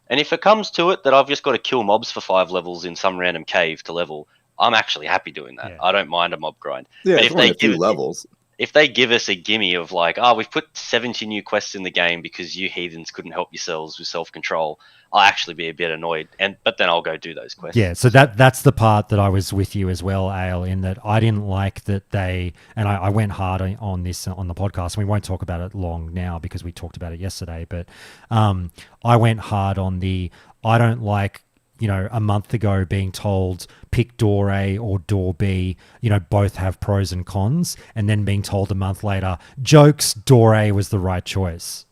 And if it comes to it that I've just got to kill mobs for 5 levels in some random cave to level, I'm actually happy doing that. Yeah. I don't mind a mob grind. Yeah, but it's only a few levels. If they give us a gimme of like, we've put 70 new quests in the game because you heathens couldn't help yourselves with self-control, I'll actually be a bit annoyed. But then I'll go do those quests. Yeah, so that's the part that I was with you as well, Ale, in that I didn't like that they, and I went hard on this on the podcast. We won't talk about it long now because we talked about it yesterday, but I went hard on I don't like, a month ago being told pick door A or door B, both have pros and cons, and then being told a month later, jokes, door A was the right choice.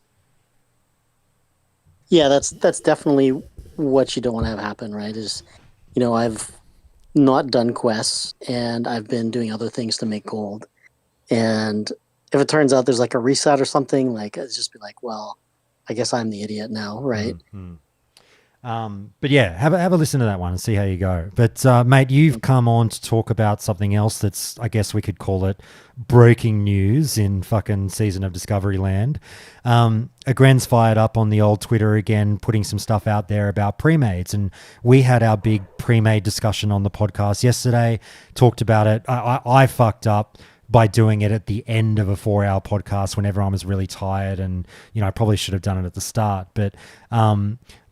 Yeah, that's definitely what you don't want to have happen, right? Is, I've not done quests and I've been doing other things to make gold. And if it turns out there's like a reset or something, like it's just be like, well, I guess I'm the idiot now, right? Mm-hmm. But yeah, have a listen to that one and see how you go. But mate, you've come on to talk about something else that's, I guess we could call it breaking news in fucking Season of Discovery Land. Agren's fired up on the old Twitter again, putting some stuff out there about premades, and we had our big premade discussion on the podcast yesterday. Talked about it. I fucked up by doing it at the end of a 4-hour podcast when everyone was really tired, and I probably should have done it at the start. But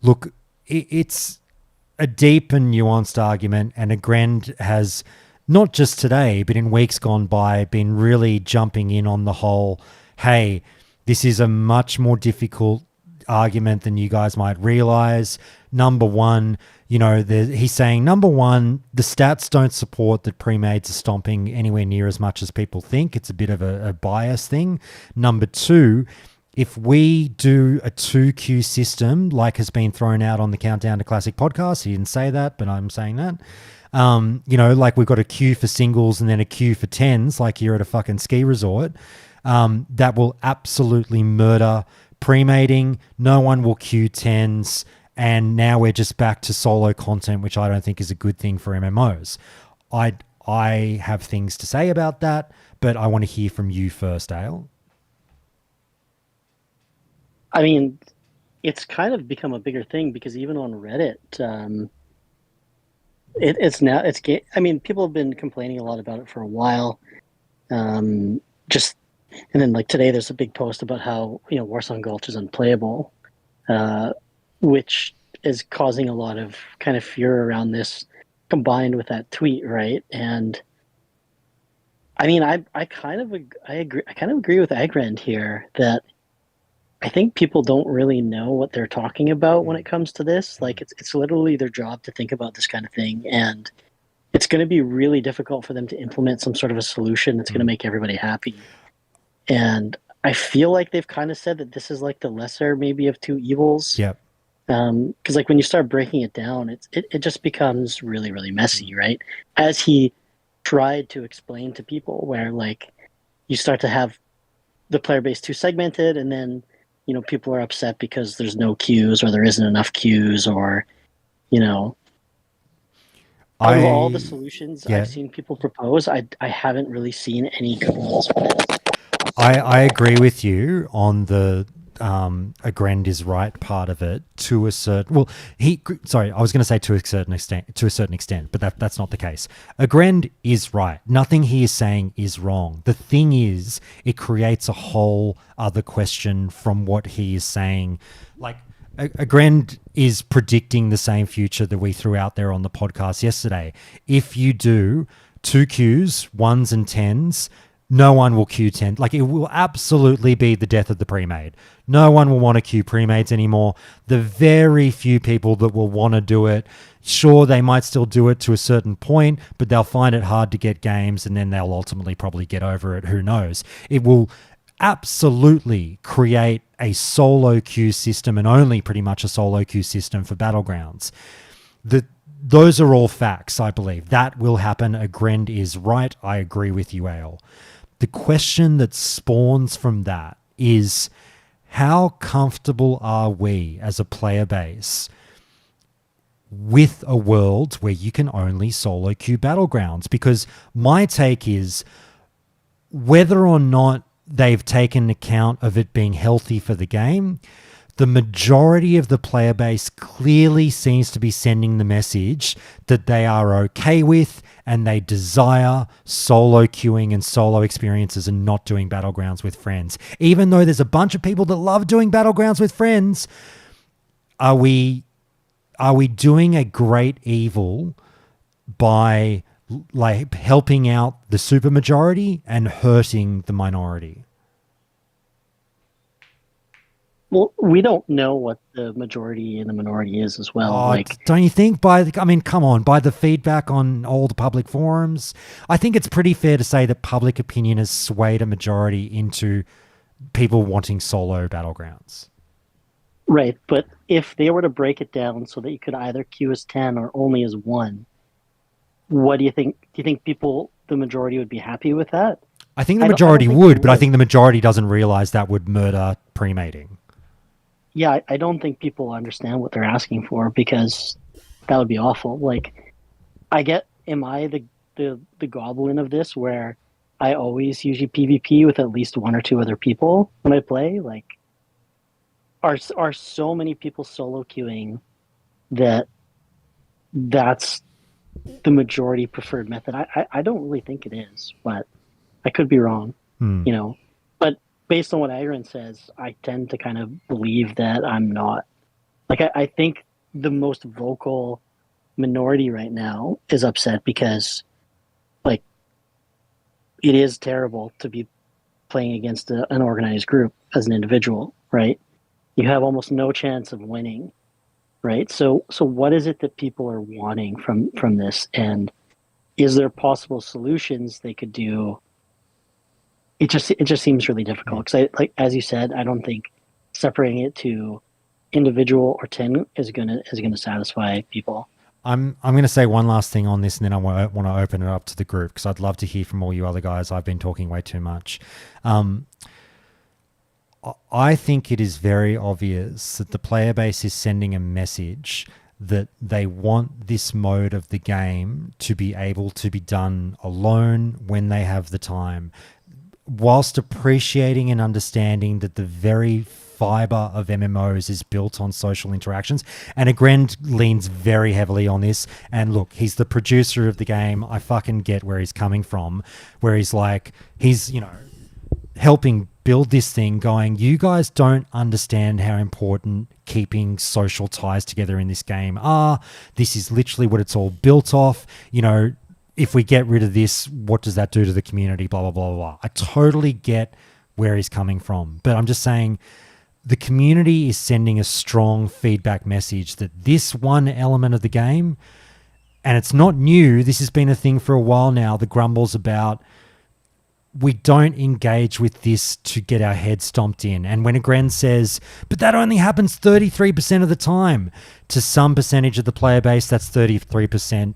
look, it's a deep and nuanced argument, and Agren has, not just today, but in weeks gone by, been really jumping in on the whole, hey, this is a much more difficult argument than you guys might realize. Number one, he's saying, number one, the stats don't support that premades are stomping anywhere near as much as people think. It's a bit of a bias thing. Number two, if we do a 2Q system, like has been thrown out on the Countdown to Classic podcast, he didn't say that, but I'm saying that. Like we've got a queue for singles and then a queue for tens, like you're at a fucking ski resort. That will absolutely murder premating. No one will queue tens. And now we're just back to solo content, which I don't think is a good thing for MMOs. I have things to say about that, but I want to hear from you first, Dale. I mean, it's kind of become a bigger thing because even on Reddit, people have been complaining a lot about it for a while. And then like today, there's a big post about how Warsong Gulch is unplayable, which is causing a lot of kind of fear around this, combined with that tweet, right? And I mean, I kind of agree with Agrand here that I think people don't really know what they're talking about when it comes to this. Like it's literally their job to think about this kind of thing, and it's going to be really difficult for them to implement some sort of a solution that's going to make everybody happy. And I feel like they've kind of said that this is like the lesser maybe of two evils. Yep. Because like when you start breaking it down, it just becomes really, really messy, right? As he tried to explain to people, where like you start to have the player base too segmented, and then people are upset because there's no queues or there isn't enough queues, or out of all the solutions I've seen people propose, I haven't really seen any good ones for this. I agree with you on the Agrend is right part of it to a certain, well, I was going to say to a certain extent, but that's not the case. Agrend is right. Nothing he is saying is wrong. The thing is, it creates a whole other question from what he is saying. Like, Agrend is predicting the same future that we threw out there on the podcast yesterday. If you do 2 queues, 1s and 10s, no one will queue 10. Like, it will absolutely be the death of the Premade. No one will want to queue Premades anymore. The very few people that will want to do it, sure, they might still do it to a certain point, but they'll find it hard to get games, and then they'll ultimately probably get over it. Who knows? It will absolutely create a solo queue system, and only pretty much a solo queue system for Battlegrounds. Those are all facts, I believe. That will happen. Agrend is right. I agree with you, Ale. The question that spawns from that is, how comfortable are we as a player base with a world where you can only solo queue Battlegrounds? Because my take is, whether or not they've taken account of it being healthy for the game, the majority of the player base clearly seems to be sending the message that they are okay with and they desire solo queuing and solo experiences and not doing Battlegrounds with friends. Even though there's a bunch of people that love doing Battlegrounds with friends, are we doing a great evil by like helping out the supermajority and hurting the minority? Well, we don't know what the majority and the minority is as well. Don't you think? Come on, by the feedback on all the public forums, I think it's pretty fair to say that public opinion has swayed a majority into people wanting solo Battlegrounds. Right, but if they were to break it down so that you could either queue as 10 or only as 1, what do you think? Do you think the majority would be happy with that? I think the majority would, but I think the majority doesn't realize that would murder premating. Yeah, I don't think people understand what they're asking for, because that would be awful. Like, am I the goblin of this, where I always usually PvP with at least 1 or 2 other people when I play? Like, are so many people solo queuing that's the majority preferred method? I don't really think it is, but I could be wrong, But based on what Agron says, I tend to kind of believe that I'm not. Like, I think the most vocal minority right now is upset because, like, it is terrible to be playing against an organized group as an individual, right? You have almost no chance of winning, right? So what is it that people are wanting from this? And is there possible solutions they could do? It just seems really difficult, because as you said, I don't think separating it to individual or 10 is gonna satisfy people. I'm going to say one last thing on this, and then I want to open it up to the group, because I'd love to hear from all you other guys. I've been talking way too much. I think it is very obvious that the player base is sending a message that they want this mode of the game to be able to be done alone when they have the time, whilst appreciating and understanding that the very fiber of MMOs is built on social interactions. And Agrend leans very heavily on this. And look, he's the producer of the game. I fucking get where he's coming from, where he's helping build this thing, going, you guys don't understand how important keeping social ties together in this game are. This is literally what it's all built off. If we get rid of this, what does that do to the community? Blah, blah, blah, blah, blah. I totally get where he's coming from. But I'm just saying, the community is sending a strong feedback message that this one element of the game, and it's not new, this has been a thing for a while now, the grumbles about, we don't engage with this to get our head stomped in. And when Agrend says, but that only happens 33% of the time, to some percentage of the player base, that's 33%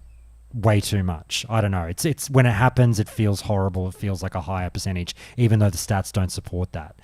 way too much. I don't know. It's when it happens, it feels horrible. It feels like a higher percentage, even though the stats don't support that.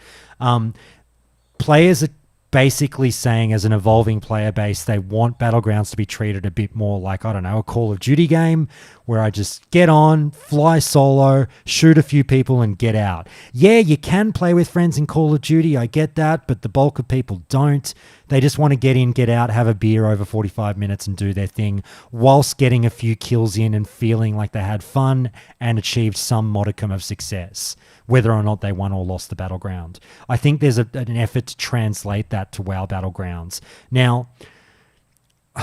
Players are basically saying as an evolving player base, they want Battlegrounds to be treated a bit more like, I don't know, a Call of Duty game where I just get on, fly solo, shoot a few people and get out. Yeah, you can play with friends in Call of Duty, I get that, but the bulk of people don't. They just want to get in, get out, have a beer over 45 minutes and do their thing whilst getting a few kills in and feeling like they had fun and achieved some modicum of success, whether or not they won or lost the battleground. I think there's an effort to translate that to WoW Battlegrounds. Now,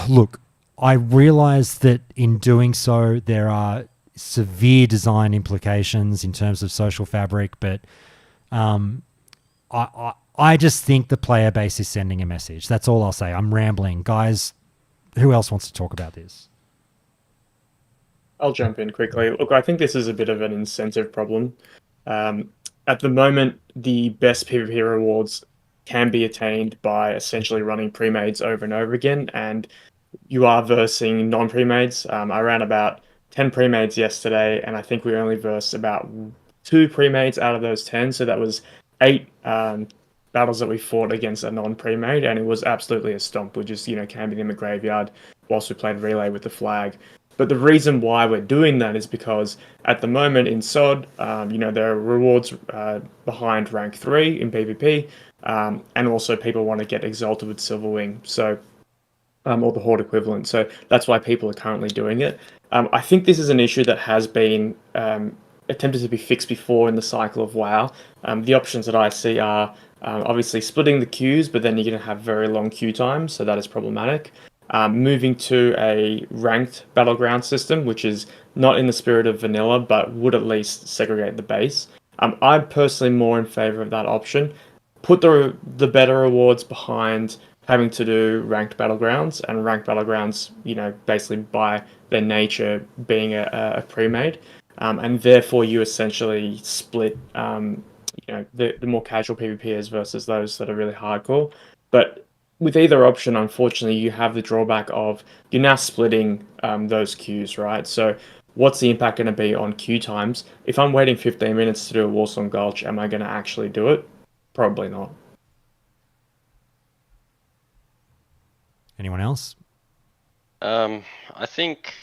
look, I realize that in doing so, there are severe design implications in terms of social fabric, but I just think the player base is sending a message. That's all I'll say. I'm rambling. Guys, who else wants to talk about this? I'll jump in quickly. Look, I think this is a bit of an incentive problem. At the moment, the best PvP rewards can be attained by essentially running premades over and over again, and you are versing non-premades. I ran about 10 premades yesterday, and I think we only versed about 2 premades out of those 10, so that was 8 battles that we fought against a non-premade, and it was absolutely a stomp. We just, camping in the graveyard whilst we played relay with the flag. But the reason why we're doing that is because at the moment in SOD, there are rewards behind rank 3 in PvP, and also people want to get Exalted with Silverwing, so or the Horde equivalent. So that's why people are currently doing it. I think this is an issue that has been attempted to be fixed before in the cycle of WoW. The options that I see are obviously splitting the queues, but then you're going to have very long queue times, so that is problematic. Moving to a ranked battleground system, which is not in the spirit of vanilla, but would at least segregate the base. I'm personally more in favor of that option. Put the better rewards behind having to do ranked battlegrounds, and ranked battlegrounds, basically by their nature being a pre-made, and therefore you essentially split, the more casual PvPers versus those that are really hardcore. But with either option, unfortunately, you have the drawback of you're now splitting those queues, right? So what's the impact going to be on queue times? If I'm waiting 15 minutes to do a Warsong Gulch, am I going to actually do it? Probably not. Anyone else? I think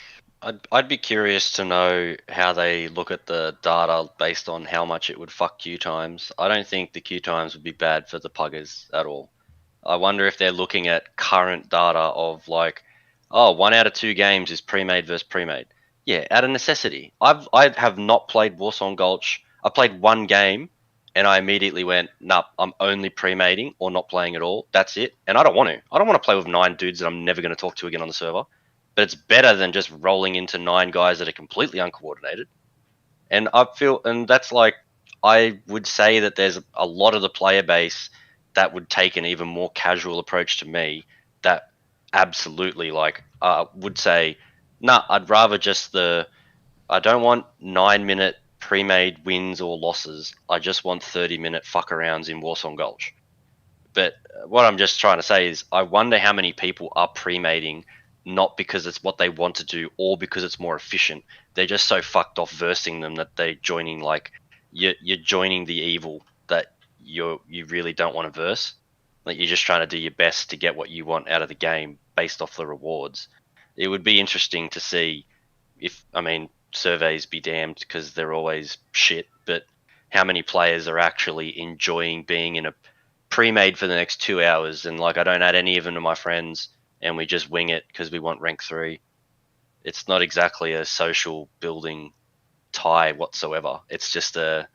I'd be curious to know how they look at the data based on how much it would fuck queue times. I don't think the queue times would be bad for the puggers at all. I wonder if they're looking at current data of like, 1 out of 2 games is pre-made versus pre-made. Yeah, out of necessity. I have not played Warsong Gulch. I played 1 game and I immediately went, nah, I'm only pre-mading or not playing at all. That's it. And I don't want to. I don't want to play with 9 dudes that I'm never going to talk to again on the server. But it's better than just rolling into 9 guys that are completely uncoordinated. And that's like, I would say that there's a lot of the player base that would take an even more casual approach to me that absolutely would say, nah, I'd rather I don't want 9-minute pre-made wins or losses. I just want 30-minute fuck arounds in Warsong Gulch. But what I'm just trying to say is I wonder how many people are pre-mading not because it's what they want to do or because it's more efficient. They're just so fucked off versing them that they're joining you're joining the evil that you really don't want to verse. Like you're just trying to do your best to get what you want out of the game based off the rewards. It would be interesting to see surveys be damned because they're always shit, but how many players are actually enjoying being in a pre-made for the next 2 hours and I don't add any of them to my friends and we just wing it because we want rank 3. It's not exactly a social building tie whatsoever. It's just you're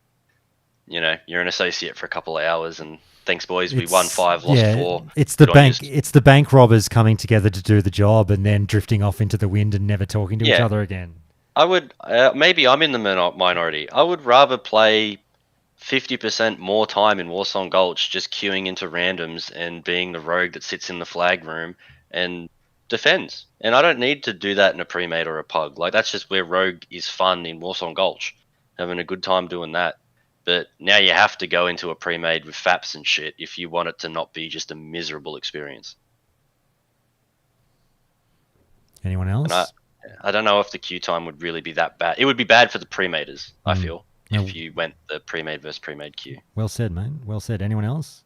an associate for a couple of hours and thanks boys, we won 5, lost 4. It's the bank robbers coming together to do the job and then drifting off into the wind and never talking to each other again. I would maybe I'm in the minority. I would rather play 50% more time in Warsong Gulch just queuing into randoms and being the rogue that sits in the flag room and defends. And I don't need to do that in a pre-made or a pug. That's just where rogue is fun in Warsong Gulch, having a good time doing that. But now you have to go into a pre-made with faps and shit if you want it to not be just a miserable experience. Anyone else? I don't know if the queue time would really be that bad. It would be bad for the pre-maders, I feel, if you went the pre-made versus pre-made queue. Well said, man. Well said. Anyone else?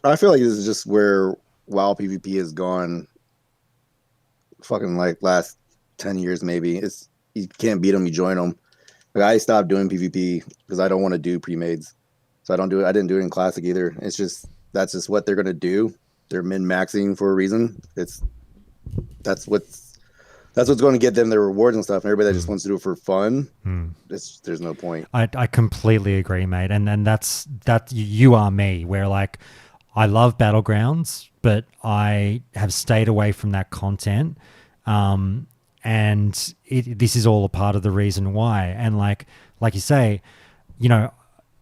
I feel like this is just where WoW PvP has gone. Fucking like last 10 years, maybe. It's you can't beat them, you join them. Like I stopped doing PvP because I don't want to do pre-mades, so I don't do it. I didn't do it in Classic either. It's just that's just what they're gonna do. They're min maxing for a reason. That's what's going to get them their rewards and stuff. And everybody that just wants to do it for fun, there's no point. I completely agree, mate. And that you are me, where like I love Battlegrounds, but I have stayed away from that content. And this is all a part of the reason why. And like you say, you know,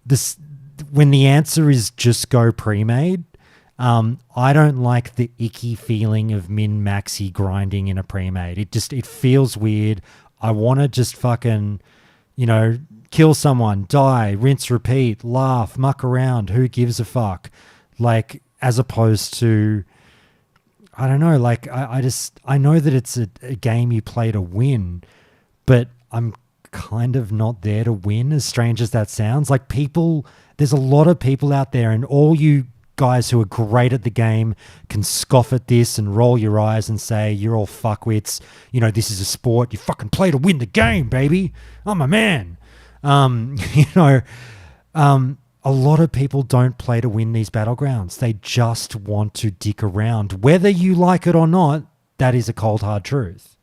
this when the answer is just go pre-made, I don't like the icky feeling of min-maxy grinding in a pre-made. It feels weird. I want to just fucking, you know, kill someone, die, rinse, repeat, laugh, muck around. Who gives a fuck? Like, as opposed to, I don't know, like, I know that it's a game you play to win, but I'm kind of not there to win, as strange as that sounds. Like, there's a lot of people out there, and all you guys who are great at the game can scoff at this and roll your eyes and say, you're all fuckwits. You know, this is a sport. You fucking play to win the game, baby. I'm a man. You know, a lot of people don't play to win these battlegrounds. They just want to dick around. Whether you like it or not, that is a cold, hard truth.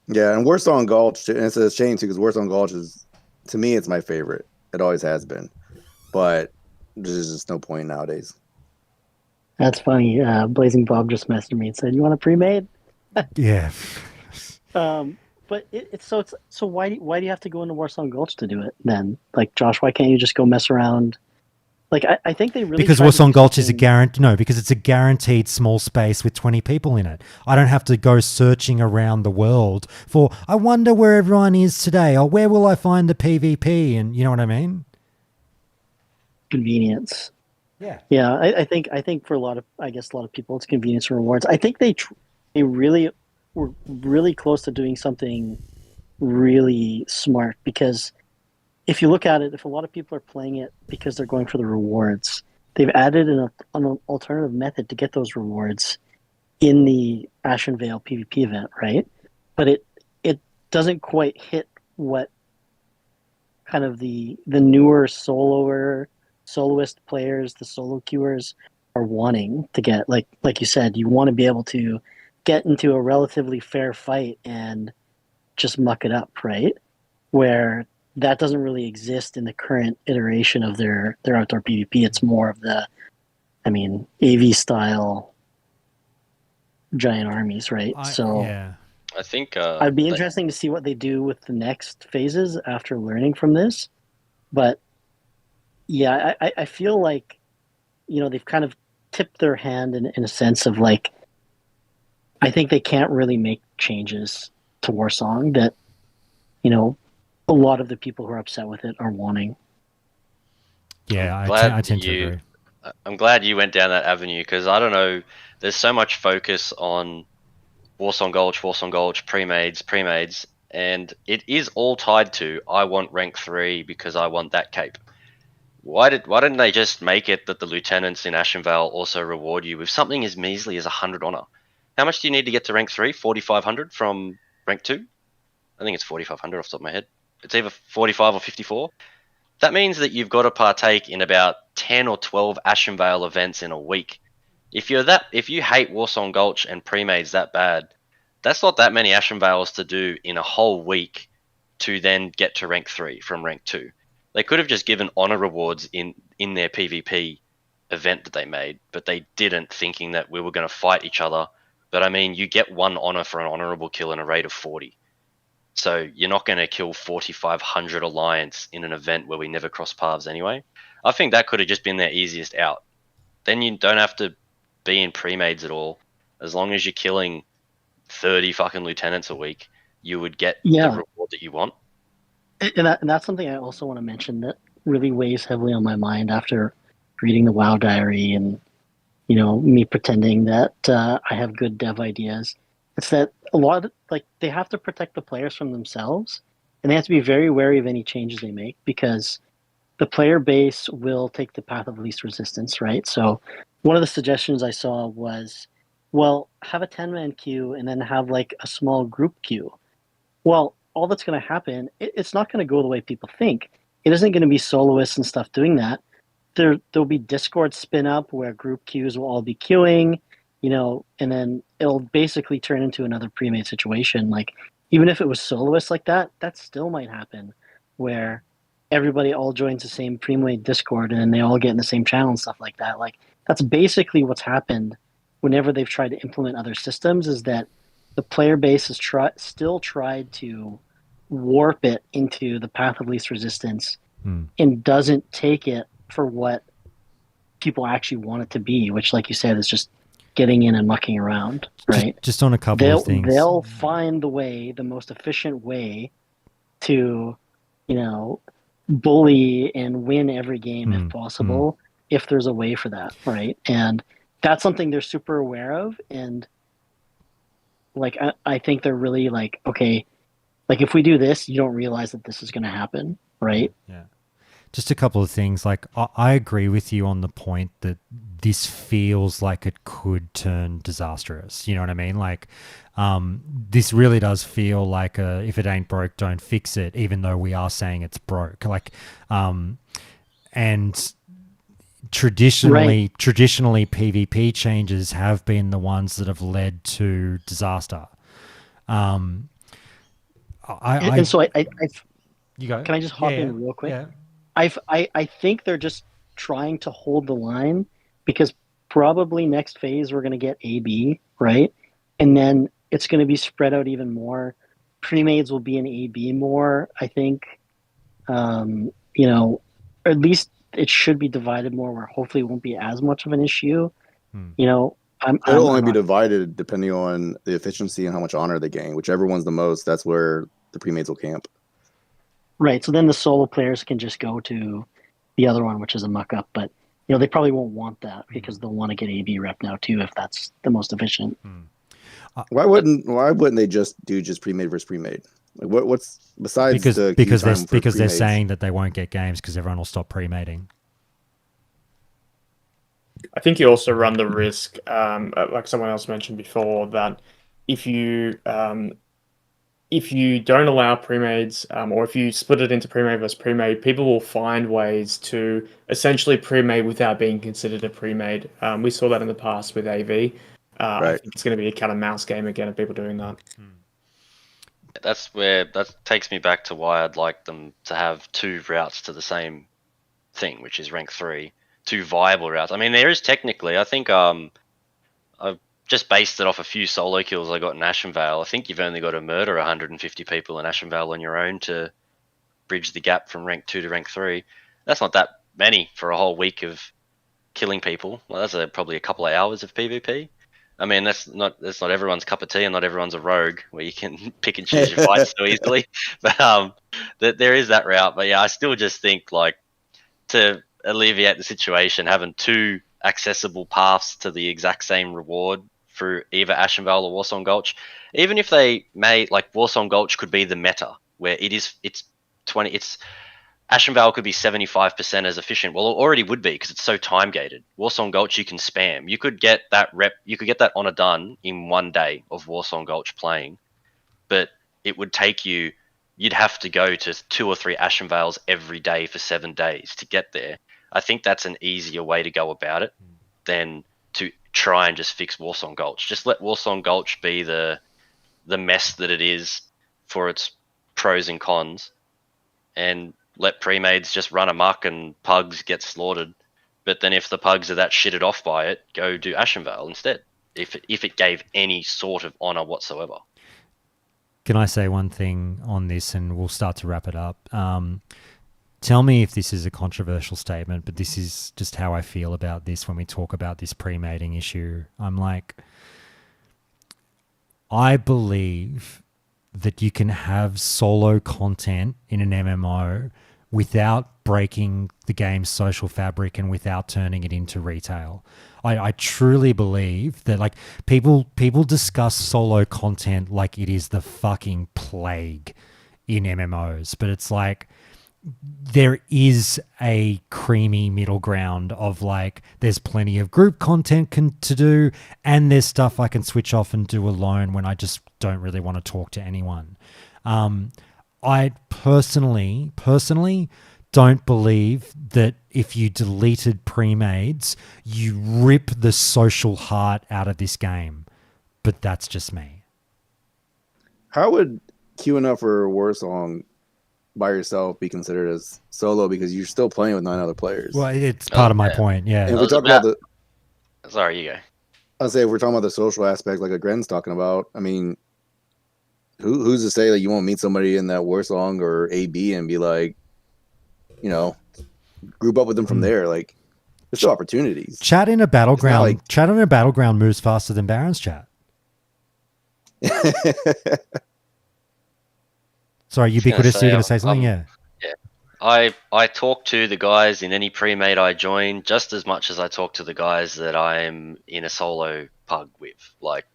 Yeah, and Warsong Gulch, and it's a shame too, because Warsong Gulch is, to me, it's my favorite. It always has been. But there's just no point nowadays. That's funny. Blazing Bob just messaged me and said, "You want a pre-made?" Yeah. But so why do you have to go into Warsong Gulch to do it then? Like, Josh, why can't you just go mess around? Like, I think they really, because Warsong Gulch is because it's a guaranteed small space with 20 people in it. I don't have to go searching around the world for, I wonder where everyone is today, or where will I find the PvP, and you know what I mean? Convenience. Yeah. I think for a lot of people, it's convenience and rewards. I think they really were really close to doing something really smart, because if you look at it, if a lot of people are playing it because they're going for the rewards, they've added an alternative method to get those rewards in the Ashen Vale PvP event, right? But it doesn't quite hit what kind of the newer soloist players, the solo queuers, are wanting to get. Like you said, you want to be able to get into a relatively fair fight and just muck it up, right? Where that doesn't really exist in the current iteration of their outdoor PvP. It's more of the, AV style giant armies, right? Yeah. I think I'd be interesting to see what they do with the next phases after learning from this. But yeah, I feel like, they've kind of tipped their hand in a sense of, like, I think they can't really make changes to Warsong that, a lot of the people who are upset with it are wanting. Yeah, I tend to agree. I'm glad you went down that avenue, because I don't know, there's so much focus on Warsong Gulch, pre-mades, and it is all tied to, I want rank 3 because I want that cape. Why didn't they just make it that the lieutenants in Ashen Vale also reward you with something as measly as 100 honor? How much do you need to get to rank 3? 4,500 from rank 2? I think it's 4,500 off the top of my head. It's either 45 or 54. That means that you've got to partake in about 10 or 12 Ashen Vale events in a week. If you hate Warsong Gulch and Premades that bad, that's not that many Ashen Vales to do in a whole week to then get to rank 3 from rank 2. They could have just given honor rewards in their PvP event that they made, but they didn't, thinking that we were going to fight each other. But you get 1 honor for an honorable kill in a rate of 40. So you're not going to kill 4,500 Alliance in an event where we never cross paths anyway. I think that could have just been their easiest out. Then you don't have to be in pre-mades at all. As long as you're killing 30 fucking lieutenants a week, you would get the reward that you want. And that's something I also want to mention that really weighs heavily on my mind after reading the WoW diary and, me pretending that I have good dev ideas. It's that a lot of, they have to protect the players from themselves, and they have to be very wary of any changes they make, because the player base will take the path of least resistance, right? So one of the suggestions I saw was, well, have a 10-man queue and then have like a small group queue. Well, all that's going to happen, it's not going to go the way people think. It isn't going to be soloists and stuff doing that. There'll be Discord spin up where group queues will all be queuing, and then it'll basically turn into another pre-made situation. Like, even if it was soloists like that still might happen, where everybody all joins the same pre-made Discord and then they all get in the same channel and stuff like that. Like, that's basically what's happened whenever they've tried to implement other systems, is that the player base has still tried to warp it into the path of least resistance and doesn't take it for what people actually want it to be, which, like you said, is just getting in and mucking around, right? Just on a couple of things. They'll find the most efficient way to, bully and win every game if possible, if there's a way for that, right? And that's something they're super aware of. And like, I think they're really like, okay, like if we do this, you don't realize that this is going to happen, right? Yeah. Just a couple of things. Like, I agree with you on the point that this feels like it could turn disastrous. You know what I mean? Like, this really does feel like if it ain't broke, don't fix it, even though we are saying it's broke. Like, and traditionally PvP changes have been the ones that have led to disaster. So you go. Can I just hop in real quick? Yeah. I think they're just trying to hold the line, because probably next phase we're going to get AB, right? And then it's going to be spread out even more. Premades will be in AB more, I think. Or at least it should be divided more, where hopefully it won't be as much of an issue. It'll only be divided depending on the efficiency and how much honor they gain. Whichever one's the most, that's where the premades will camp. Right, so then the solo players can just go to the other one, which is a muck up. But they probably won't want that, because they'll want to get AB rep now too, if that's the most efficient. Why wouldn't they just do premade versus premade? Like what's besides because they're saying that they won't get games because everyone will stop premating. I think you also run the risk, like someone else mentioned before, that if you don't allow premades, or if you split it into premade versus premade, people will find ways to essentially premade without being considered a premade. We saw that in the past with AV. Right. I think it's going to be a cat and mouse game again of people doing that. That takes me back to why I'd like them to have two routes to the same thing, which is rank 3, two viable routes. I mean, there is technically, I think, I've just based it off a few solo kills I got in Ashenvale. I think you've only got to murder 150 people in Ashenvale on your own to bridge the gap from rank 2 to rank 3. That's not that many for a whole week of killing people. Well, that's probably a couple of hours of PvP. I mean, that's not everyone's cup of tea, and not everyone's a rogue where you can pick and choose your fights so easily. But there is that route. But yeah, I still just think, like, to alleviate the situation, having two accessible paths to the exact same reward through either Ashenvale or Warsong Gulch, even if they made, like, Warsong Gulch could be the meta where it's Ashenvale could be 75% as efficient. Well, it already would be, because it's so time gated. Warsong Gulch you can spam. You could get that honor done in 1 day of Warsong Gulch playing, but it would take you. You'd have to go to 2 or 3 Ashenvales every day for 7 days to get there. I think that's an easier way to go about it than to try and just fix Warsong Gulch. Just let Warsong Gulch be the mess that it is for its pros and cons, and let premades just run amok and pugs get slaughtered. But then if the pugs are that shitted off by it, go do Ashenvale instead, if it gave any sort of honor whatsoever. Can I say one thing on this, and we'll start to wrap it up? Tell me if this is a controversial statement, but this is just how I feel about this when we talk about this premating issue. I'm like, I believe that you can have solo content in an MMO without breaking the game's social fabric and without turning it into retail. I truly believe that, like, people discuss solo content like it is the fucking plague in MMOs, but it's like, there is a creamy middle ground of like there's plenty of group content to do, and there's stuff I can switch off and do alone when I just don't really want to talk to anyone. I personally don't believe that if you deleted Premades, you rip the social heart out of this game, but that's just me. How would queuing up for Warsong by yourself be considered as solo, because you're still playing with 9 other players? Well, it's part of my point, yeah. And if we talk about the, sorry, you go. I'll say if we're talking about the social aspect, like Gren's talking about, I mean, who's to say that you won't meet somebody in that Warsong or AB and be like, you know, group up with them from there? Like, there's still opportunities. Chat in a battleground. Like, chat in a battleground moves faster than Baron's chat. Sorry, Ubiquitous, you're going to say something? Yeah. I talk to the guys in any pre-made I join just as much as I talk to the guys that I'm in a solo pug with. Like,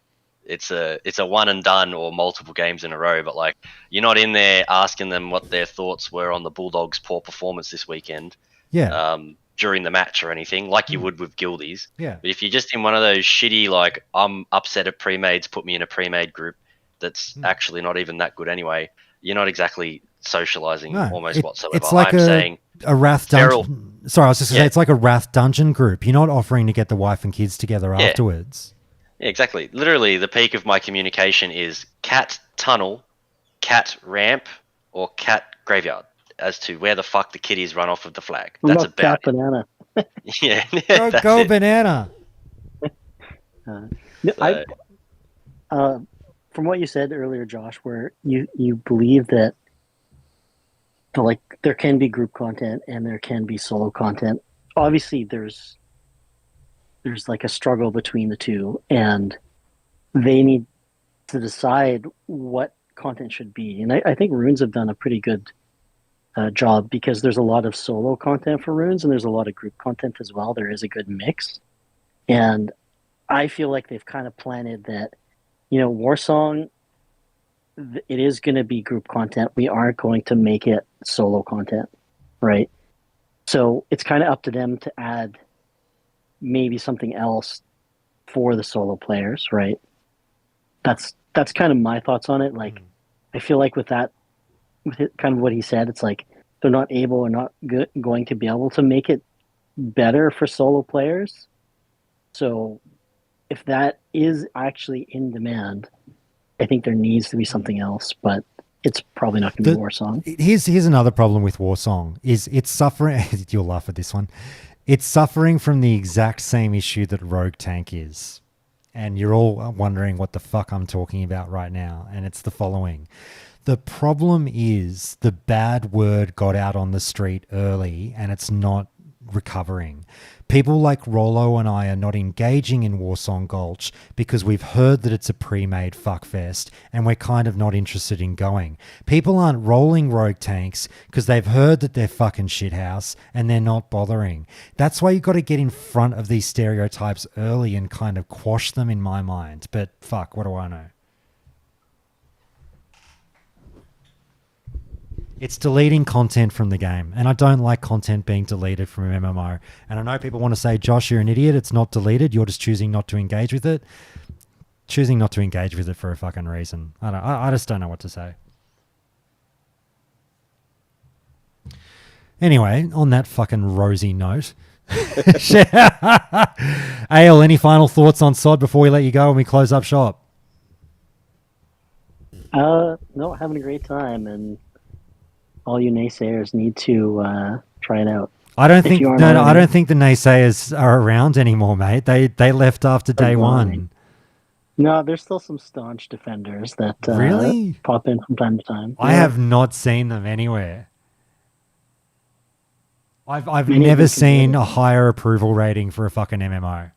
it's a one and done or multiple games in a row, but like, you're not in there asking them what their thoughts were on the Bulldogs' poor performance this weekend. Yeah. During the match or anything, like you would with guildies. Yeah. But if you're just in one of those shitty, like, I'm upset at pre-mades, put me in a pre-made group that's actually not even that good anyway, you're not exactly socializing almost whatsoever. It's like a Wrath dungeon. Sorry, I was just going to say, it's like a Wrath dungeon group. You're not offering to get the wife and kids together afterwards. Yeah, exactly. Literally, the peak of my communication is cat tunnel, cat ramp, or cat graveyard as to where the fuck the kitties run off of the flag. That's about cat banana. Yeah. Go banana. From what you said earlier, Josh, where you believe that like there can be group content and there can be solo content. Obviously, there's like a struggle between the two, and they need to decide what content should be. And I think Runes have done a pretty good job, because there's a lot of solo content for Runes and there's a lot of group content as well. There is a good mix, and I feel like they've kind of planted that, you know, Warsong, it is going to be group content. We aren't going to make it solo content, right? So it's kind of up to them to add maybe something else for the solo players, right? That's kind of my thoughts on it. Like, I feel like with that, kind of what he said, it's like they're not able or not going to be able to make it better for solo players. So if that is actually in demand, I think there needs to be something else, but it's probably not going to be Warsong. Here's another problem with Warsong is it's suffering. You'll laugh at this one. It's suffering from the exact same issue that Rogue Tank is. And you're all wondering what the fuck I'm talking about right now. And it's the following. The problem is the bad word got out on the street early and it's not recovering. People like Rollo and I are not engaging in Warsong Gulch because we've heard that it's a pre-made fuckfest and we're kind of not interested in going. People aren't rolling Rogue Tanks because they've heard that they're fucking shithouse and they're not bothering. That's why you've got to get in front of these stereotypes early and kind of quash them, in my mind. But fuck, what do I know? It's deleting content from the game, and I don't like content being deleted from an MMO. And I know people want to say, Josh, you're an idiot. It's not deleted. You're just choosing not to engage with it. Choosing not to engage with it for a fucking reason. I just don't know what to say. Anyway, on that fucking rosy note, Ale, any final thoughts on SOD before we let you go and we close up shop? No, having a great time, and all you naysayers need to try it out. I don't think I don't think the naysayers are around anymore, mate. They left after day one. No, there's still some staunch defenders that really pop in from time to time. I have not seen them anywhere. I've never seen a higher approval rating for a fucking MMO.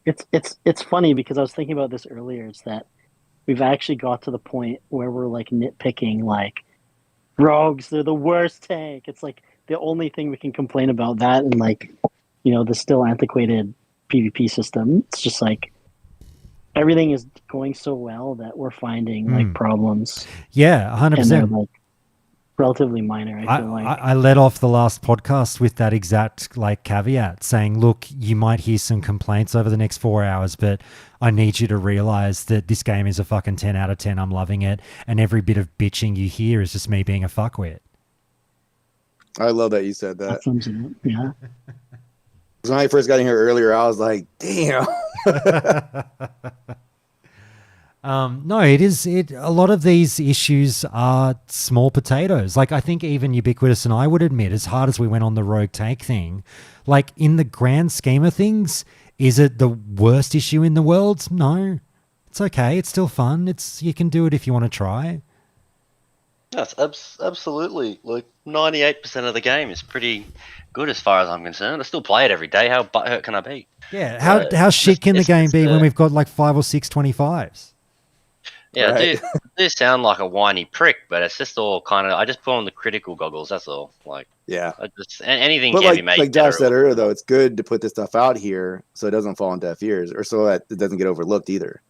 It's funny because I was thinking about this earlier. It's that we've actually got to the point where we're like nitpicking, like, rogues, they're the worst tank. It's like the only thing we can complain about that, and like, you know, the still antiquated PvP system. It's just like everything is going so well that we're finding like problems. Yeah, 100%. Like, relatively minor. I feel like. I led off the last podcast with that exact like caveat saying, look, you might hear some complaints over the next 4 hours, but I need you to realize that this game is a fucking 10 out of 10. I'm loving it. And every bit of bitching you hear is just me being a fuckwit. I love that you said that. That sums it up. Yeah. When I first got in here earlier, I was like, damn. No, it is. A lot of these issues are small potatoes. Like I think even Ubiquitous and I would admit, as hard as we went on the rogue tank thing, like in the grand scheme of things, is it the worst issue in the world? No, it's okay. It's still fun. You can do it if you want to try. That's absolutely like 98% of the game is pretty good as far as I'm concerned. I still play it every day. How butthurt can I be? Yeah. How shit can the game be when we've got like 5 or 6 25s? Yeah, Right. I do sound like a whiny prick, but it's just all kind of. I just put on the critical goggles. That's all. Like, Yeah. anything But can be made. like Josh better said or- earlier, though, it's good to put this stuff out here so it doesn't fall on deaf ears, or so that it doesn't get overlooked either.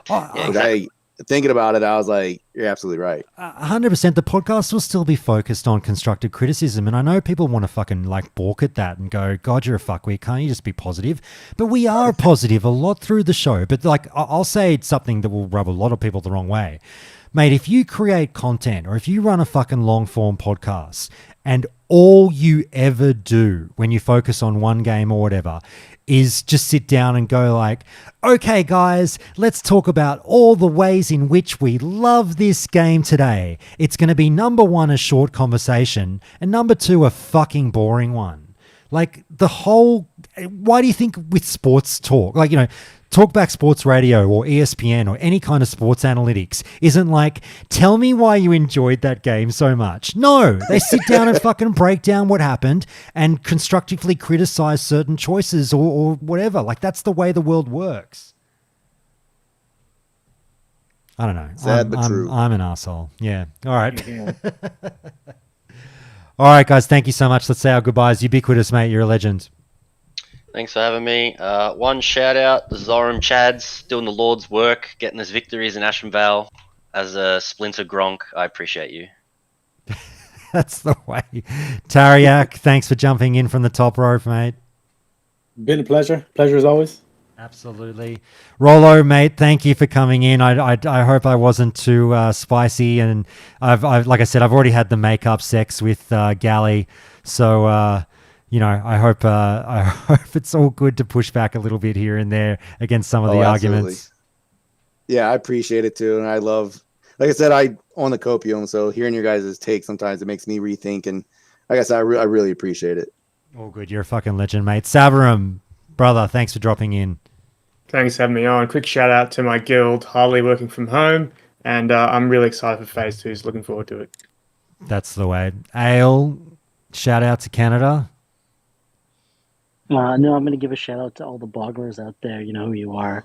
Oh, Yeah, Like, thinking about it, I was like, you're absolutely right. 100%. The podcast will still be focused on constructive criticism, and I know people want to fucking like balk at that and go, "God, you're a fuckwit. Can't you just be positive?" But we are positive a lot through the show. But like, I'll say something that will rub a lot of people the wrong way, mate. If you create content or if you run a fucking long form podcast, and all you ever do when you focus on one game or whatever is just sit down and go like, okay, guys, let's talk about all the ways in which we love this game today. It's going to be number 1, a short conversation, and number 2, a fucking boring one. Like why do you think with sports talk, like, Talkback Sports Radio or ESPN or any kind of sports analytics isn't like, tell me why you enjoyed that game so much. No, they sit down and fucking break down what happened and constructively criticize certain choices or whatever. Like, that's the way the world works. I don't know. Sad but true. I'm an asshole. Yeah. All right. Yeah. All right, guys. Thank you so much. Let's say our goodbyes. Ubiquitous, mate. You're a legend. Thanks for having me. One shout out, the Zoram Chads doing the Lord's work, getting us victories in Ashenvale. As a Splinter Gronk, I appreciate you. That's the way. Tariak, thanks for jumping in from the top rope, mate. Been a pleasure. Pleasure as always. Absolutely. Rollo, mate, thank you for coming in. I hope I wasn't too spicy, and I've like I said, I've already had the makeup sex with Gally, so I hope it's all good to push back a little bit here and there against some of the arguments. Yeah, I appreciate it too, and I love, like I said, I own the copium, so hearing your guys' take sometimes it makes me rethink, and like I said, I really appreciate it. All good. You're a fucking legend, mate. Savarum, brother, thanks for dropping in. Thanks for having me on. Quick shout out to my guild, Harley, working from home, and I'm really excited for Phase 2. Looking forward to it. That's the way. Ale, shout out to Canada. No, I'm going to give a shout out to all the bogglers out there. You know who you are.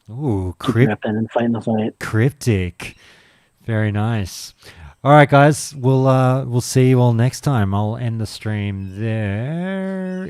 Ooh, Keep repping and fighting the fight. cryptic. Very nice. All right, guys. We'll see you all next time. I'll end the stream there.